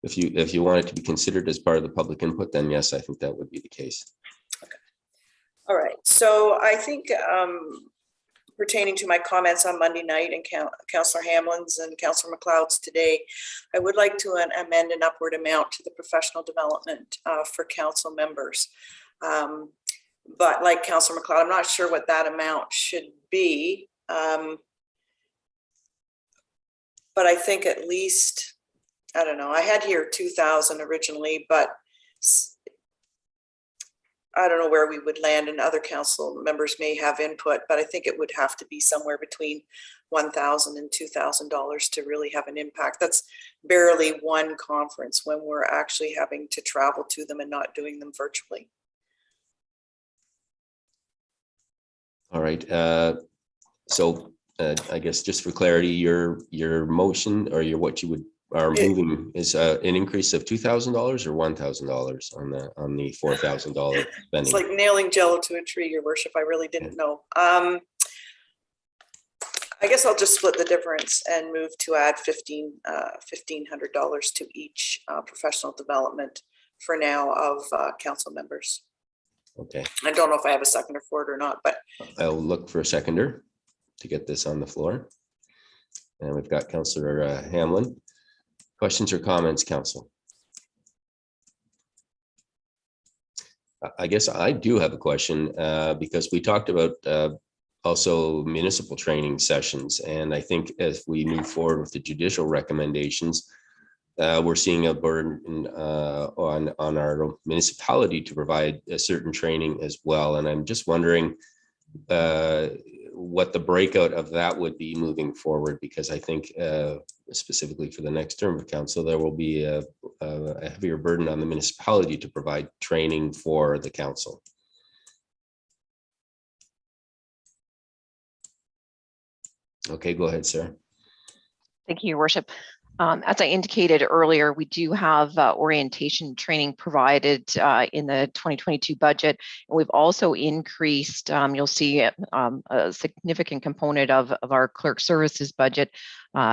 Speaker 1: If you want it to be considered as part of the public input, then yes, I think that would be the case.
Speaker 2: Okay. All right. So I think pertaining to my comments on Monday night and Councillor Hamlin's and Councillor McLeod's today, I would like to amend an upward amount to the professional development for council members. But like Councillor McLeod, I'm not sure what that amount should be. But I think at least, I don't know, I had here 2,000 originally, but I don't know where we would land, and other council members may have input, but I think it would have to be somewhere between $1,000 and $2,000 to really have an impact. That's barely one conference when we're actually having to travel to them and not doing them virtually.
Speaker 1: All right. So I guess just for clarity, your motion or what you are moving is an increase of $2,000 or $1,000 on the $4,000 spending.
Speaker 2: It's like nailing jello to a tree, Your Worship. I really didn't know. I guess I'll just split the difference and move to add $1,500 to each professional development for now of council members.
Speaker 1: Okay.
Speaker 2: I don't know if I have a seconder for it or not, but
Speaker 1: I'll look for a seconder to get this on the floor. And we've got Councillor Hamlin. Questions or comments, council? I guess I do have a question because we talked about also municipal training sessions. And I think as we move forward with the judicial recommendations, we're seeing a burden on our municipality to provide a certain training as well. And I'm just wondering what the breakout of that would be moving forward, because I think specifically for the next term of council, there will be a heavier burden on the municipality to provide training for the council. Okay, go ahead, Sarah.
Speaker 6: Thank you, Your Worship. As I indicated earlier, we do have orientation training provided in the 2022 budget. And we've also increased, you'll see a significant component of our clerk services budget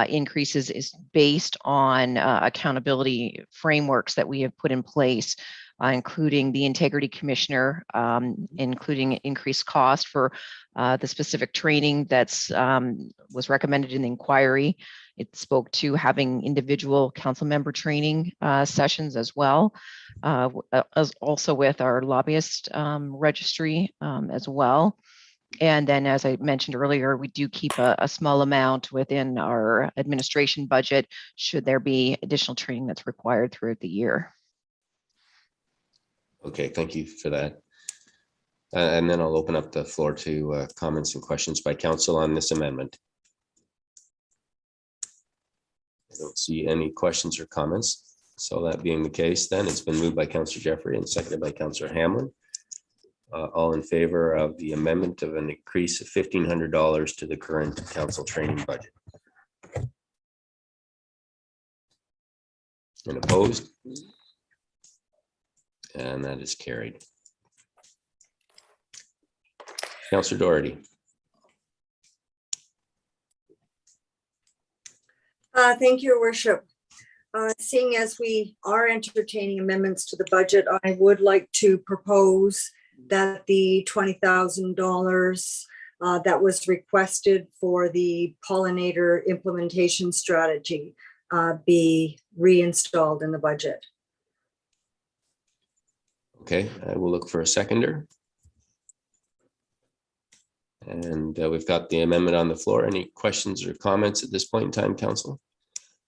Speaker 6: increases is based on accountability frameworks that we have put in place, including the Integrity Commissioner, including increased cost for the specific training that's was recommended in the inquiry. It spoke to having individual council member training sessions as well, as also with our lobbyist registry as well. And then, as I mentioned earlier, we do keep a small amount within our administration budget should there be additional training that's required throughout the year.
Speaker 1: Okay, thank you for that. And then I'll open up the floor to comments and questions by council on this amendment. I don't see any questions or comments. So that being the case, then it's been moved by Councillor Jeffrey and seconded by Councillor Hamlin. All in favor of the amendment of an increase of $1,500 to the current council training budget? And opposed? And that is carried. Councillor Doherty.
Speaker 8: Thank you, Your Worship. Seeing as we are entertaining amendments to the budget, I would like to propose that the $20,000 that was requested for the pollinator implementation strategy be reinstalled in the budget.
Speaker 1: Okay, I will look for a seconder. And we've got the amendment on the floor. Any questions or comments at this point in time, council?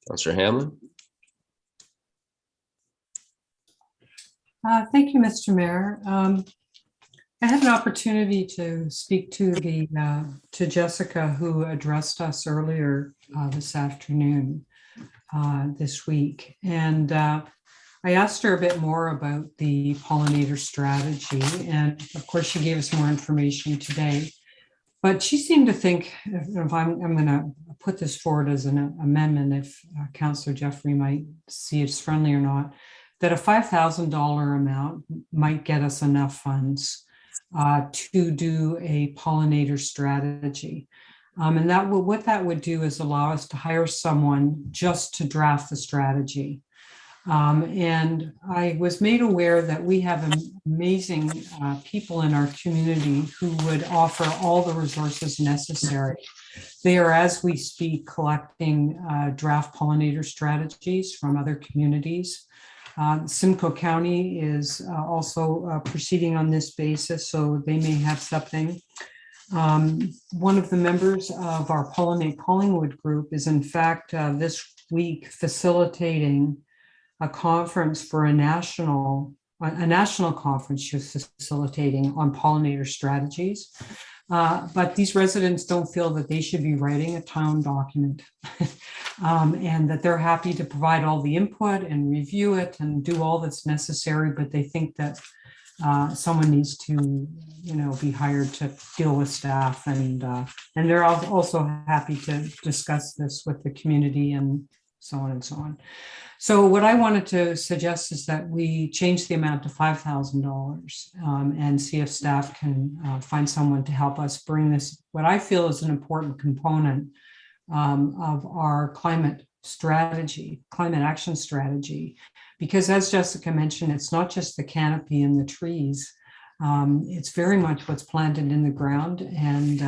Speaker 1: Councillor Hamlin?
Speaker 10: Thank you, Mr. Mayor. I had an opportunity to speak to to Jessica, who addressed us earlier this afternoon, this week. And I asked her a bit more about the pollinator strategy. And of course, she gave us more information today. But she seemed to think, if I'm going to put this forward as an amendment, if Councillor Jeffrey might see it's friendly or not, that a $5,000 amount might get us enough funds to do a pollinator strategy. And what that would do is allow us to hire someone just to draft the strategy. And I was made aware that we have amazing people in our community who would offer all the resources necessary. They are, as we speak, collecting draft pollinator strategies from other communities. Simcoe County is also proceeding on this basis, so they may have something. One of the members of our Pollinate Collingwood group is in fact this week facilitating a conference for a national conference she's facilitating on pollinator strategies. But these residents don't feel that they should be writing a town document and that they're happy to provide all the input and review it and do all that's necessary, but they think that someone needs to, be hired to deal with staff, and they're also happy to discuss this with the community and so on and so on. So what I wanted to suggest is that we change the amount to $5,000 and see if staff can find someone to help us bring this, what I feel is an important component of our climate action strategy. Because as Jessica mentioned, it's not just the canopy and the trees. It's very much what's planted in the ground. And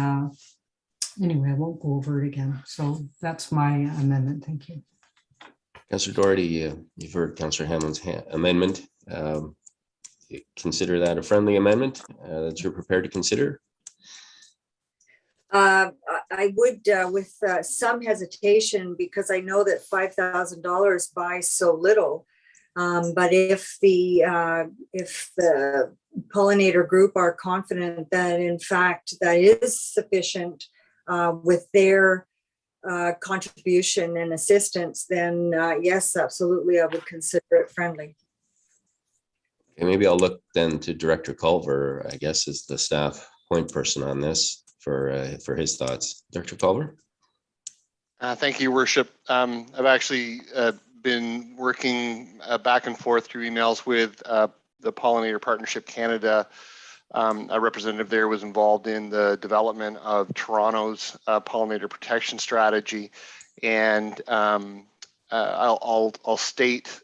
Speaker 10: anyway, I won't go over it again. So that's my amendment. Thank you.
Speaker 1: Councillor Doherty, you've heard Councillor Hammond's amendment. Consider that a friendly amendment that you're prepared to consider?
Speaker 8: I would, with some hesitation, because I know that $5,000 buys so little. But if the pollinator group are confident that in fact that is sufficient with their contribution and assistance, then yes, absolutely, I would consider it friendly.
Speaker 1: Okay, maybe I'll look then to Director Culver, I guess, as the staff point person on this for his thoughts. Director Culver?
Speaker 9: Thank you, Worship. I've actually been working back and forth through emails with the Pollinator Partnership Canada. A representative there was involved in the development of Toronto's pollinator protection strategy, and I'll state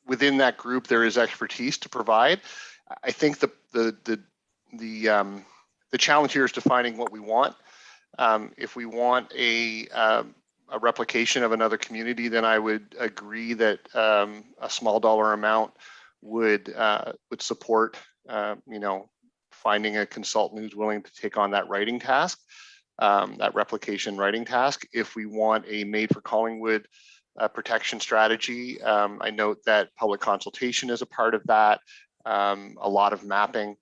Speaker 9: within that group there is expertise to provide. I think the challenge here is defining what we want. If we want a replication of another community, then I would agree that a small dollar amount would support finding a consultant who's willing to take on that writing task, that replication writing task. If we want a made for Collingwood protection strategy, I note that public consultation is a part of that, a lot of mapping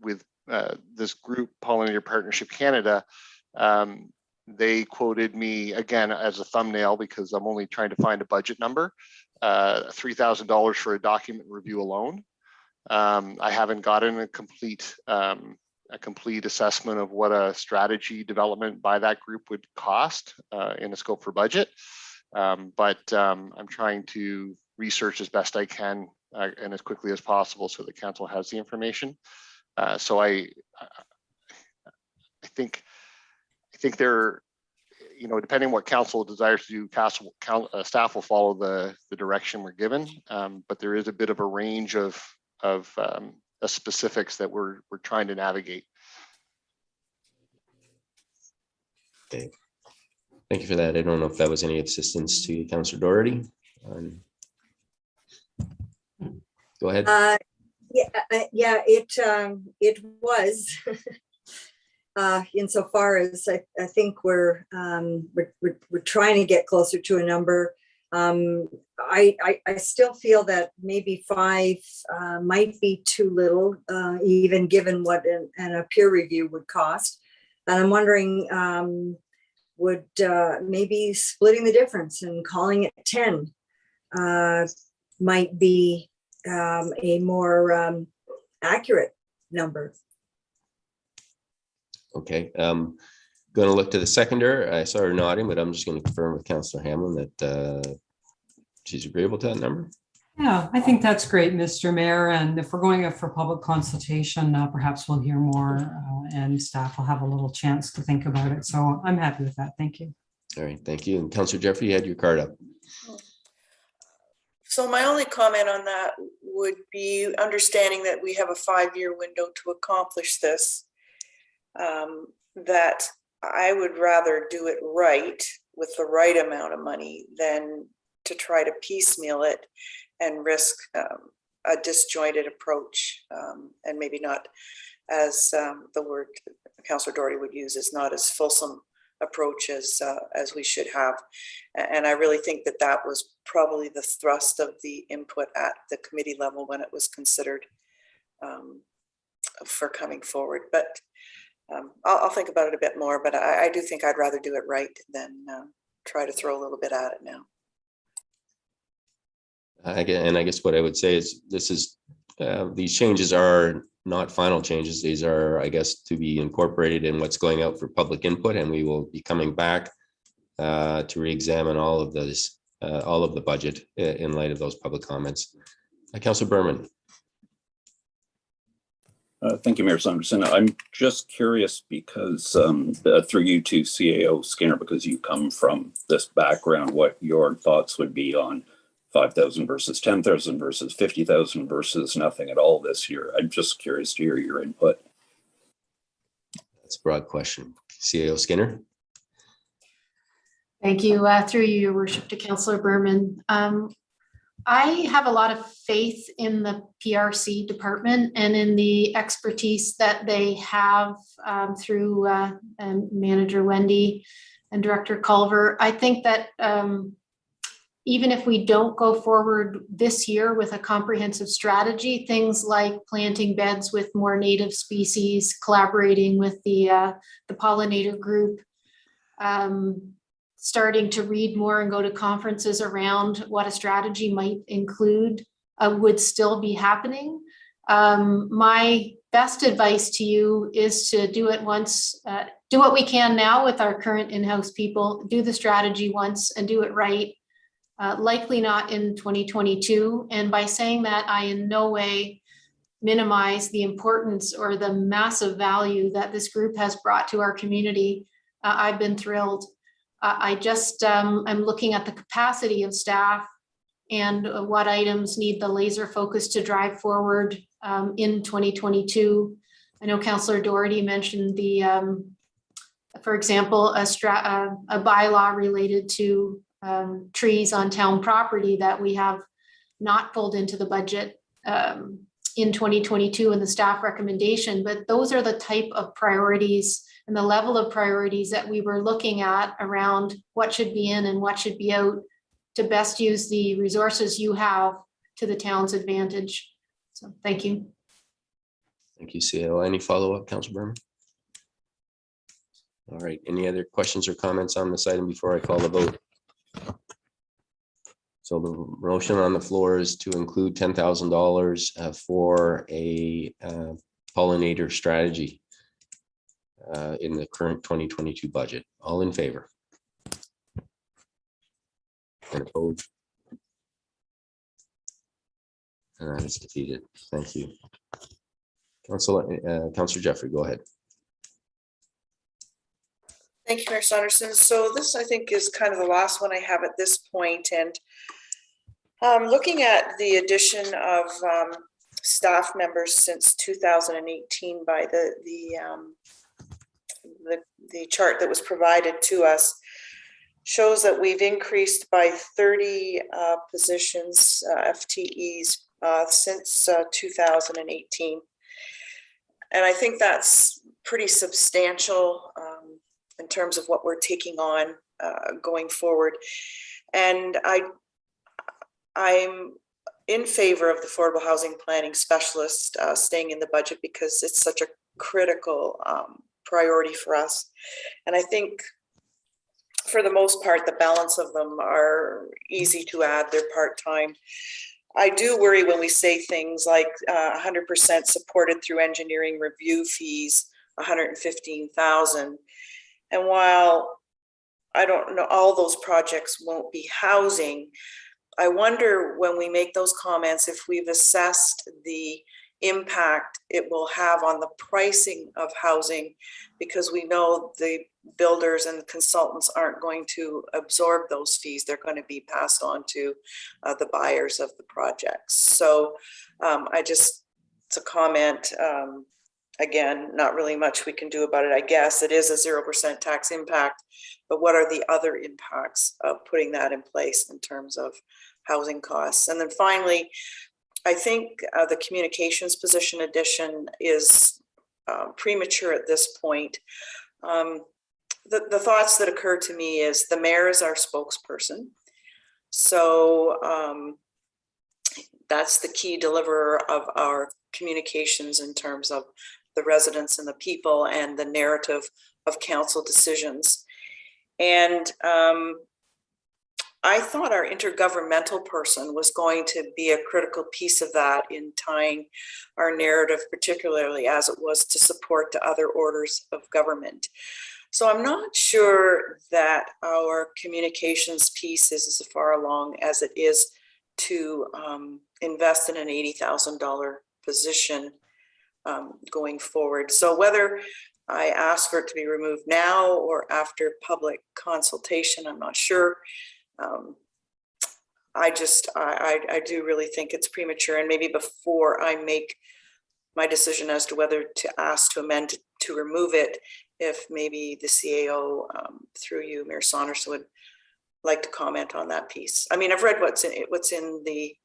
Speaker 9: with this group, Pollinator Partnership Canada. They quoted me again as a thumbnail because I'm only trying to find a budget number, $3,000 for a document review alone. I haven't gotten a complete assessment of what a strategy development by that group would cost in the scope for budget. But I'm trying to research as best I can and as quickly as possible so the council has the information. So I think there, depending on what council desires to do, staff will follow the direction we're given. But there is a bit of a range of specifics that we're trying to navigate.
Speaker 1: Okay, thank you for that. I don't know if that was any assistance to you, Councillor Doherty. Go ahead.
Speaker 8: Yeah, it was. Insofar as I think we're trying to get closer to a number. I still feel that maybe 5 might be too little, even given what a peer review would cost. And I'm wondering, would maybe splitting the difference and calling it 10 might be a more accurate number.
Speaker 1: Okay, going to look to the seconder. I saw her nodding, but I'm just going to confirm with Councillor Hamlin that she's agreeable to that number.
Speaker 10: Yeah, I think that's great, Mr. Mayor. And if we're going up for public consultation, perhaps we'll hear more and staff will have a little chance to think about it. So I'm happy with that. Thank you.
Speaker 1: All right, thank you. And Councillor Jeffrey, you had your card up.
Speaker 2: So my only comment on that would be understanding that we have a 5-year window to accomplish this, that I would rather do it right with the right amount of money than to try to piecemeal it and risk a disjointed approach, and maybe not, as the word Councillor Doherty would use, is not as fulsome approach as we should have. And I really think that that was probably the thrust of the input at the committee level when it was considered for coming forward. But I'll think about it a bit more, but I do think I'd rather do it right than try to throw a little bit at it now.
Speaker 1: I guess what I would say is this is these changes are not final changes. These are, I guess, to be incorporated in what's going out for public input, and we will be coming back to re-examine all of those, all of the budget in light of those public comments. Councillor Berman.
Speaker 13: Thank you, Mayor Saunderson. I'm just curious because through you to CAO Skinner, because you come from this background, what your thoughts would be on 5,000 versus 10,000 versus 50,000 versus nothing at all this year. I'm just curious to hear your input.
Speaker 1: That's a broad question. CAO Skinner.
Speaker 5: Thank you. Through you, Your Worship, to Councillor Berman. I have a lot of faith in the PRC department and in the expertise that they have through Manager Wendy and Director Culver. I think that even if we don't go forward this year with a comprehensive strategy, things like planting beds with more native species, collaborating with the pollinator group, starting to read more and go to conferences around what a strategy might include would still be happening. My best advice to you is to do it once, do what we can now with our current in-house people, do the strategy once and do it right. Likely not in 2022. And by saying that, I in no way minimize the importance or the massive value that this group has brought to our community. I've been thrilled. I just, I'm looking at the capacity of staff and what items need the laser focus to drive forward in 2022. I know Councillor Doherty mentioned the, for example, a bylaw related to trees on town property that we have not pulled into the budget in 2022 in the staff recommendation, but those are the type of priorities and the level of priorities that we were looking at around what should be in and what should be out to best use the resources you have to the town's advantage. So thank you.
Speaker 1: Thank you, CAO. Any follow-up, Councillor Berman? All right, any other questions or comments on this item before I call the vote? So the motion on the floor is to include $10,000 for a pollinator strategy in the current 2022 budget. All in favor? And opposed? And that is defeated. Thank you. Councillor Jeffrey, go ahead.
Speaker 2: Thank you, Mayor Saunderson. So this, I think, is kind of the last one I have at this point. And looking at the addition of staff members since 2018 by the chart that was provided to us, shows that we've increased by 30 positions, FTEs, since 2018. And I think that's pretty substantial in terms of what we're taking on going forward. And I I'm in favor of the affordable housing planning specialist staying in the budget because it's such a critical priority for us. And I think for the most part, the balance of them are easy to add. They're part-time. I do worry when we say things like 100% supported through engineering review fees, 115,000. And while I don't know, all those projects won't be housing, I wonder when we make those comments if we've assessed the impact it will have on the pricing of housing, because we know the builders and the consultants aren't going to absorb those fees. They're going to be passed on to the buyers of the projects. So it's a comment. Again, not really much we can do about it. I guess it is a 0% tax impact, but what are the other impacts of putting that in place in terms of housing costs? And then finally, I think the communications position addition is premature at this point. The thoughts that occur to me is the mayor is our spokesperson. So that's the key deliverer of our communications in terms of the residents and the people and the narrative of council decisions. And I thought our intergovernmental person was going to be a critical piece of that in tying our narrative, particularly as it was to support the other orders of government. So I'm not sure that our communications piece is as far along as it is to invest in an $80,000 position going forward. So whether I ask for it to be removed now or after public consultation, I'm not sure. I do really think it's premature, and maybe before I make my decision as to whether to ask to amend to remove it, if maybe the CAO through you, Mayor Saunders, would like to comment on that piece. I mean, I've read what's in the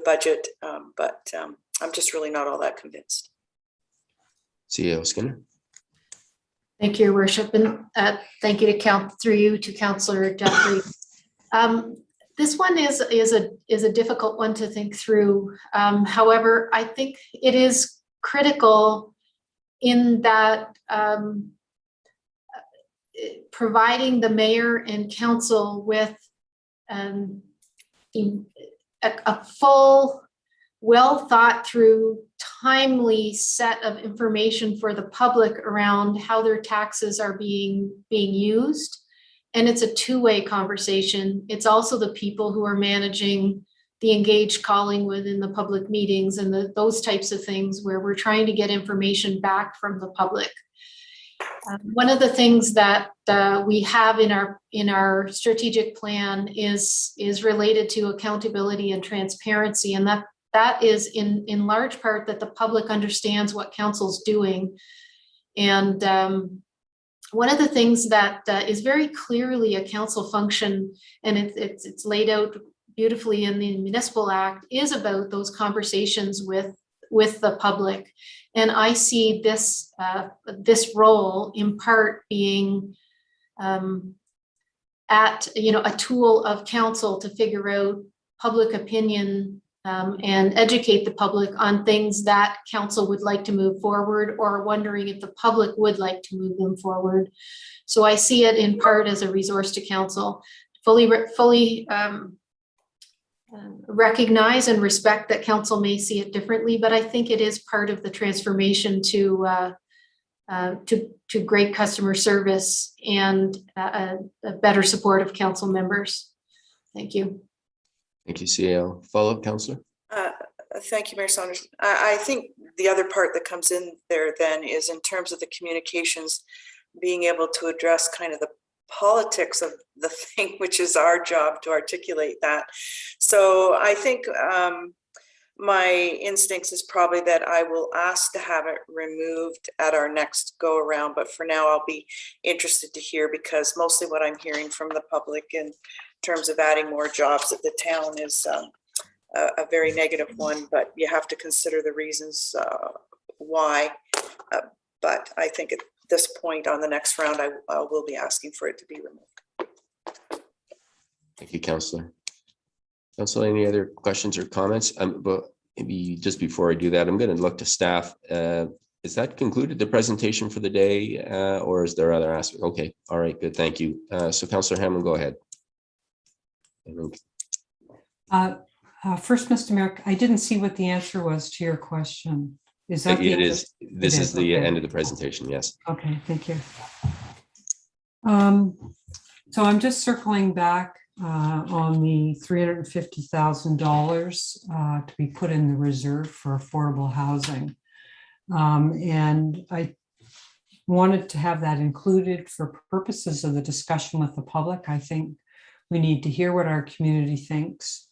Speaker 2: budget, but I'm just really not all that convinced.
Speaker 1: CEO Skinner.
Speaker 5: Thank you, Your Worship, and thank you through you to Councillor Jeffrey. This one is a difficult one to think through. However, I think it is critical in that providing the mayor and council with a full, well thought through, timely set of information for the public around how their taxes are being used. And it's a two-way conversation. It's also the people who are managing the engaged calling within the public meetings and those types of things where we're trying to get information back from the public. One of the things that we have in our strategic plan is related to accountability and transparency, and that is in large part that the public understands what council's doing. And one of the things that is very clearly a council function, and it's laid out beautifully in the Municipal Act, is about those conversations with the public. And I see this role in part being a tool of council to figure out public opinion and educate the public on things that council would like to move forward, or wondering if the public would like to move them forward. So I see it in part as a resource to council. Fully recognize and respect that council may see it differently, but I think it is part of the transformation to great customer service and a better support of council members. Thank you.
Speaker 1: Thank you, CAO. Follow-up, Councillor.
Speaker 2: Thank you, Mayor Saunders. I think the other part that comes in there then is in terms of the communications, being able to address kind of the politics of the thing, which is our job to articulate that. So I think my instincts is probably that I will ask to have it removed at our next go around, but for now I'll be interested to hear, because mostly what I'm hearing from the public in terms of adding more jobs at the town is a very negative one, but you have to consider the reasons why. But I think at this point on the next round, I will be asking for it to be removed.
Speaker 1: Thank you, Councillor. Council, any other questions or comments? But maybe just before I do that, I'm going to look to staff. Is that concluded the presentation for the day, or is there other aspects? Okay, all right, good, thank you. So Councillor Hammond, go ahead.
Speaker 10: First, Mr. Mayor, I didn't see what the answer was to your question. Is that the
Speaker 1: it is? This is the
Speaker 10: okay.
Speaker 1: end of the presentation. Yes.
Speaker 10: Okay, thank you. So I'm just circling back on the $350,000 to be put in the reserve for affordable housing. And I wanted to have that included for purposes of the discussion with the public. I think we need to hear what our community thinks.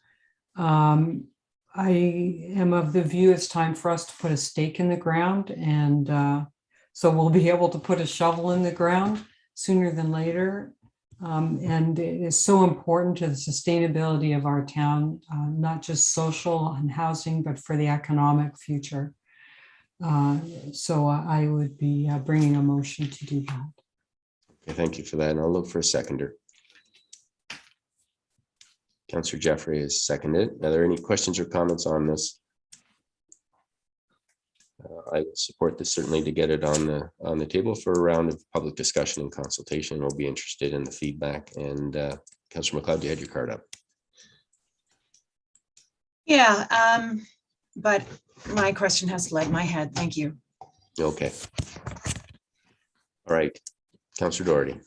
Speaker 10: I am of the view it's time for us to put a stake in the ground, and so we'll be able to put a shovel in the ground sooner than later. And it is so important to the sustainability of our town, not just social and housing, but for the economic future. So I would be bringing a motion to do that.
Speaker 1: Okay, thank you for that. And I'll look for a seconder. Councillor Jeffrey has seconded. Are there any questions or comments on this? I will support this certainly to get it on the table for a round of public discussion and consultation. We'll be interested in the feedback. And Councillor McLeod, you had your card up.
Speaker 12: Yeah, but my question has led my head. Thank you.
Speaker 1: Okay. All right, Councillor Doherty.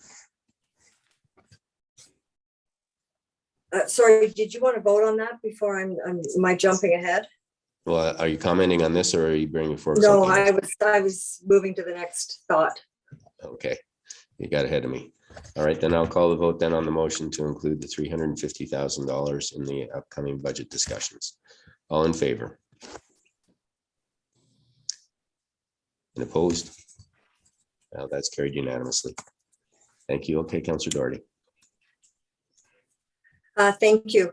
Speaker 8: Sorry, did you want to vote on that before am I jumping ahead?
Speaker 1: Well, are you commenting on this or are you bringing forward?
Speaker 8: No,
Speaker 1: something else?
Speaker 8: I was moving to the next thought.
Speaker 1: Okay, you got ahead of me. All right, then I'll call the vote then on the motion to include the $350,000 in the upcoming budget discussions. All in favor? And opposed? Well, that's carried unanimously. Thank you. Okay, Councillor Doherty.
Speaker 8: Thank you.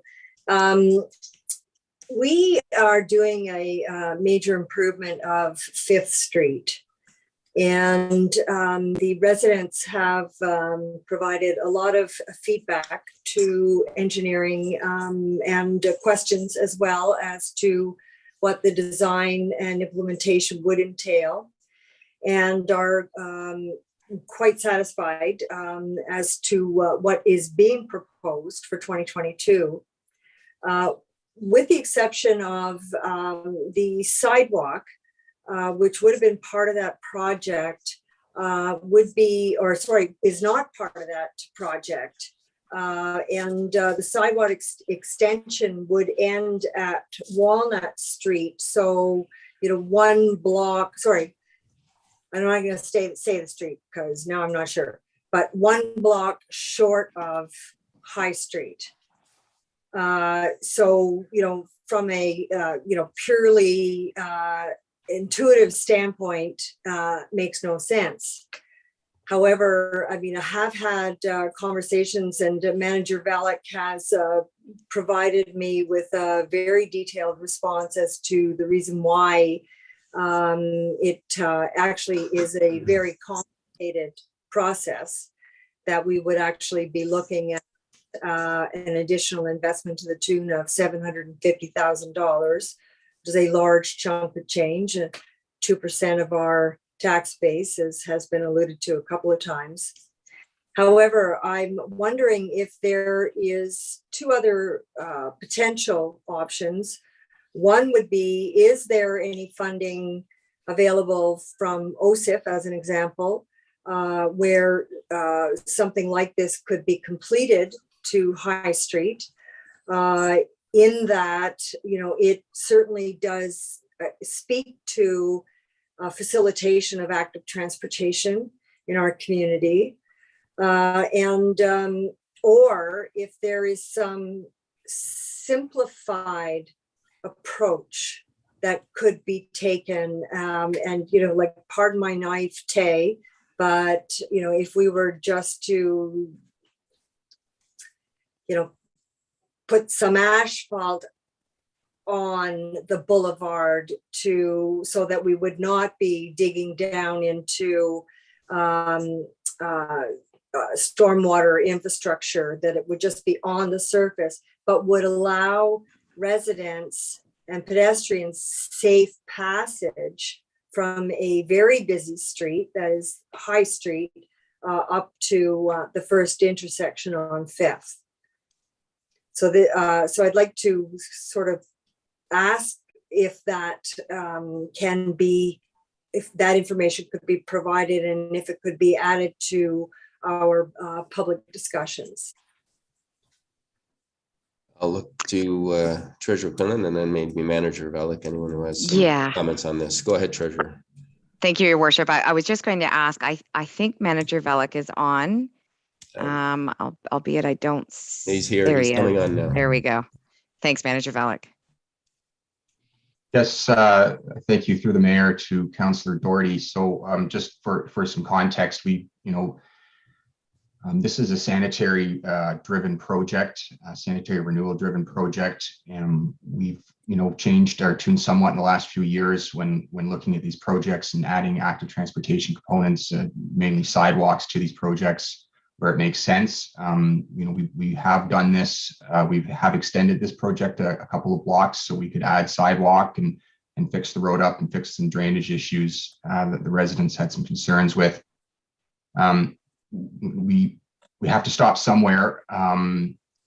Speaker 8: We are doing a major improvement of 5th Street. And the residents have provided a lot of feedback to engineering and questions as well as to what the design and implementation would entail, and are quite satisfied as to what is being proposed for 2022. With the exception of the sidewalk, which would have been part of that project, is not part of that project. And the sidewalk extension would end at Walnut Street. So, one block, I'm not going to say the street because now I'm not sure, but one block short of High Street. So, from a, purely intuitive standpoint, makes no sense. However, I have had conversations, and Manager Valak has provided me with a very detailed response as to the reason why it actually is a very complicated process, that we would actually be looking at an additional investment to the tune of $750,000, which is a large chunk of change, 2% of our tax base, as has been alluded to a couple of times. However, I'm wondering if there is two other potential options. One would be, is there any funding available from OSIF, as an example, where something like this could be completed to High Street, in that, it certainly does speak to facilitation of active transportation in our community, or if there is some simplified approach that could be taken, and pardon my naivete, but if we were just to put some asphalt on the boulevard so that we would not be digging down into stormwater infrastructure, that it would just be on the surface, but would allow residents and pedestrians safe passage from a very busy street, that is High Street, up to the first intersection on 5th. So I'd like to sort of ask if that can be, if that information could be provided and if it could be added to our public discussions.
Speaker 1: I'll look to Treasurer Quinlan and then maybe Manager Velick, anyone who has some comments on this. Go ahead, Treasurer.
Speaker 4: Thank you, Your Worship. I was just going to ask, I think Manager Velick is on. Albeit I don't.
Speaker 1: He's here. He's coming on now.
Speaker 4: There we go. Thanks, Manager Velick.
Speaker 14: Yes, thank you through the mayor to Councillor Doherty. So just for some context, this is a sanitary driven project, sanitary renewal driven project. And we've, changed our tune somewhat in the last few years when looking at these projects and adding active transportation components, mainly sidewalks to these projects where it makes sense. We have done this. We have extended this project a couple of blocks so we could add sidewalk and fix the road up and fix some drainage issues that the residents had some concerns with. We have to stop somewhere.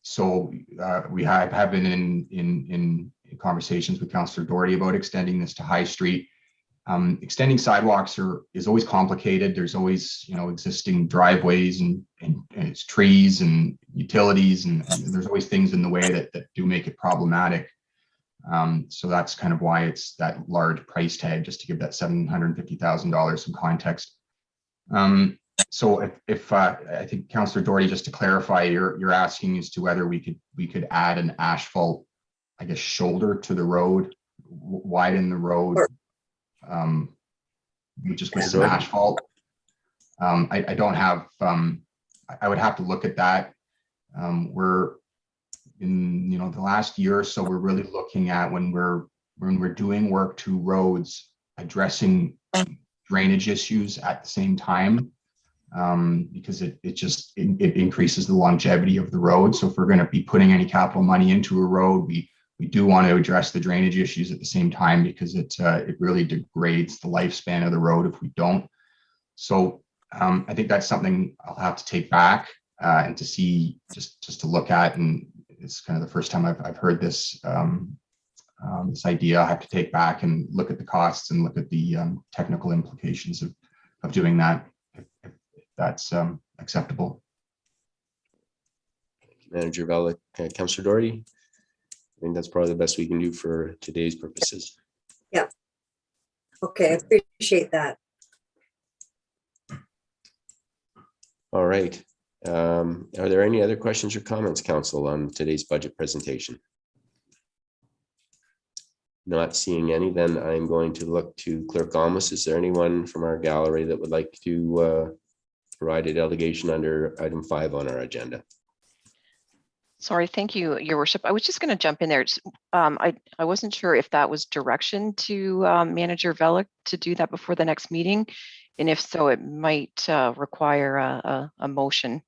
Speaker 14: So we have been in conversations with Councillor Doherty about extending this to High Street. Extending sidewalks is always complicated. There's always, existing driveways and it's trees and utilities, and there's always things in the way that do make it problematic. So that's kind of why it's that large price tag, just to give that $750,000 some context. So if I think Councillor Doherty, just to clarify, you're asking as to whether we could add an asphalt, I guess, shoulder to the road, widen the road. Just with some asphalt. I don't have, I would have to look at that. We're in, the last year or so, we're really looking at when we're doing work to roads, addressing drainage issues at the same time, because it increases the longevity of the road. So if we're going to be putting any capital money into a road, we do want to address the drainage issues at the same time, because it really degrades the lifespan of the road if we don't. So I think that's something I'll have to take back and to see, just to look at. And it's kind of the first time I've heard this this idea. I have to take back and look at the costs and look at the technical implications of doing that, if that's acceptable.
Speaker 1: Manager Velick, Councillor Doherty. I think that's probably the best we can do for today's purposes.
Speaker 8: Yeah. Okay, I appreciate that.
Speaker 1: All right. Are there any other questions or comments, Council, on today's budget presentation? Not seeing any, then I'm going to look to Clerk Almus. Is there anyone from our gallery that would like to provide a delegation under item 5 on our agenda?
Speaker 6: Sorry, thank you, Your Worship. I was just going to jump in there. I wasn't sure if that was direction to Manager Velick to do that before the next meeting, and if so, it might require a motion.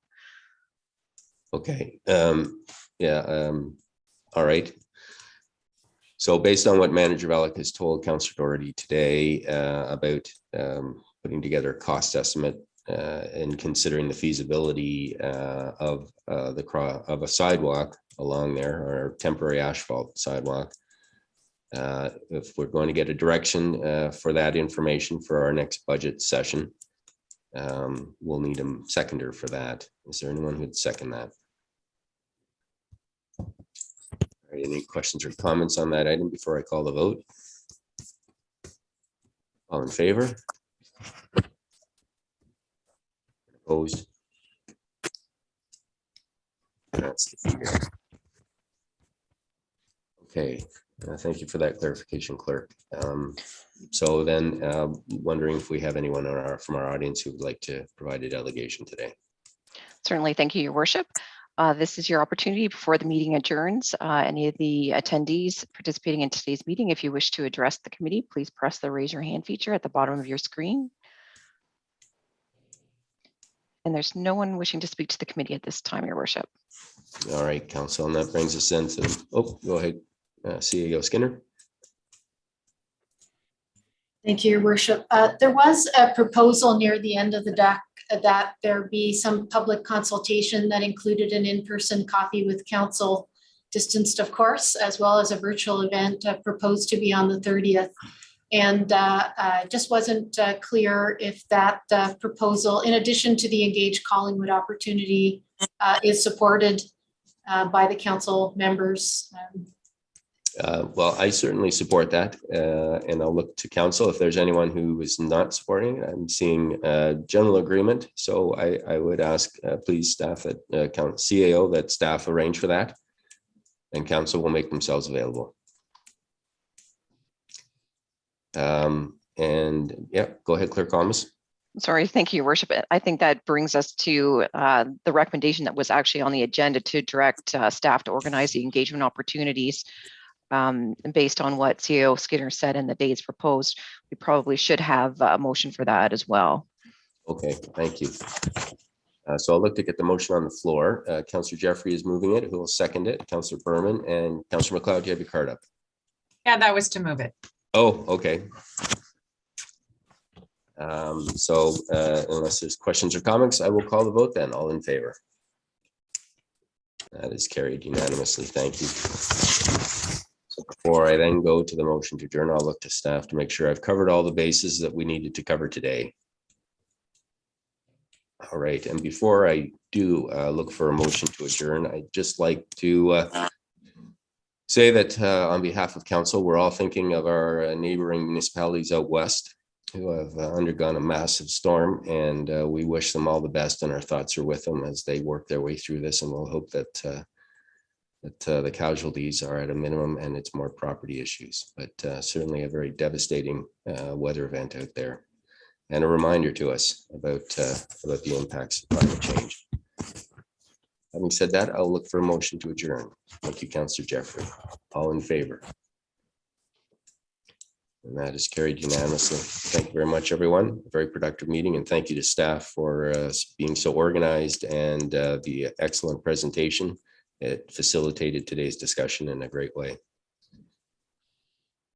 Speaker 1: Okay. All right. So based on what Manager Velick has told Councillor Doherty today about putting together a cost estimate and considering the feasibility of a sidewalk along there, or temporary asphalt sidewalk, if we're going to get a direction for that information for our next budget session, we'll need a seconder for that. Is there anyone who'd second that? All right, any questions or comments on that item before I call the vote? All in favor? Opposed? That's defeated. Okay, thank you for that clarification, Clerk. So then, wondering if we have anyone from our audience who would like to provide a delegation today.
Speaker 6: Certainly, thank you, Your Worship. This is your opportunity before the meeting adjourns. Any of the attendees participating in today's meeting, if you wish to address the committee, please press the raise your hand feature at the bottom of your screen. And there's no one wishing to speak to the committee at this time, Your Worship.
Speaker 1: All right, Council, and that brings us into, oh, go ahead, CEO Skinner.
Speaker 5: Thank you, Your Worship. There was a proposal near the end of the deck that there be some public consultation that included an in-person coffee with council, distanced of course, as well as a virtual event proposed to be on the 30th. And just wasn't clear if that proposal, in addition to the Engage Collingwood opportunity, is supported by the council members.
Speaker 1: Well, I certainly support that, and I'll look to council if there's anyone who is not supporting it. I'm seeing general agreement, so I would ask, please, staff at CAO that staff arrange for that, and council will make themselves available. And yeah, go ahead, Clerk Almus.
Speaker 6: Sorry, thank you, Your Worship. I think that brings us to the recommendation that was actually on the agenda to direct staff to organize the engagement opportunities. Based on what CEO Skinner said and the dates proposed, we probably should have a motion for that as well.
Speaker 1: Okay, thank you. So I'll look to get the motion on the floor. Councillor Jeffrey is moving it. Who will second it? Councillor Berman and Councillor McLeod, do you have your card up?
Speaker 12: Yeah, that was to move it.
Speaker 1: Oh, okay. Unless there's questions or comments, I will call the vote then. All in favor? That is carried unanimously. Thank you. So before I then go to the motion to adjourn, I'll look to staff to make sure I've covered all the bases that we needed to cover today. All right, and before I do look for a motion to adjourn, I'd just like to say that on behalf of council, we're all thinking of our neighboring municipalities out west who have undergone a massive storm, and we wish them all the best, and our thoughts are with them as they work their way through this, and we'll hope that the casualties are at a minimum and it's more property issues, but certainly a very devastating weather event out there, and a reminder to us about the impacts of climate change. Having said that, I'll look for a motion to adjourn. Thank you, Councillor Jeffrey. All in favor? And that is carried unanimously. Thank you very much, everyone. A very productive meeting, and thank you to staff for being so organized and the excellent presentation. It facilitated today's discussion in a great way.